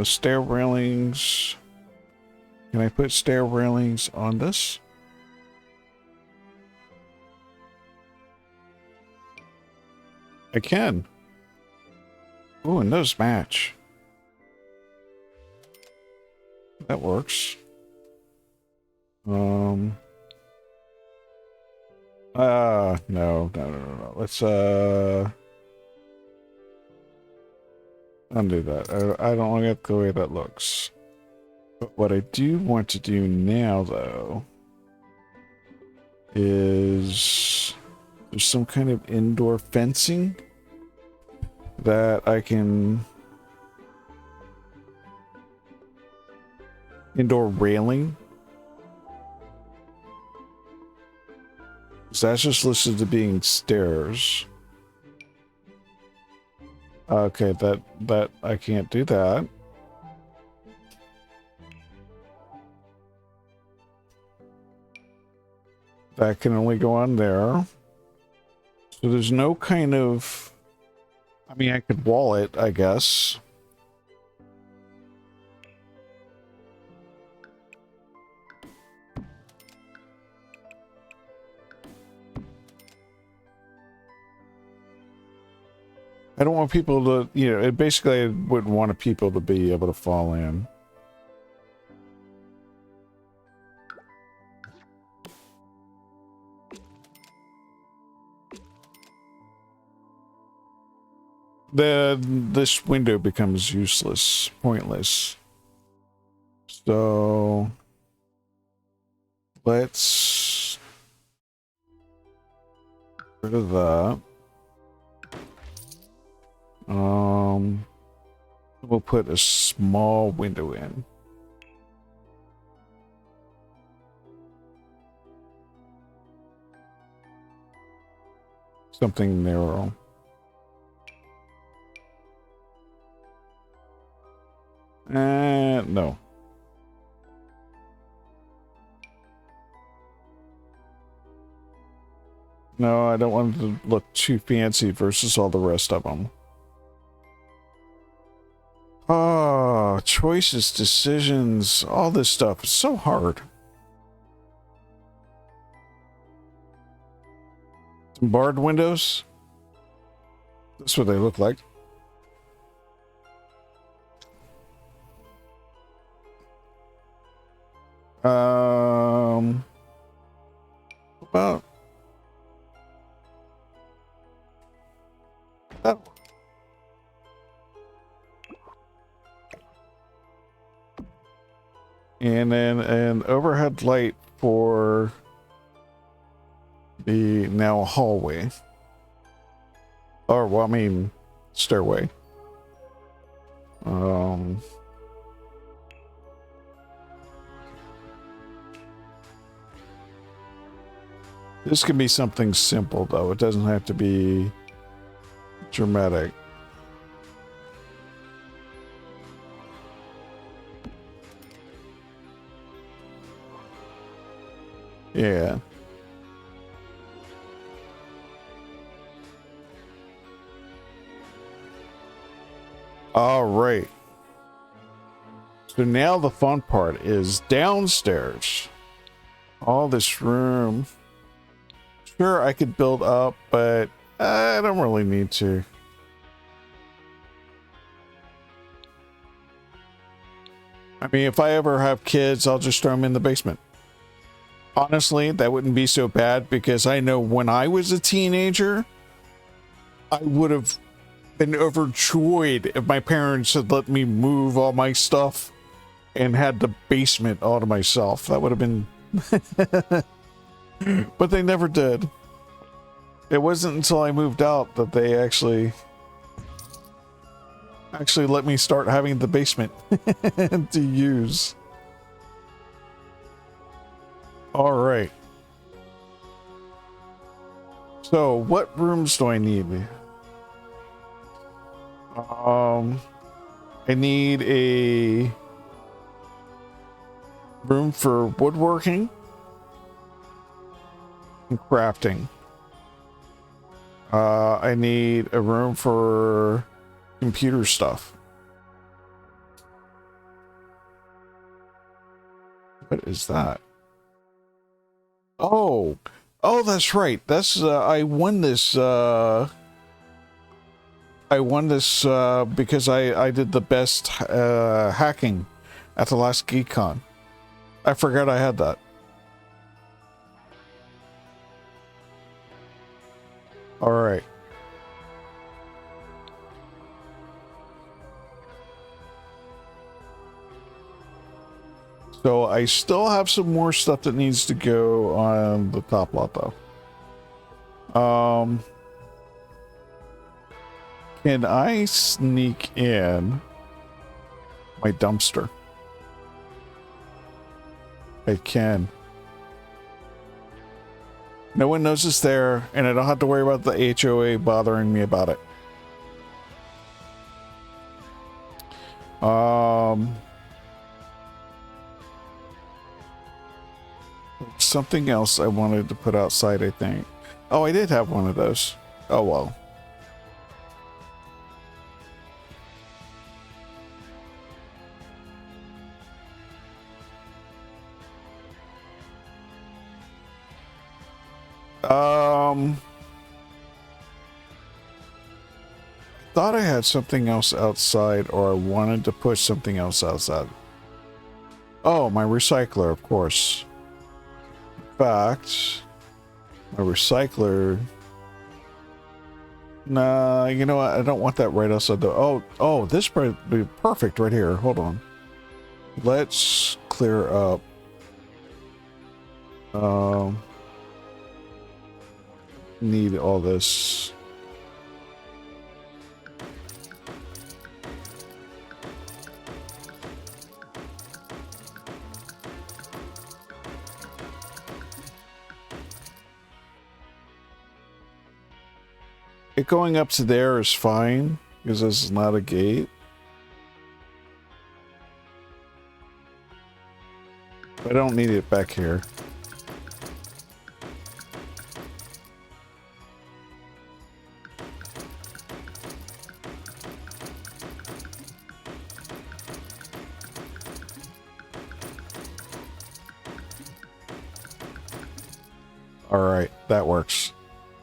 stair railings? Can I put stair railings on this? I can. Oh, and those match. That works. No. Let's undo that. I don't like the way that looks. But what I do want to do now, though, is there's some kind of indoor fencing that I can... Indoor railing. So that's just listed to being stairs. Okay, that I can't do that. That can only go on there. So there's no kind of... I mean, I could wall it, I guess. I don't want people to, you know, basically I wouldn't want people to be able to fall in. This window becomes useless, pointless. So let's get rid of that. We'll put a small window in. Something narrow. No. No, I don't want it to look too fancy versus all the rest of them. Oh, choices, decisions, all this stuff. It's so hard. Some barred windows. That's what they look like. About that one. And then an overhead light for the now hallway. Or, well, I mean, stairway. This can be something simple, though. It doesn't have to be dramatic. Yeah. All right. So now the fun part is downstairs. All this room. Sure, I could build up, but I don't really need to. I mean, if I ever have kids, I'll just throw them in the basement. Honestly, that wouldn't be so bad because I know when I was a teenager, I would have been overjoyed if my parents had let me move all my stuff and had the basement all to myself. That would have been... But they never did. It wasn't until I moved out that they actually let me start having the basement to use. All right. So, what rooms do I need? I need a room for woodworking and crafting. I need a room for computer stuff. What is that? Oh, that's right. That's I won this. I won this because I did the best hacking at the last GeekCon. I forgot I had that. All right. So I still have some more stuff that needs to go on the top lot, though. Can I sneak in my dumpster? I can. No one knows it's there, and I don't have to worry about the HOA bothering me about it. Something else I wanted to put outside, I think. Oh, I did have one of those. Oh, well. Thought I had something else outside, or I wanted to push something else outside. Oh, my recycler, of course. In fact, my recycler... Nah, you know what? I don't want that right outside the... Oh, this would be perfect right here. Hold on. Let's clear up. Need all this. It going up to there is fine because this is not a gate. I don't need it back here. All right, that works.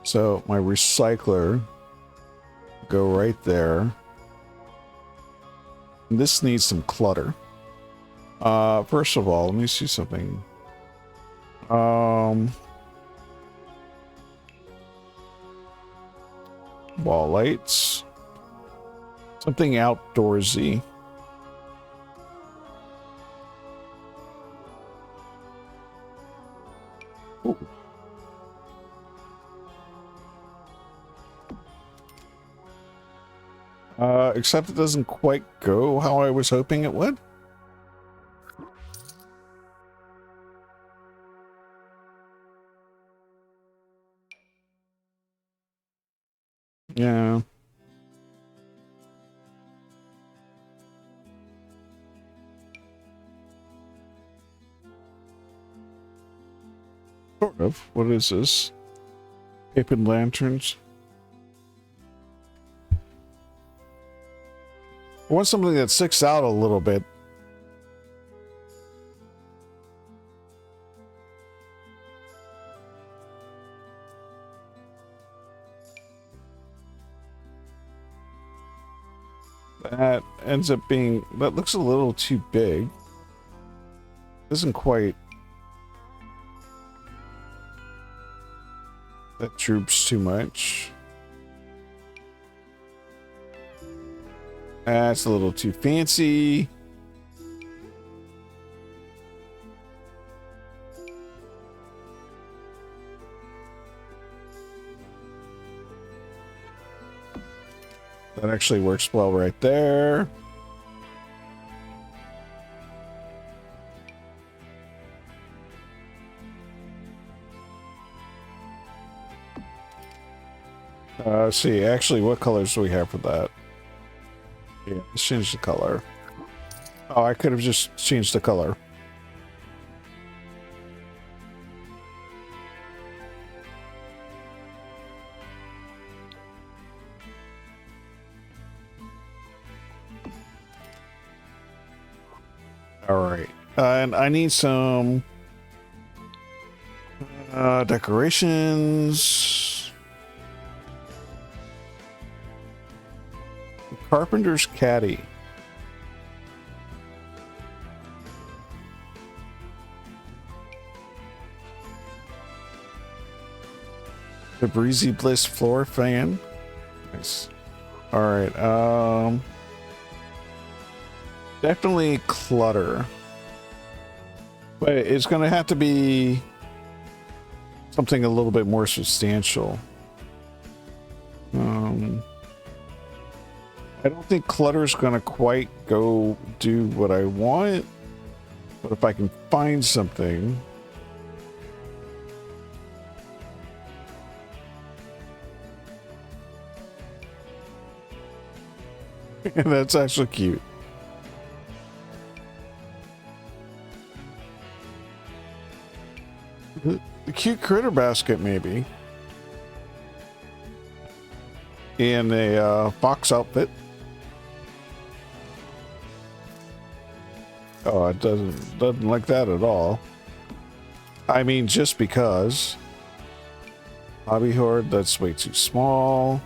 So my recycler go right there. This needs some clutter. First of all, let me see something. Wall lights. Something outdoorsy. Ooh. Except it doesn't quite go how I was hoping it would. Yeah. Sort of. What is this? Tape and lanterns. I want something that sticks out a little bit. That ends up being... That looks a little too big. Isn't quite... That droops too much. That's a little too fancy. That actually works well right there. Let's see, actually, what colors do we have for that? Yeah, let's change the color. Oh, I could have just changed the color. Alright, and I need some decorations. Carpenter's caddy. The Breezy Bliss floor fan. Nice. Alright, definitely clutter. But it's gonna have to be something a little bit more substantial. I don't think clutter's gonna quite go do what I want, but if I can find something. That's actually cute. The cute critter basket, maybe. In a fox outfit. Oh, it doesn't like that at all. I mean, just because. Hobby Horde, that's way too small.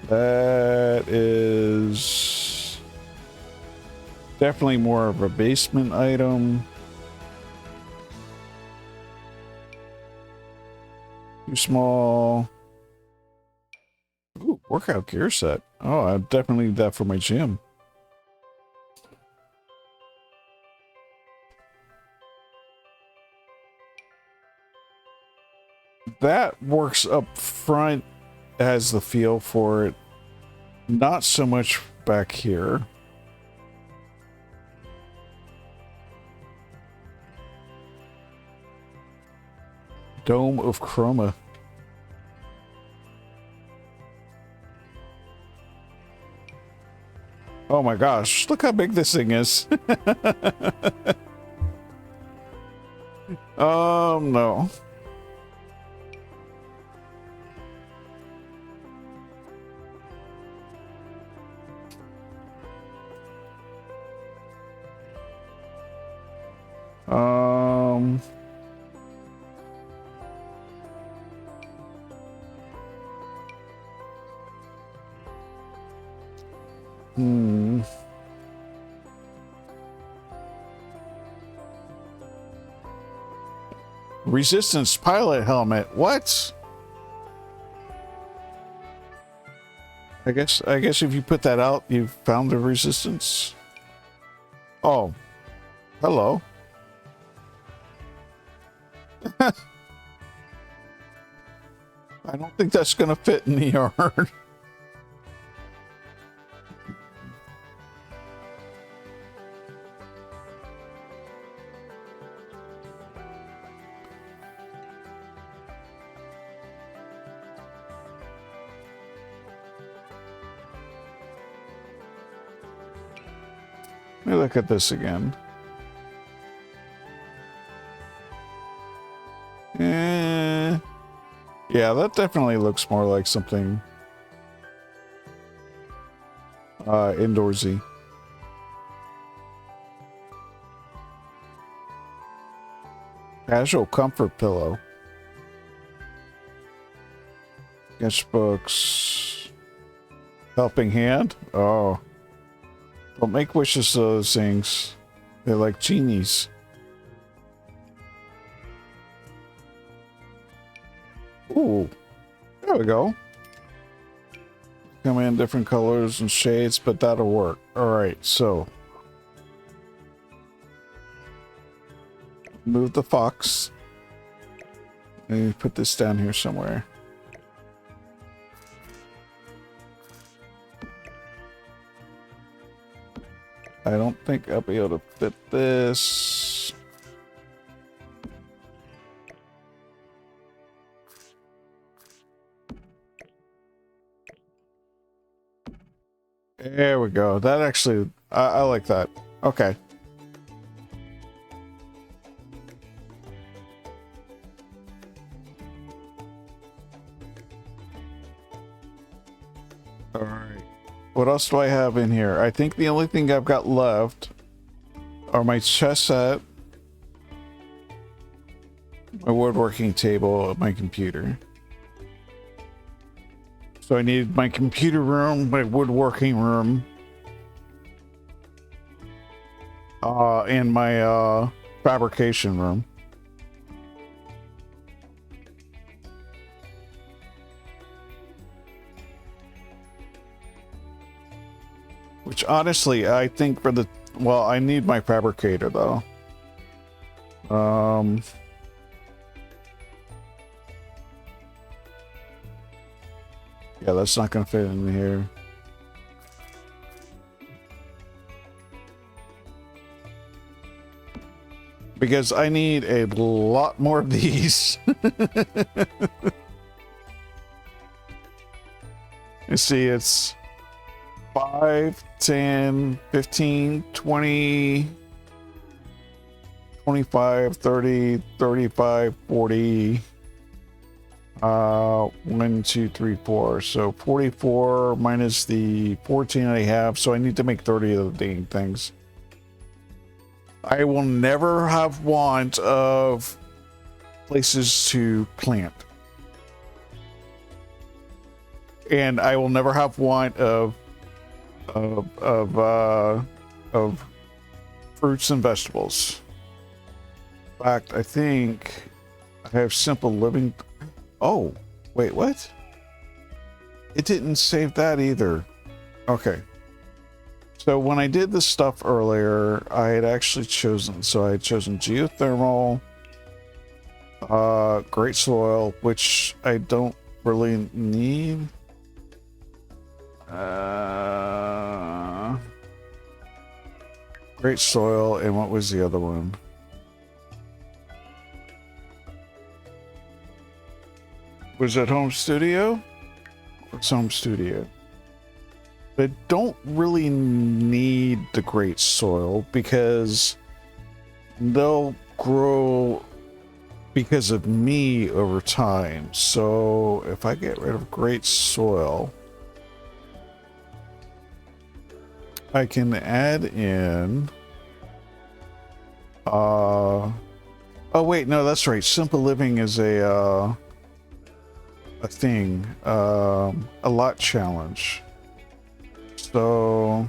That is definitely more of a basement item. Too small. Ooh, workout gear set. Oh, I definitely need that for my gym. That works up front, has the feel for it. Not so much back here. Dome of Chroma. Oh my gosh, look how big this thing is. No. Resistance pilot helmet. What? I guess if you put that out, you've found the resistance. Oh, hello. I don't think that's gonna fit in the yard. Let me look at this again. Yeah, that definitely looks more like something indoorsy. Casual comfort pillow. Sketchbooks. Helping hand? Oh. Don't make wishes to those things. They're like genies. Ooh. There we go. Come in different colors and shades, but that'll work. Alright, so. Move the fox. Maybe put this down here somewhere. I don't think I'll be able to fit this. There we go. That actually, I like that. Okay. All right. What else do I have in here? I think the only thing I've got left are my chess set, my woodworking table, my computer. So I need my computer room, my woodworking room, and my fabrication room. Which honestly, I think for the, well, I need my fabricator though. Yeah, that's not gonna fit in here. Because I need a lot more of these. You see, it's 5, 10, 15, 20, 25, 30, 35, 40. 1, 2, 3, 4. So 44 minus the 14 I have. So I need to make 30 of the dang things. I will never have want of places to plant. And I will never have want of fruits and vegetables. In fact, I think I have simple living. Oh, wait, what? It didn't save that either. Okay. So when I did this stuff earlier, I had actually chosen, so I had chosen geothermal, great soil, which I don't really need. Great soil, and what was the other one? Was it home studio? It's home studio. But I don't really need the great soil because they'll grow because of me over time. So if I get rid of great soil, I can add in Oh wait, no, that's right. Simple living is a thing, a lot challenge. So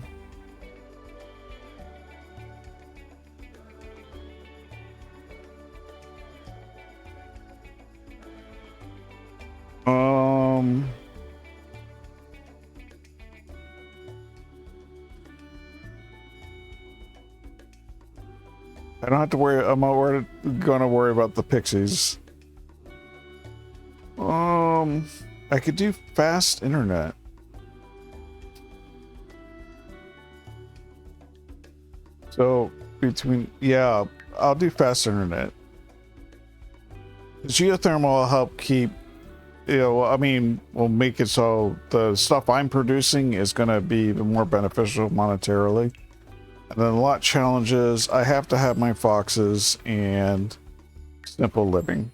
I don't have to worry. I'm not gonna worry about the pixies. I could do fast internet. So between, yeah, I'll do fast internet. Geothermal will help keep, you know, I mean, will make it so the stuff I'm producing is going to be even more beneficial monetarily. And then a lot challenges. I have to have my foxes and simple living.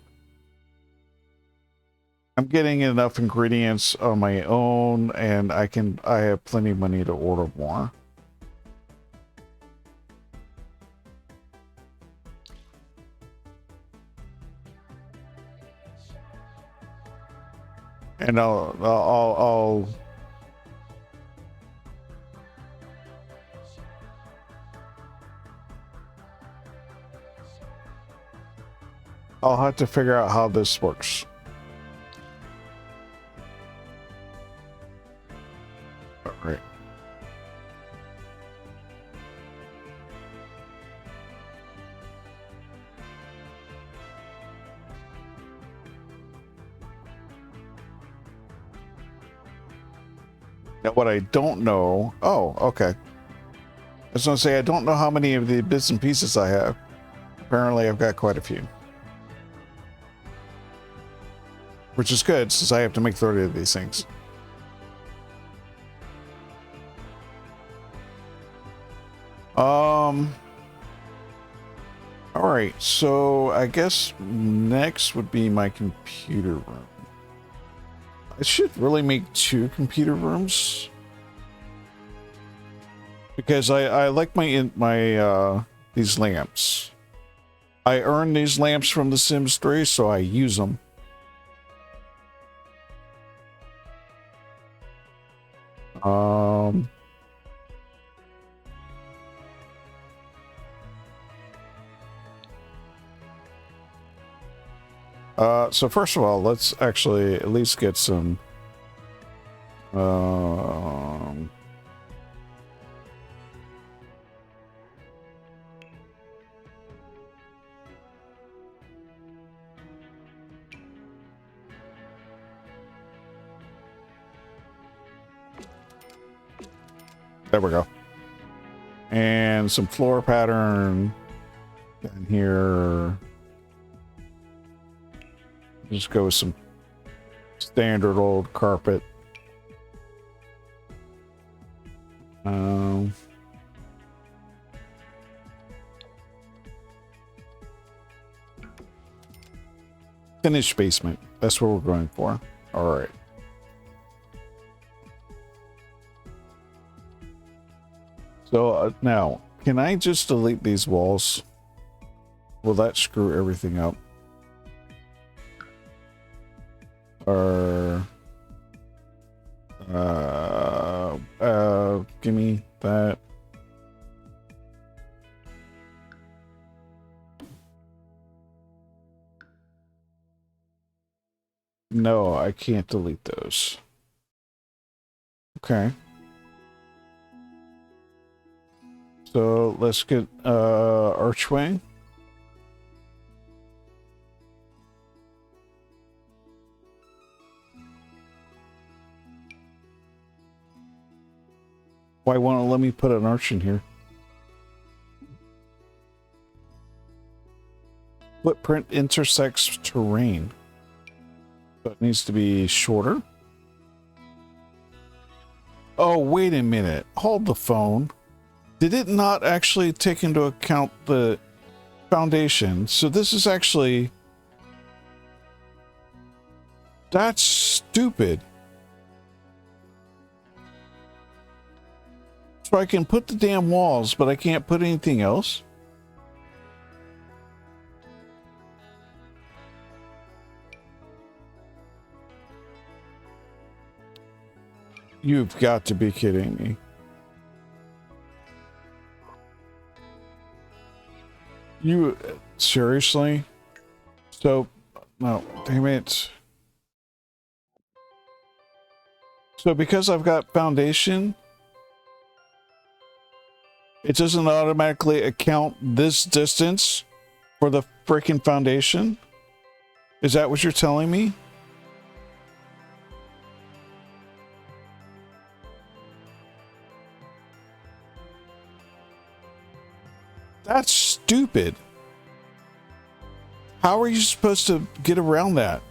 I'm getting enough ingredients on my own, and I have plenty of money to order more. And I'll have to figure out how this works. All right. Now, what I don't know... Oh, okay. I was going to say, I don't know how many of the bits and pieces I have. Apparently, I've got quite a few. Which is good, since I have to make 30 of these things. Alright, so I guess next would be my computer room. I should really make 2 computer rooms. Because I like my these lamps. I earned these lamps from The Sims 3, so I use them. So first of all, let's actually at least get some there we go. And some floor pattern down here. Just go with some standard old carpet. Finished basement. That's what we're going for. All right. So now, can I just delete these walls? Will that screw everything up? Or give me that. No, I can't delete those. Okay. So let's get archway. Why won't it let me put an arch in here? Footprint intersects terrain. So it needs to be shorter. Oh, wait a minute. Hold the phone. Did it not actually take into account the foundation? So this is actually... That's stupid. So I can put the damn walls, but I can't put anything else? You've got to be kidding me. You seriously? So, no, damn it. So because I've got foundation, it doesn't automatically account this distance for the freaking foundation? Is that what you're telling me? That's stupid. How are you supposed to get around that?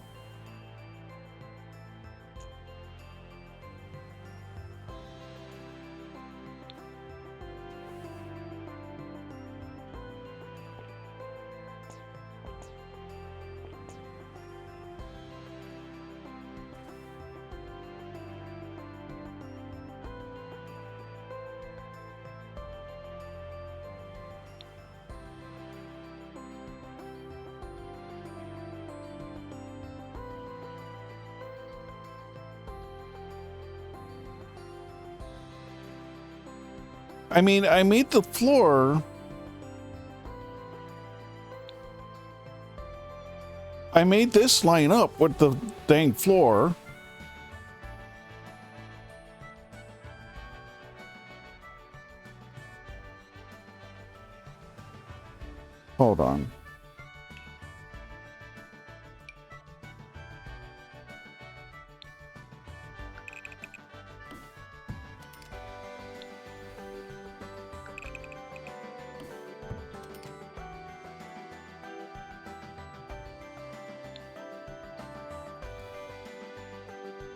I mean, I made the floor. I made this line up with the dang floor. Hold on.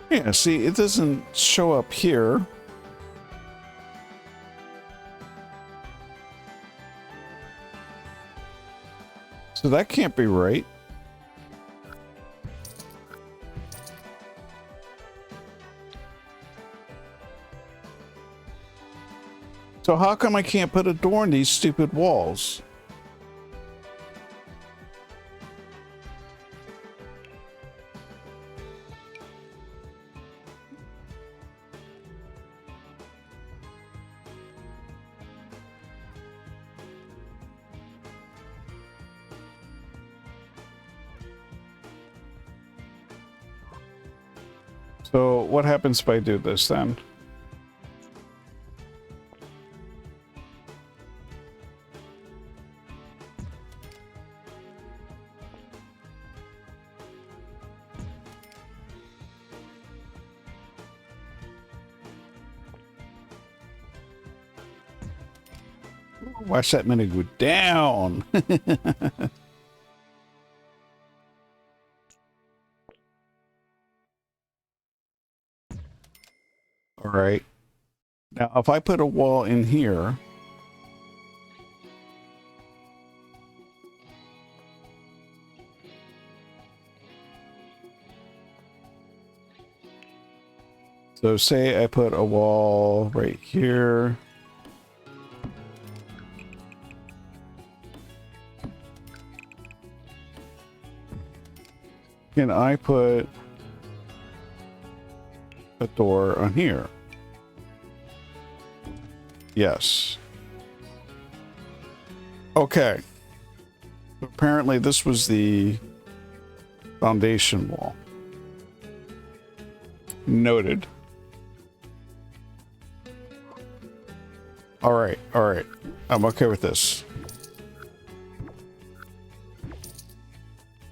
Yeah, see, it doesn't show up here. So that can't be right. So how come I can't put a door in these stupid walls? So what happens if I do this then? Watch that minute go down. All right. Now, if I put a wall in here, so say I put a wall right here. Can I put a door on here? Yes. Okay. Apparently this was the foundation wall. Noted. All right. All right. I'm okay with this.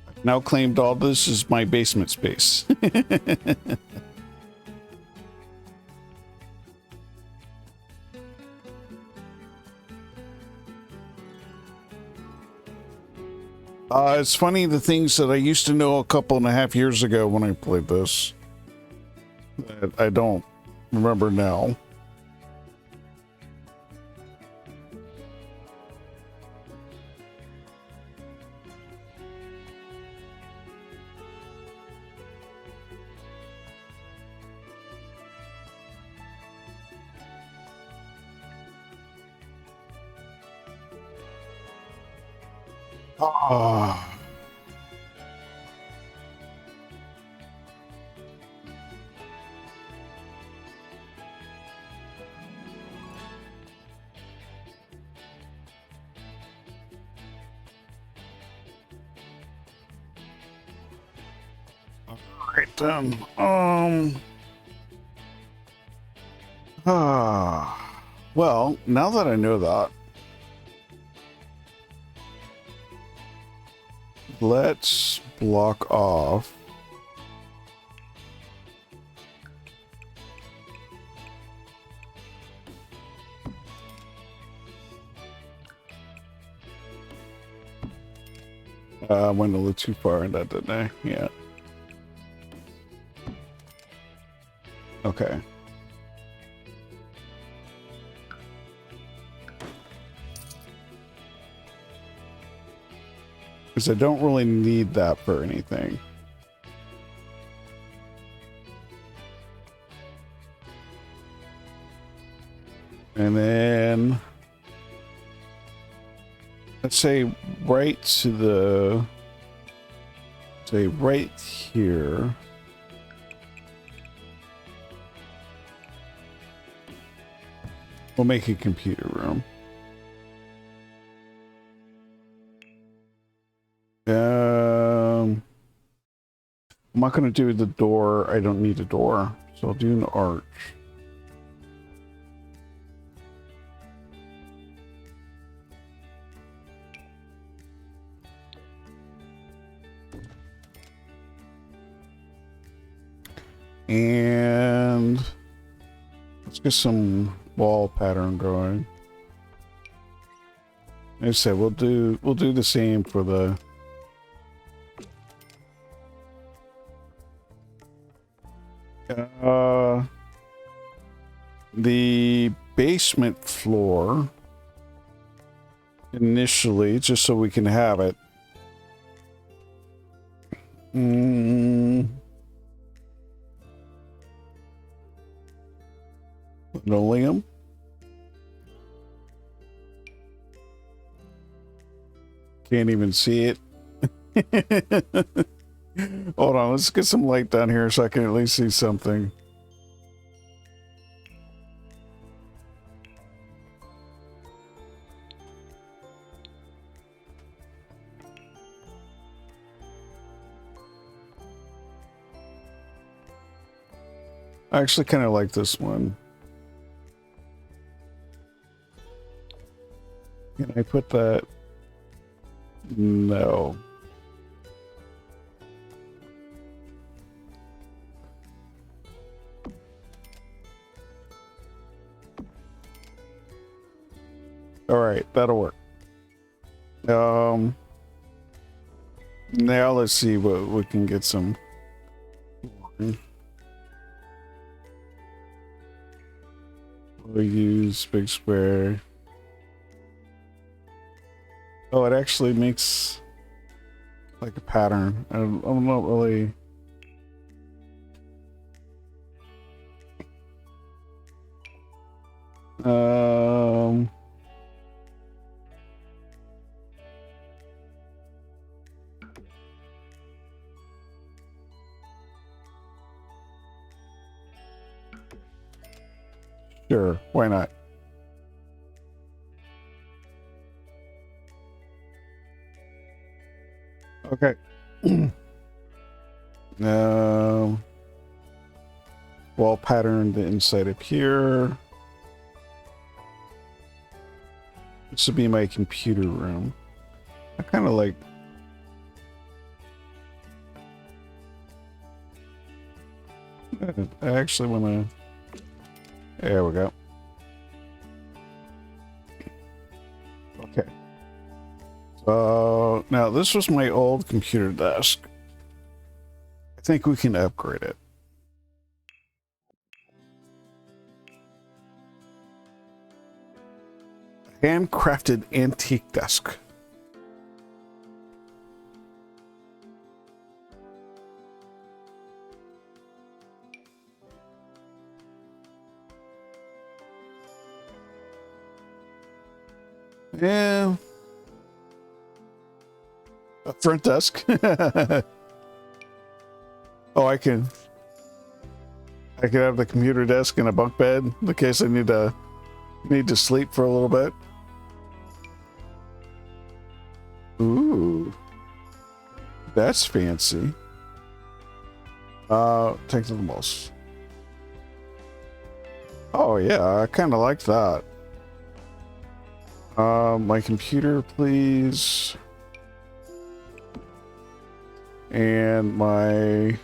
I've now claimed all this is my basement space. It's funny the things that I used to know a couple and a half years ago when I played this that I don't remember now. Ah. Right then. Well, now that I know that, let's block off. I went a little too far in that, didn't I? Yeah. Okay. Because I don't really need that for anything. And then let's say right to the, say right here. We'll make a computer room. I'm not going to do the door. I don't need a door. So I'll do an arch. And let's get some wall pattern going. Like I said, we'll do the same for the basement floor initially, just so we can have it. Linoleum. Can't even see it. Hold on, let's get some light down here so I can at least see something. I actually kind of like this one. Can I put that? No. All right, that'll work. Now let's see what we can get some. We'll use big square. Oh, it actually makes like a pattern. I'm not really. Sure, why not? Okay. Wall pattern the inside up here. This would be my computer room. I kind of like. I actually want to. There we go. Okay. So now this was my old computer desk. I think we can upgrade it. Handcrafted antique desk. Yeah. A front desk. Oh, I can have the computer desk and a bunk bed in case I need to sleep for a little bit. Ooh. That's fancy. Take to the most. Oh yeah, I kind of like that. My computer, please. And my...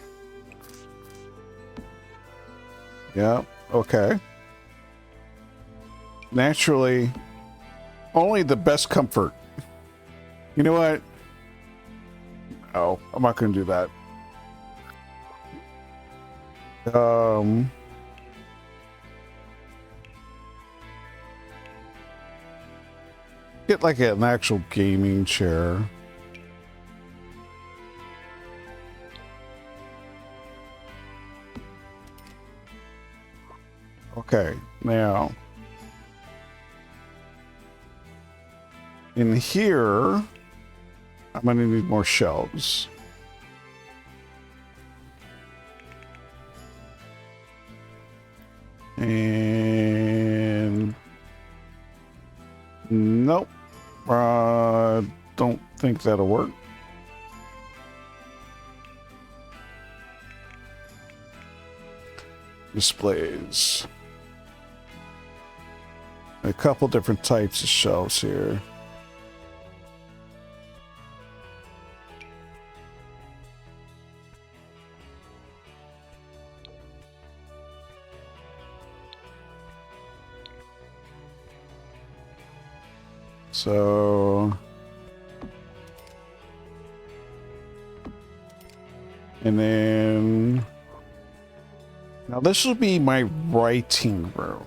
Yeah, okay. Naturally, only the best comfort. You know what? Oh, I'm not going to do that. Get like an actual gaming chair. Okay, now in here, I'm gonna need more shelves. And nope, don't think that'll work. Displays. A couple different types of shelves here. So, and then now this will be my writing room.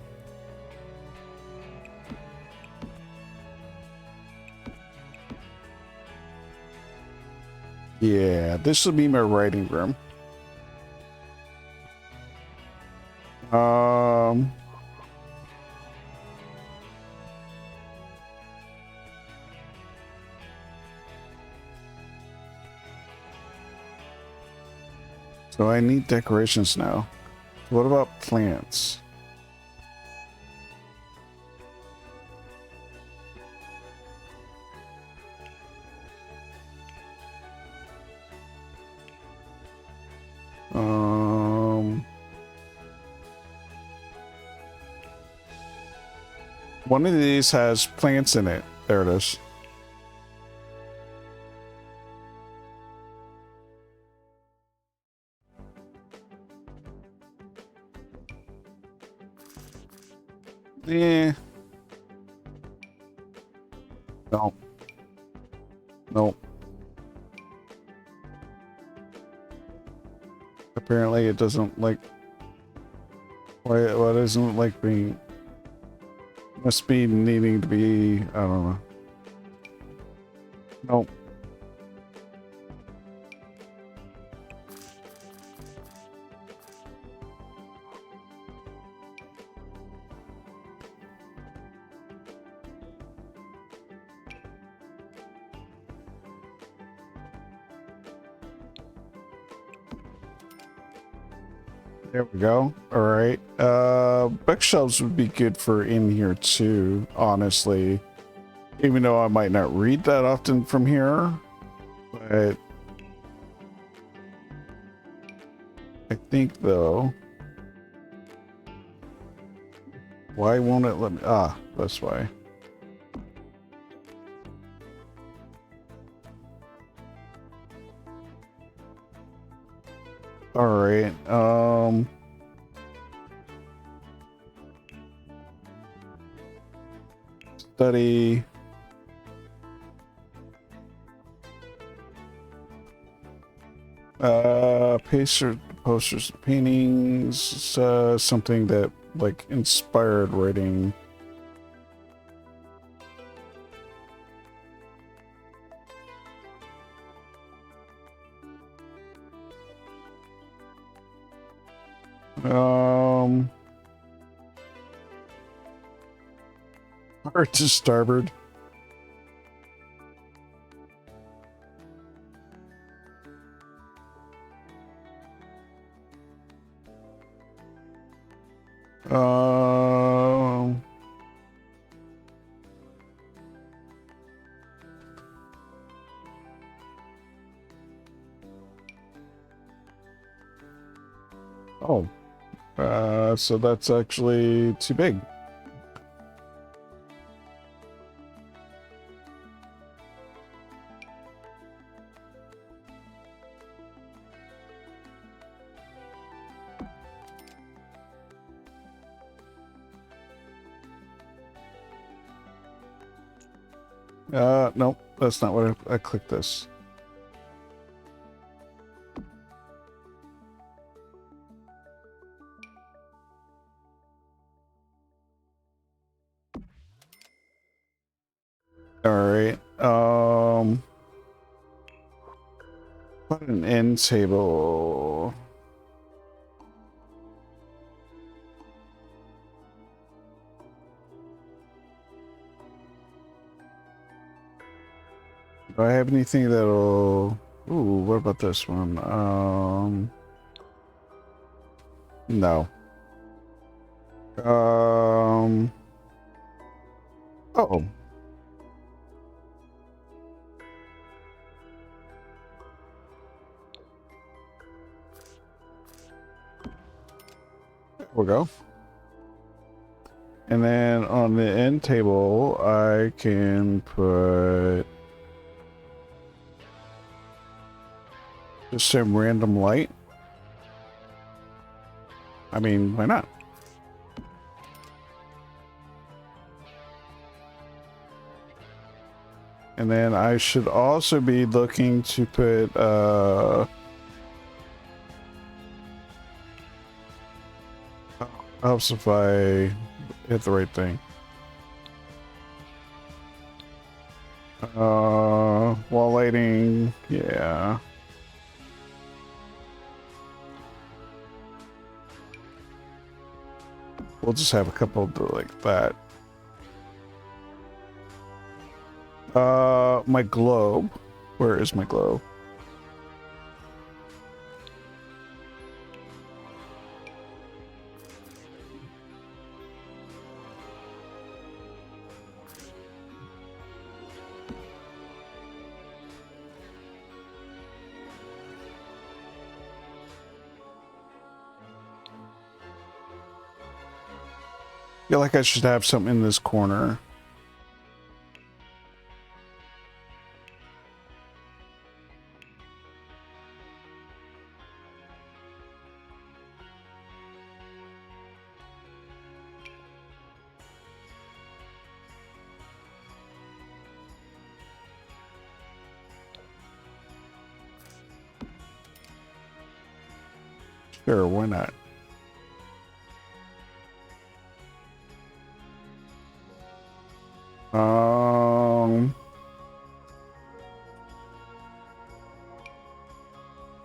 Yeah, this will be my writing room. So I need decorations now. What about plants? One of these has plants in it. There it is. Yeah. No. Nope. Apparently it doesn't like... Why doesn't it like being... Must be needing to be... I don't know. Nope. There we go. All right. Bookshelves would be good for in here too, honestly. Even though I might not read that often from here, but I think though, why won't it let me? Ah, that's why. All right. Study. Posters, paintings, something that like inspired writing. Hard to starboard. So that's actually too big. Nope, that's not what I clicked this. All right. What an end table. Do I have anything that'll... Ooh, what about this one? No. Oh. There we go. And then on the end table, I can put just some random light. I mean, why not? And then I should also be looking to put helps if I hit the right thing. Wall lighting, yeah. We'll just have a couple like that. My globe. Where is my globe? I feel like I should have something in this corner. Sure, why not?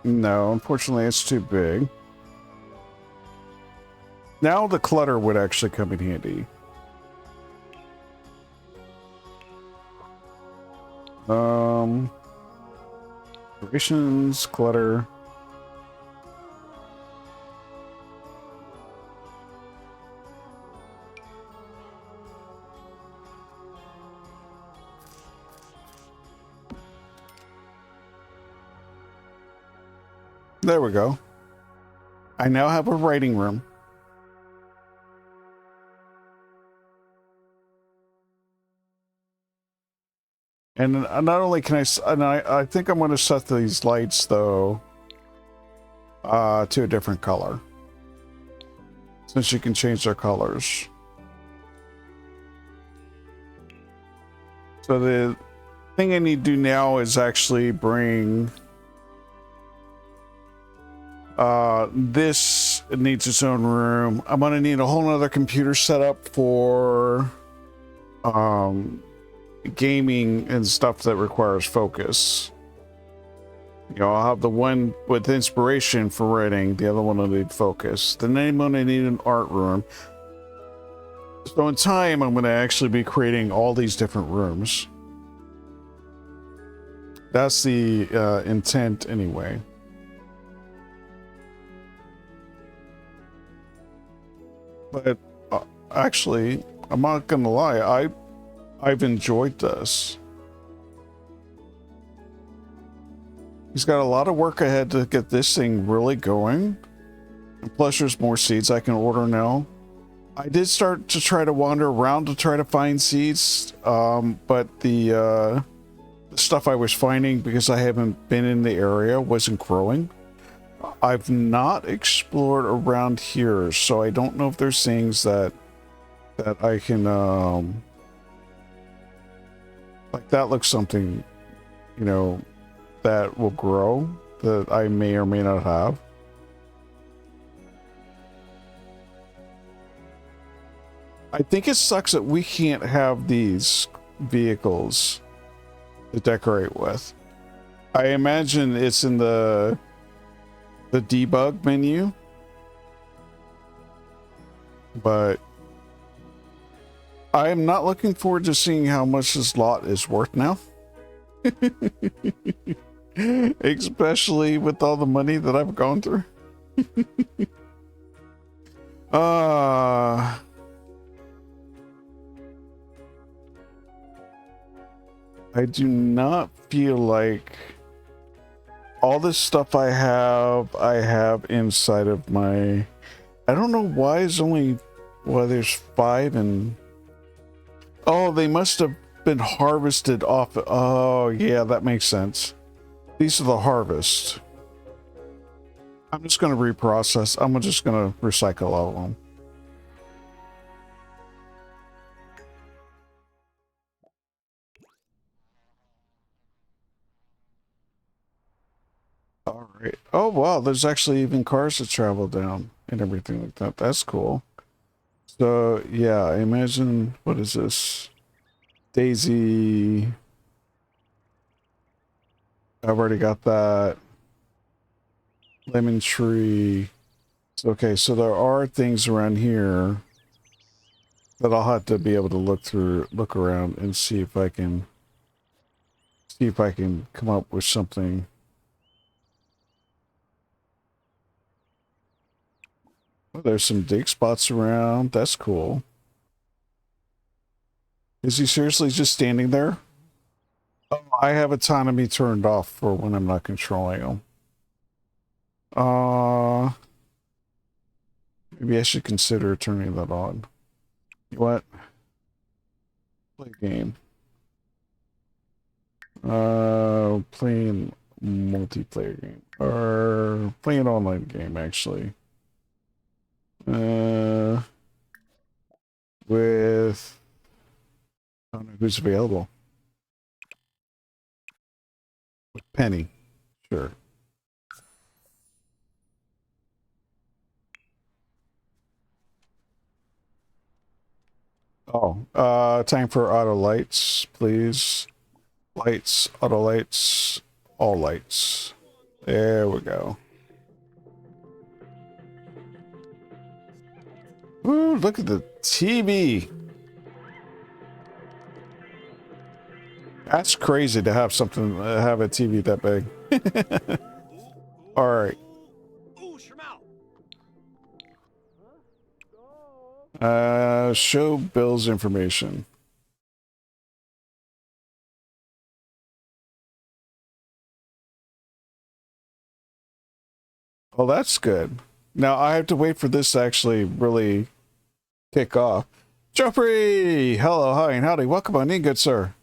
No, unfortunately it's too big. Now the clutter would actually come in handy. Decorations, clutter. There we go. I now have a writing room. And not only can I think I'm going to set these lights though to a different color, since you can change their colors. So the thing I need to do now is actually bring this. It needs its own room. I'm going to need a whole nother computer setup for gaming and stuff that requires focus. You know, I'll have the one with inspiration for writing, the other one will need focus. Then I'm going to need an art room. So in time, I'm going to actually be creating all these different rooms. That's the intent anyway. But actually, I'm not going to lie, I've enjoyed this. He's got a lot of work ahead to get this thing really going. And plus, there's more seeds I can order now. I did start to try to wander around to try to find seeds, but the stuff I was finding, because I haven't been in the area, wasn't growing. I've not explored around here, so I don't know if there's things that I can, like that looks something, you know, that will grow that I may or may not have. I think it sucks that we can't have these vehicles to decorate with. I imagine it's in the debug menu, but I am not looking forward to seeing how much this lot is worth now. Especially with all the money that I've gone through. I do not feel like all this stuff I have inside of my... I don't know why it's only... Well, there's 5 and... Oh, they must have been harvested off... Oh, yeah, that makes sense. These are the harvest. I'm just going to reprocess. I'm just going to recycle all of them. All right. Oh, wow. There's actually even cars that travel down and everything like that. That's cool. So, yeah, I imagine... What is this? Daisy... I've already got that. Lemon tree. Okay, so there are things around here that I'll have to be able to look around and see if I can come up with something. Oh, there's some dig spots around. That's cool. Is he seriously just standing there? Oh, I have autonomy turned off for when I'm not controlling him. Maybe I should consider turning that on. You know what? Play game. Playing multiplayer game. Or playing online game, actually. With... I don't know who's available. With Penny. Sure. Oh, time for auto lights, please. Lights, auto lights, all lights. There we go. Ooh, look at the TV. That's crazy to have something, have a TV that big. All right. Show Bill's information. Well, that's good. Now I have to wait for this to actually really kick off. Joffrey! Hello, hi, and howdy. Welcome on in, good sir.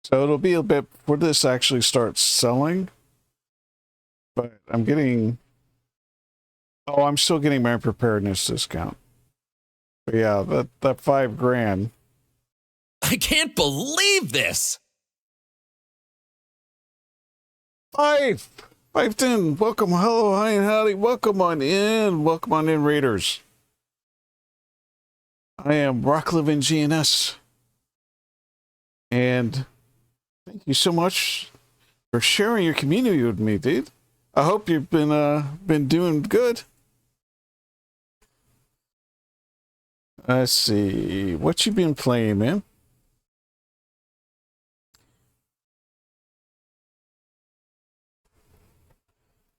So it'll be a bit before this actually starts selling. But I'm getting... Oh, I'm still getting my preparedness discount. But yeah, that $5,000. I can't believe this! 510. Welcome, hello, hi, and howdy. Welcome on in, Raiders. I am Rocklivin GNS. And thank you so much for sharing your community with me, dude. I hope you've been doing good. Let's see. What you been playing, man?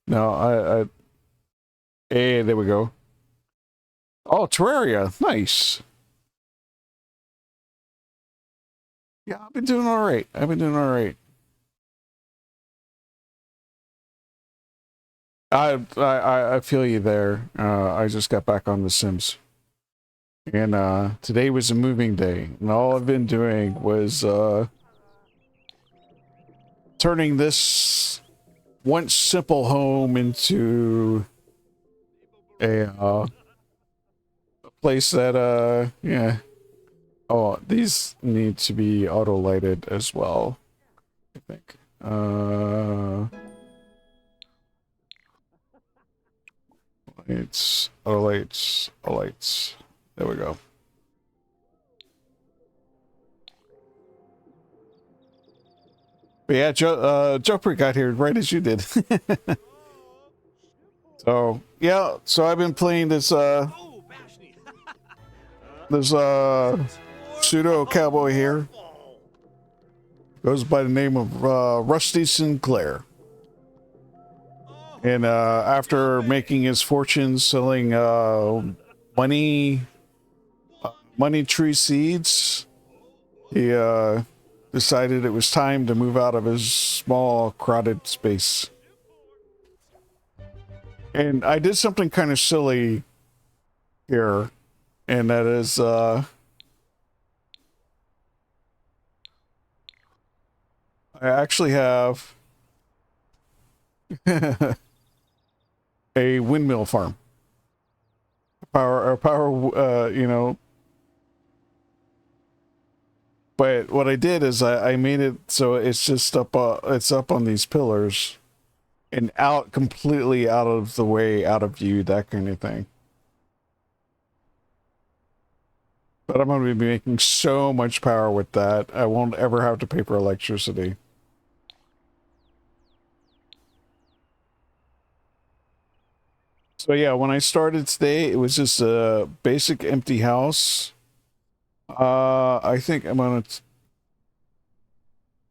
No, hey, there we go. Oh, Terraria. Nice. Yeah, I've been doing all right. I feel you there. I just got back on The Sims. And today was a moving day. And all I've been doing was turning this once simple home into a place that yeah. Oh, these need to be auto lighted as well, I think. Lights, auto lights, auto lights. There we go. But yeah, Joker got here right as you did. So yeah, so I've been playing this pseudo cowboy here. Goes by the name of Rusty Sinclair. And after making his fortune selling money tree seeds, he decided it was time to move out of his small crowded space. And I did something kind of silly here, and that is I actually have a windmill farm. Power, you know. But what I did is I made it so it's just up, it's up on these pillars and out, completely out of the way, out of view, that kind of thing. But I'm going to be making so much power with that, I won't ever have to pay for electricity. So yeah, when I started today, it was just a basic empty house. I think I'm gonna,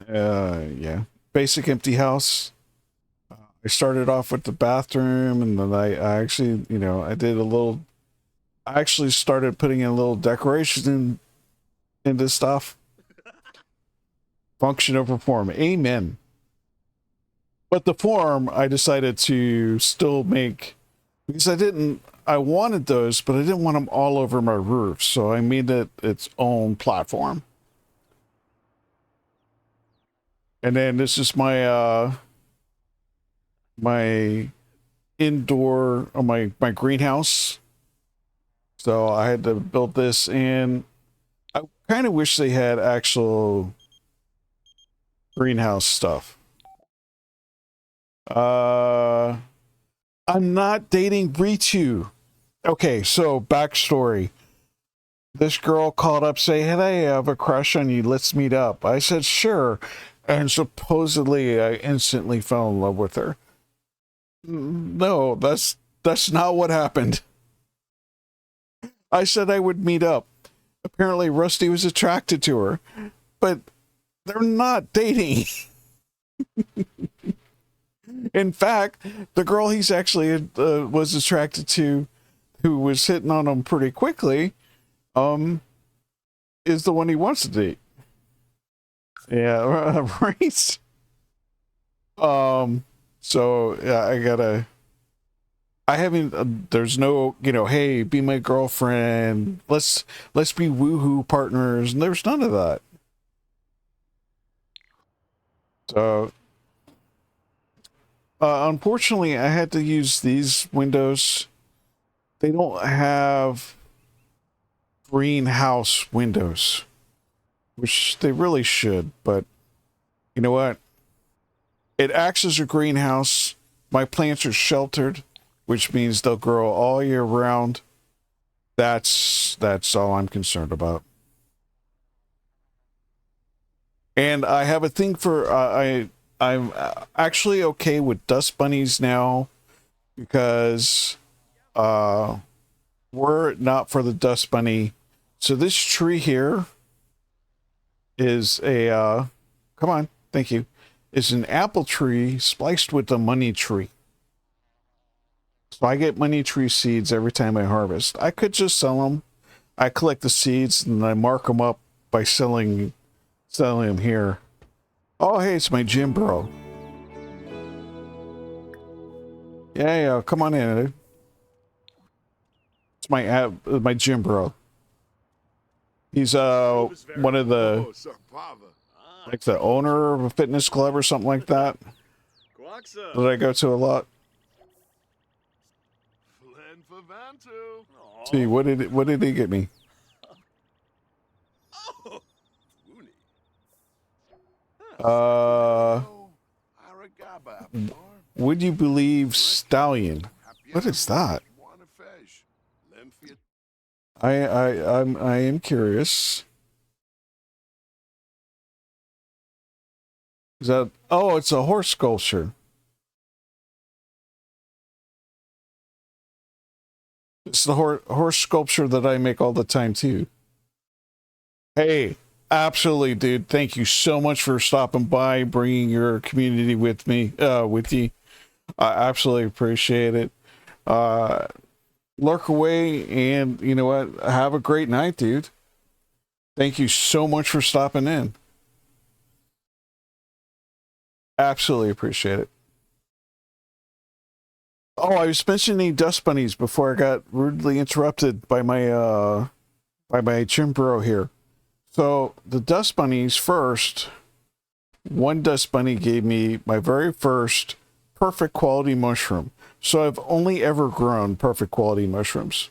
yeah, basic empty house. I started off with the bathroom, and then I actually, you know, I did a little, I actually started putting in a little decoration into stuff. Function over form. Amen. But the form, I decided to still make, because I wanted those, but I didn't want them all over my roof, so I made it its own platform. And then this is my my indoor, or my greenhouse. So I had to build this in. I kind of wish they had actual greenhouse stuff. I'm not dating Ritu. Okay, so backstory. This girl called up saying, hey, I have a crush on you. Let's meet up. I said, sure. And supposedly I instantly fell in love with her. No, that's not what happened. I said I would meet up. Apparently Rusty was attracted to her, but they're not dating. In fact, the girl he's actually was attracted to, who was hitting on him pretty quickly, is the one he wants to date. Yeah, right. So yeah, I haven't. There's no, you know, hey, be my girlfriend. Let's be woohoo partners. And there's none of that. So, unfortunately, I had to use these windows. They don't have greenhouse windows, which they really should. But you know what? It acts as a greenhouse. My plants are sheltered, which means they'll grow all year round. That's all I'm concerned about. And I have a thing for I'm actually okay with dust bunnies now, because were it not for the dust bunny. So this tree here is a come on, thank you. Is an apple tree spliced with a money tree. So I get money tree seeds every time I harvest. I could just sell them. I collect the seeds and I mark them up by selling them here. Oh, hey, it's my gym bro. Yeah, come on in, dude. It's my gym bro. He's one of the like the owner of a fitness club or something like that. That I go to a lot. See, what did he get me? Would you believe stallion? What is that? I am curious. Is that? Oh, it's a horse sculpture. It's the horse sculpture that I make all the time too. Hey, absolutely, dude. Thank you so much for stopping by, bringing your community with me, with you. I absolutely appreciate it. Lurk away, and you know what? Have a great night, dude. Thank you so much for stopping in. Absolutely appreciate it. Oh, I was mentioning dust bunnies before I got rudely interrupted by my gym bro here. So the dust bunnies first, one dust bunny gave me my very first perfect quality mushroom. So I've only ever grown perfect quality mushrooms.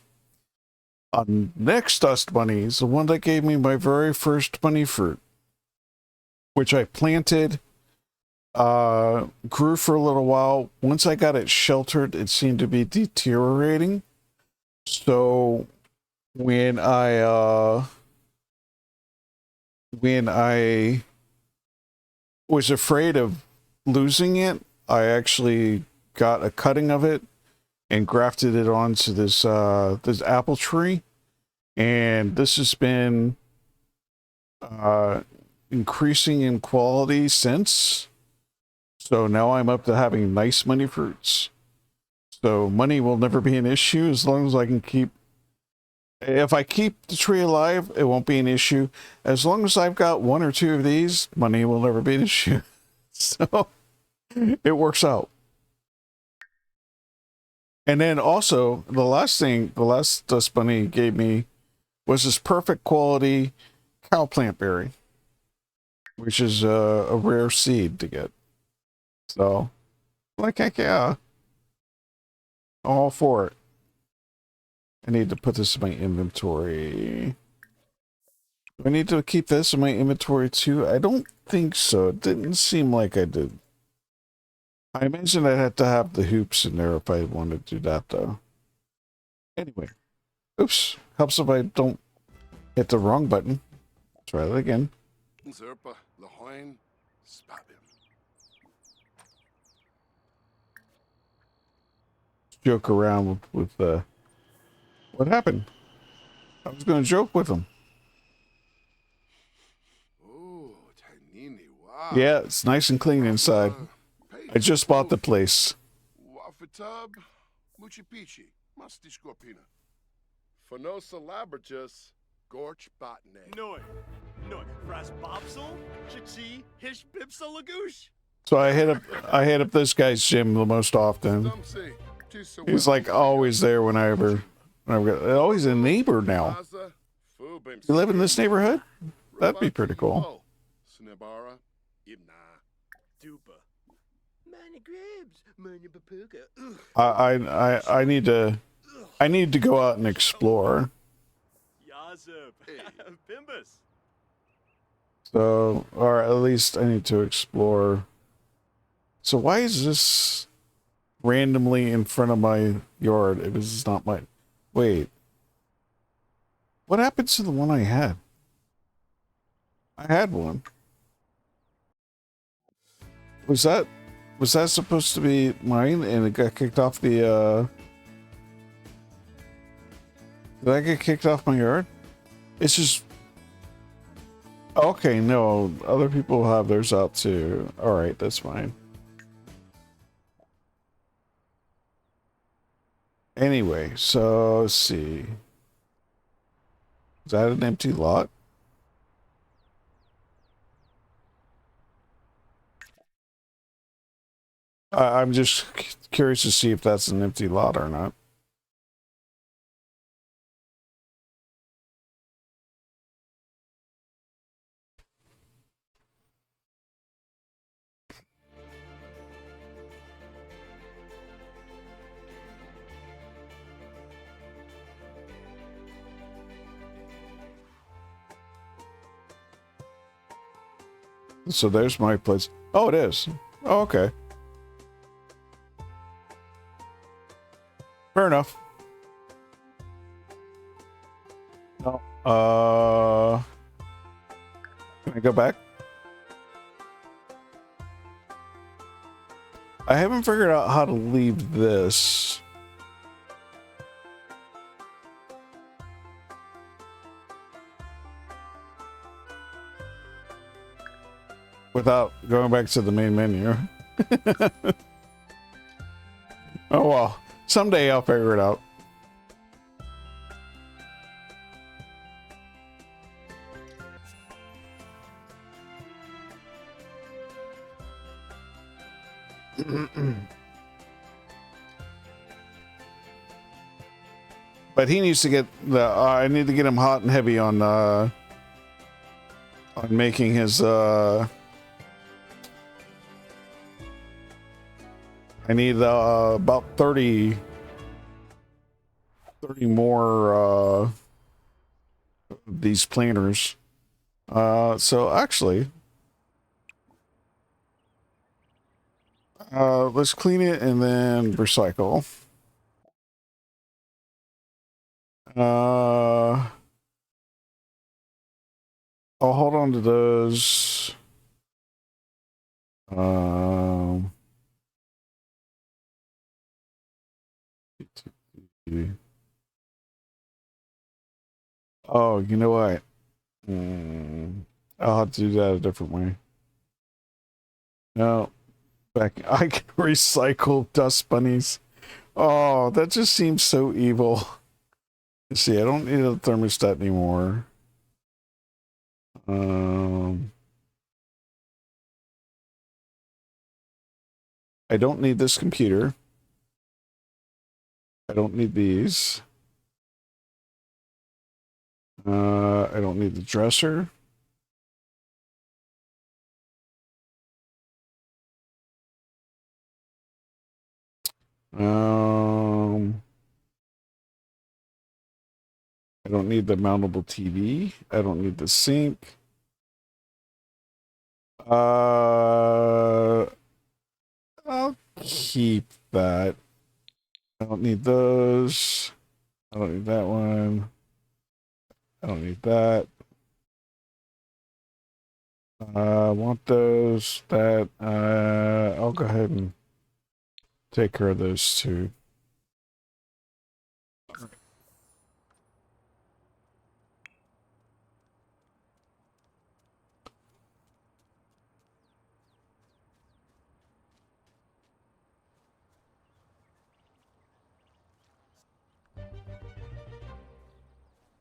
Next dust bunny is the one that gave me my very first bunny fruit, which I planted, grew for a little while. Once I got it sheltered, it seemed to be deteriorating. So when I was afraid of losing it, I actually got a cutting of it and grafted it onto this apple tree, and this has been increasing in quality since. So now I'm up to having nice money fruits. So money will never be an issue as long as I can keep. If I keep the tree alive, it won't be an issue. As long as I've got one or two of these, money will never be an issue. So it works out. And then also, the last dust bunny gave me was this perfect quality cow plant berry, which is a rare seed to get. So, like, heck yeah. All for it. I need to put this in my inventory. Do I need to keep this in my inventory too? I don't think so. It didn't seem like I did. I imagine I'd have to have the hoops in there if I wanted to do that, though. Anyway. Oops. Helps if I don't hit the wrong button. Try that again. Joke around with what happened? I was going to joke with him. Yeah, it's nice and clean inside. I just bought the place. So I hit up this guy's gym the most often. He's like always there whenever always a neighbor now. You live in this neighborhood? That'd be pretty cool. I need to go out and explore. So, or at least I need to explore. So why is this randomly in front of my yard? It was not my... Wait. What happened to the one I had? I had one. Was that supposed to be mine and it got kicked off the Did I get kicked off my yard? It's just... Okay, no. Other people have theirs out too. Alright, that's fine. Anyway, so let's see. Is that an empty lot? I'm just curious to see if that's an empty lot or not. So there's my place. Oh, it is. Oh, okay. Fair enough. No. Can I go back? I haven't figured out how to leave this. Without going back to the main menu. Oh well. Someday I'll figure it out. But he needs to get the I need to get him hot and heavy on making his I need about 30 more these planters. So actually let's clean it and then recycle. I'll hold on to those. Oh, you know what? I'll have to do that a different way. No, back. I can recycle dust bunnies. Oh, that just seems so evil. Let's see, I don't need a thermostat anymore. I don't need this computer. I don't need these. I don't need the dresser. I don't need the mountable TV. I don't need the sink. I'll keep that. I don't need those. I don't need that one. I don't need that. I want those. That. I'll go ahead and take care of those two.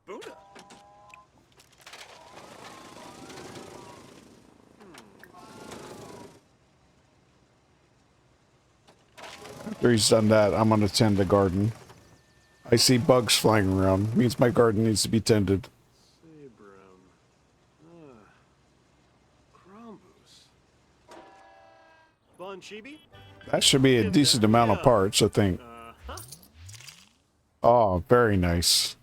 Buddha. After he's done that, I'm gonna tend the garden. I see bugs flying around. Means my garden needs to be tended. Sabrum. Crombus. Bon Chibi? That should be a decent amount of parts, I think. Oh, very nice.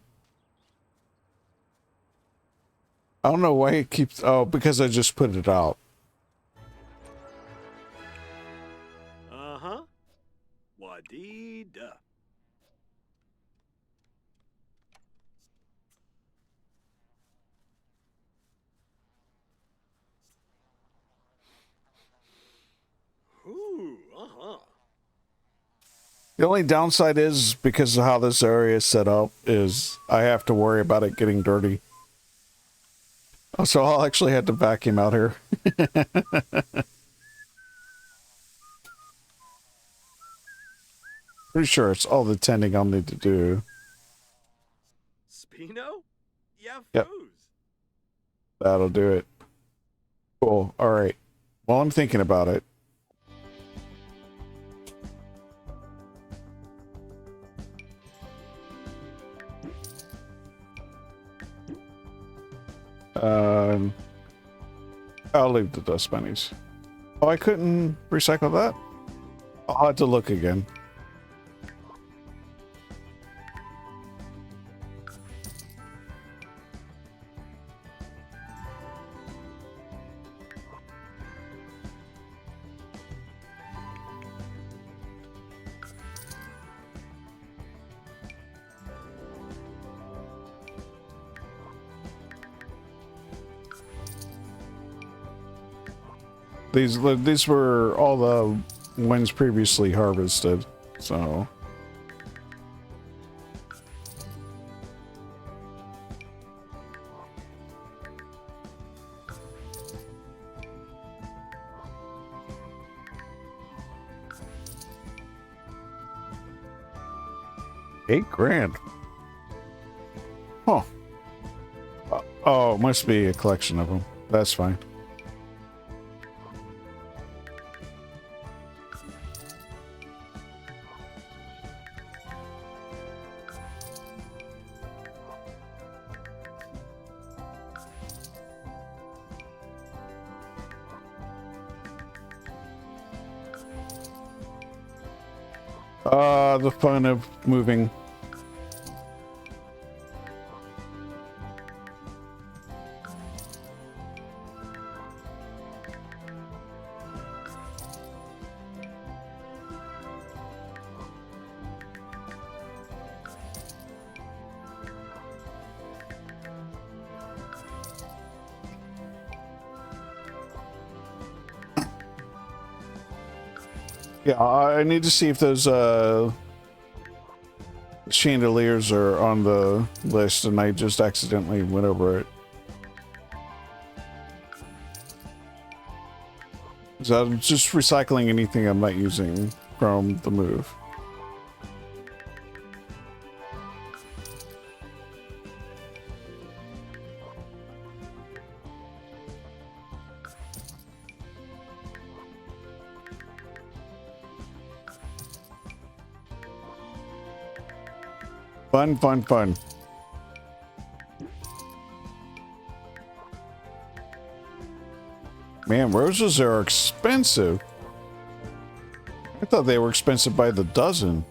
I don't know why it keeps... Oh, because I just put it out. Uh-huh. Wadee-duh. Ooh, uh-huh. The only downside is, because of how this area is set up, is I have to worry about it getting dirty. Oh, so I'll actually have to vacuum out here. Pretty sure it's all the tending I'll need to do. Spino? Yeah, Yep. foos. That'll do it. Cool. All right. Well, I'm thinking about it. Um, I'll leave the dust bunnies. Oh, I couldn't recycle that? I'll have to look again. These were all the ones previously harvested, so. $8,000. Huh. Oh, it must be a collection of them. That's fine. The fun of moving. Yeah, I need to see if those chandeliers are on the list, and I just accidentally went over it. So I'm just recycling anything I'm not using from the move. Fun, fun, fun. Man, roses are expensive. I thought they were expensive by the dozen.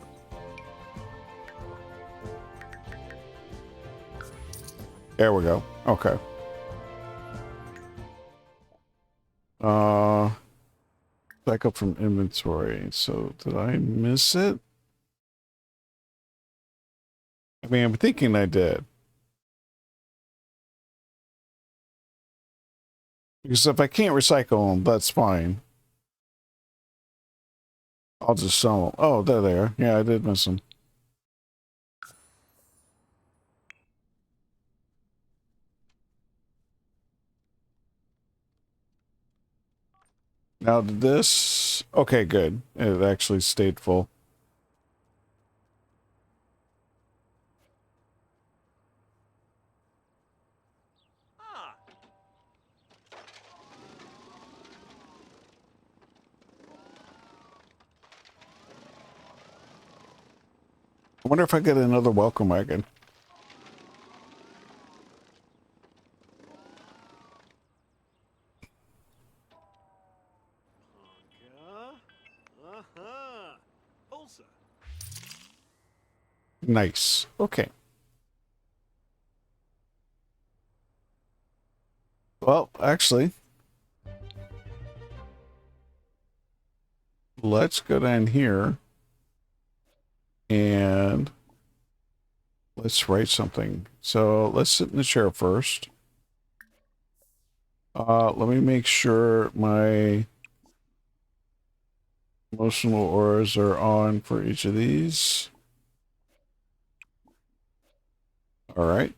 There we go. Okay. Back up from inventory. So did I miss it? I mean, I'm thinking I did. Because if I can't recycle them, that's fine. I'll just sell them. Oh, they're there. Yeah, I did miss them. Now, did this... Okay, good. It actually stayed full. Ah, I wonder if I get another welcome wagon. uh-huh. Also, Nice. Okay. Well, actually, let's go down here and let's write something. So let's sit in the chair first. Let me make sure my emotional auras are on for each of these. All right.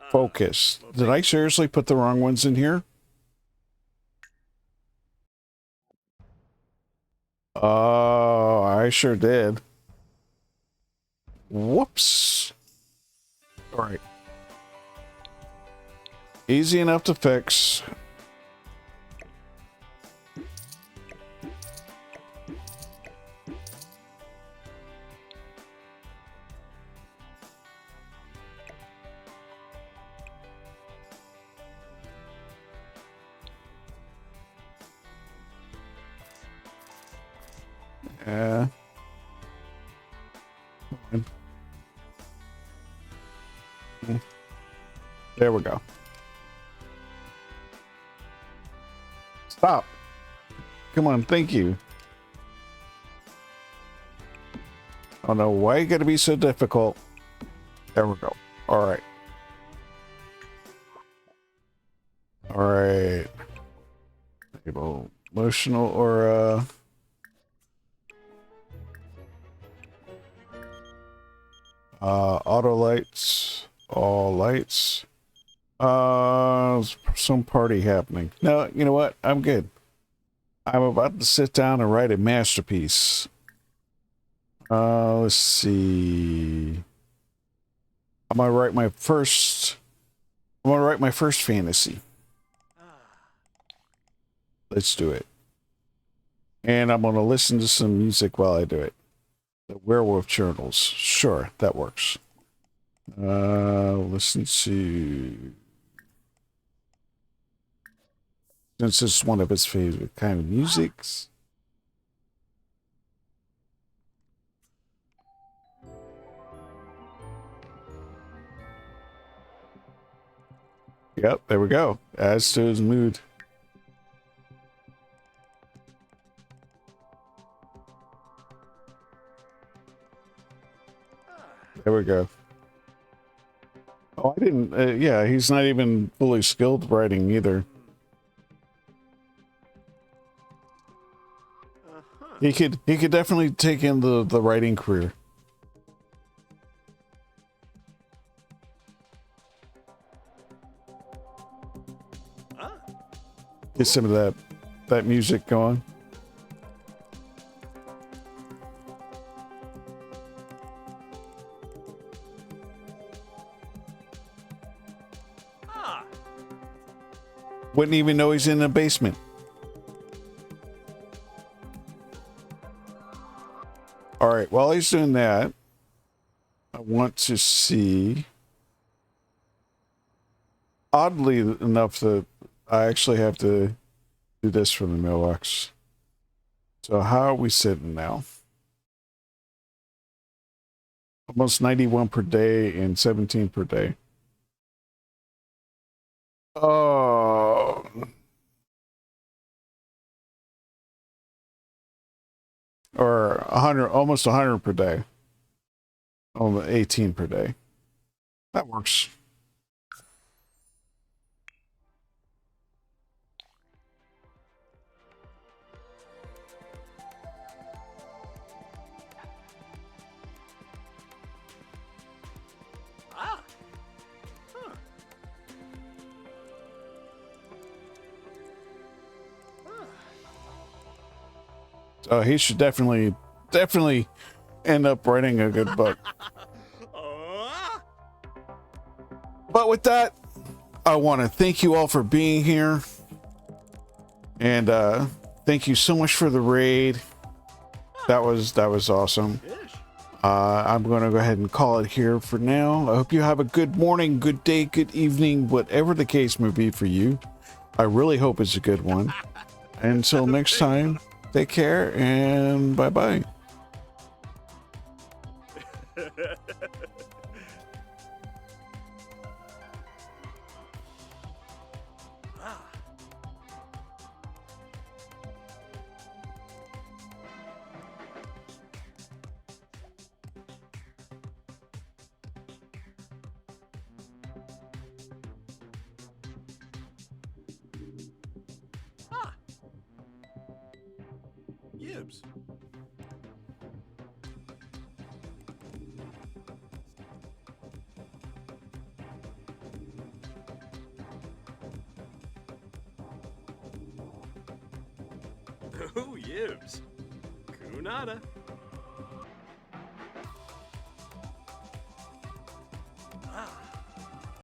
Focus. Did I seriously put the wrong ones in here? Oh, I sure did. Whoops. All right. Easy enough to fix. Yeah. There we go. Stop. Come on, thank you. Oh no, why you gotta be so difficult? There we go. Alright. Alright. Emotional or auto lights, all lights. Some party happening. No, you know what? I'm good. I'm about to sit down and write a masterpiece. Let's see. I'm gonna write my first fantasy. Let's do it. And I'm gonna listen to some music while I do it. The Werewolf Journals. Sure, that works. Listen to... Since it's one of his favorite kind of musics. Yep, there we go. Adds to his mood. There we go. Oh, I didn't. Yeah, he's not even fully skilled writing either. He could definitely take in the writing career. Get some of that music going. Wouldn't even know he's in the basement. All right, while he's doing that, I want to see. Oddly enough, that I actually have to do this for the mailbox. So how are we sitting now? Almost 91 per day and 17 per day. Oh. Or 100, almost 100 per day. Almost 18 per day. That works. He should definitely end up writing a good book. But with that, I want to thank you all for being here. And thank you so much for the raid. That was awesome. I'm going to go ahead and call it here for now. I hope you have a good morning, good day, good evening, whatever the case may be for you. I really hope it's a good one. Until next time, take care and bye-bye. Gibbs. Oh, Yibs. Kunada.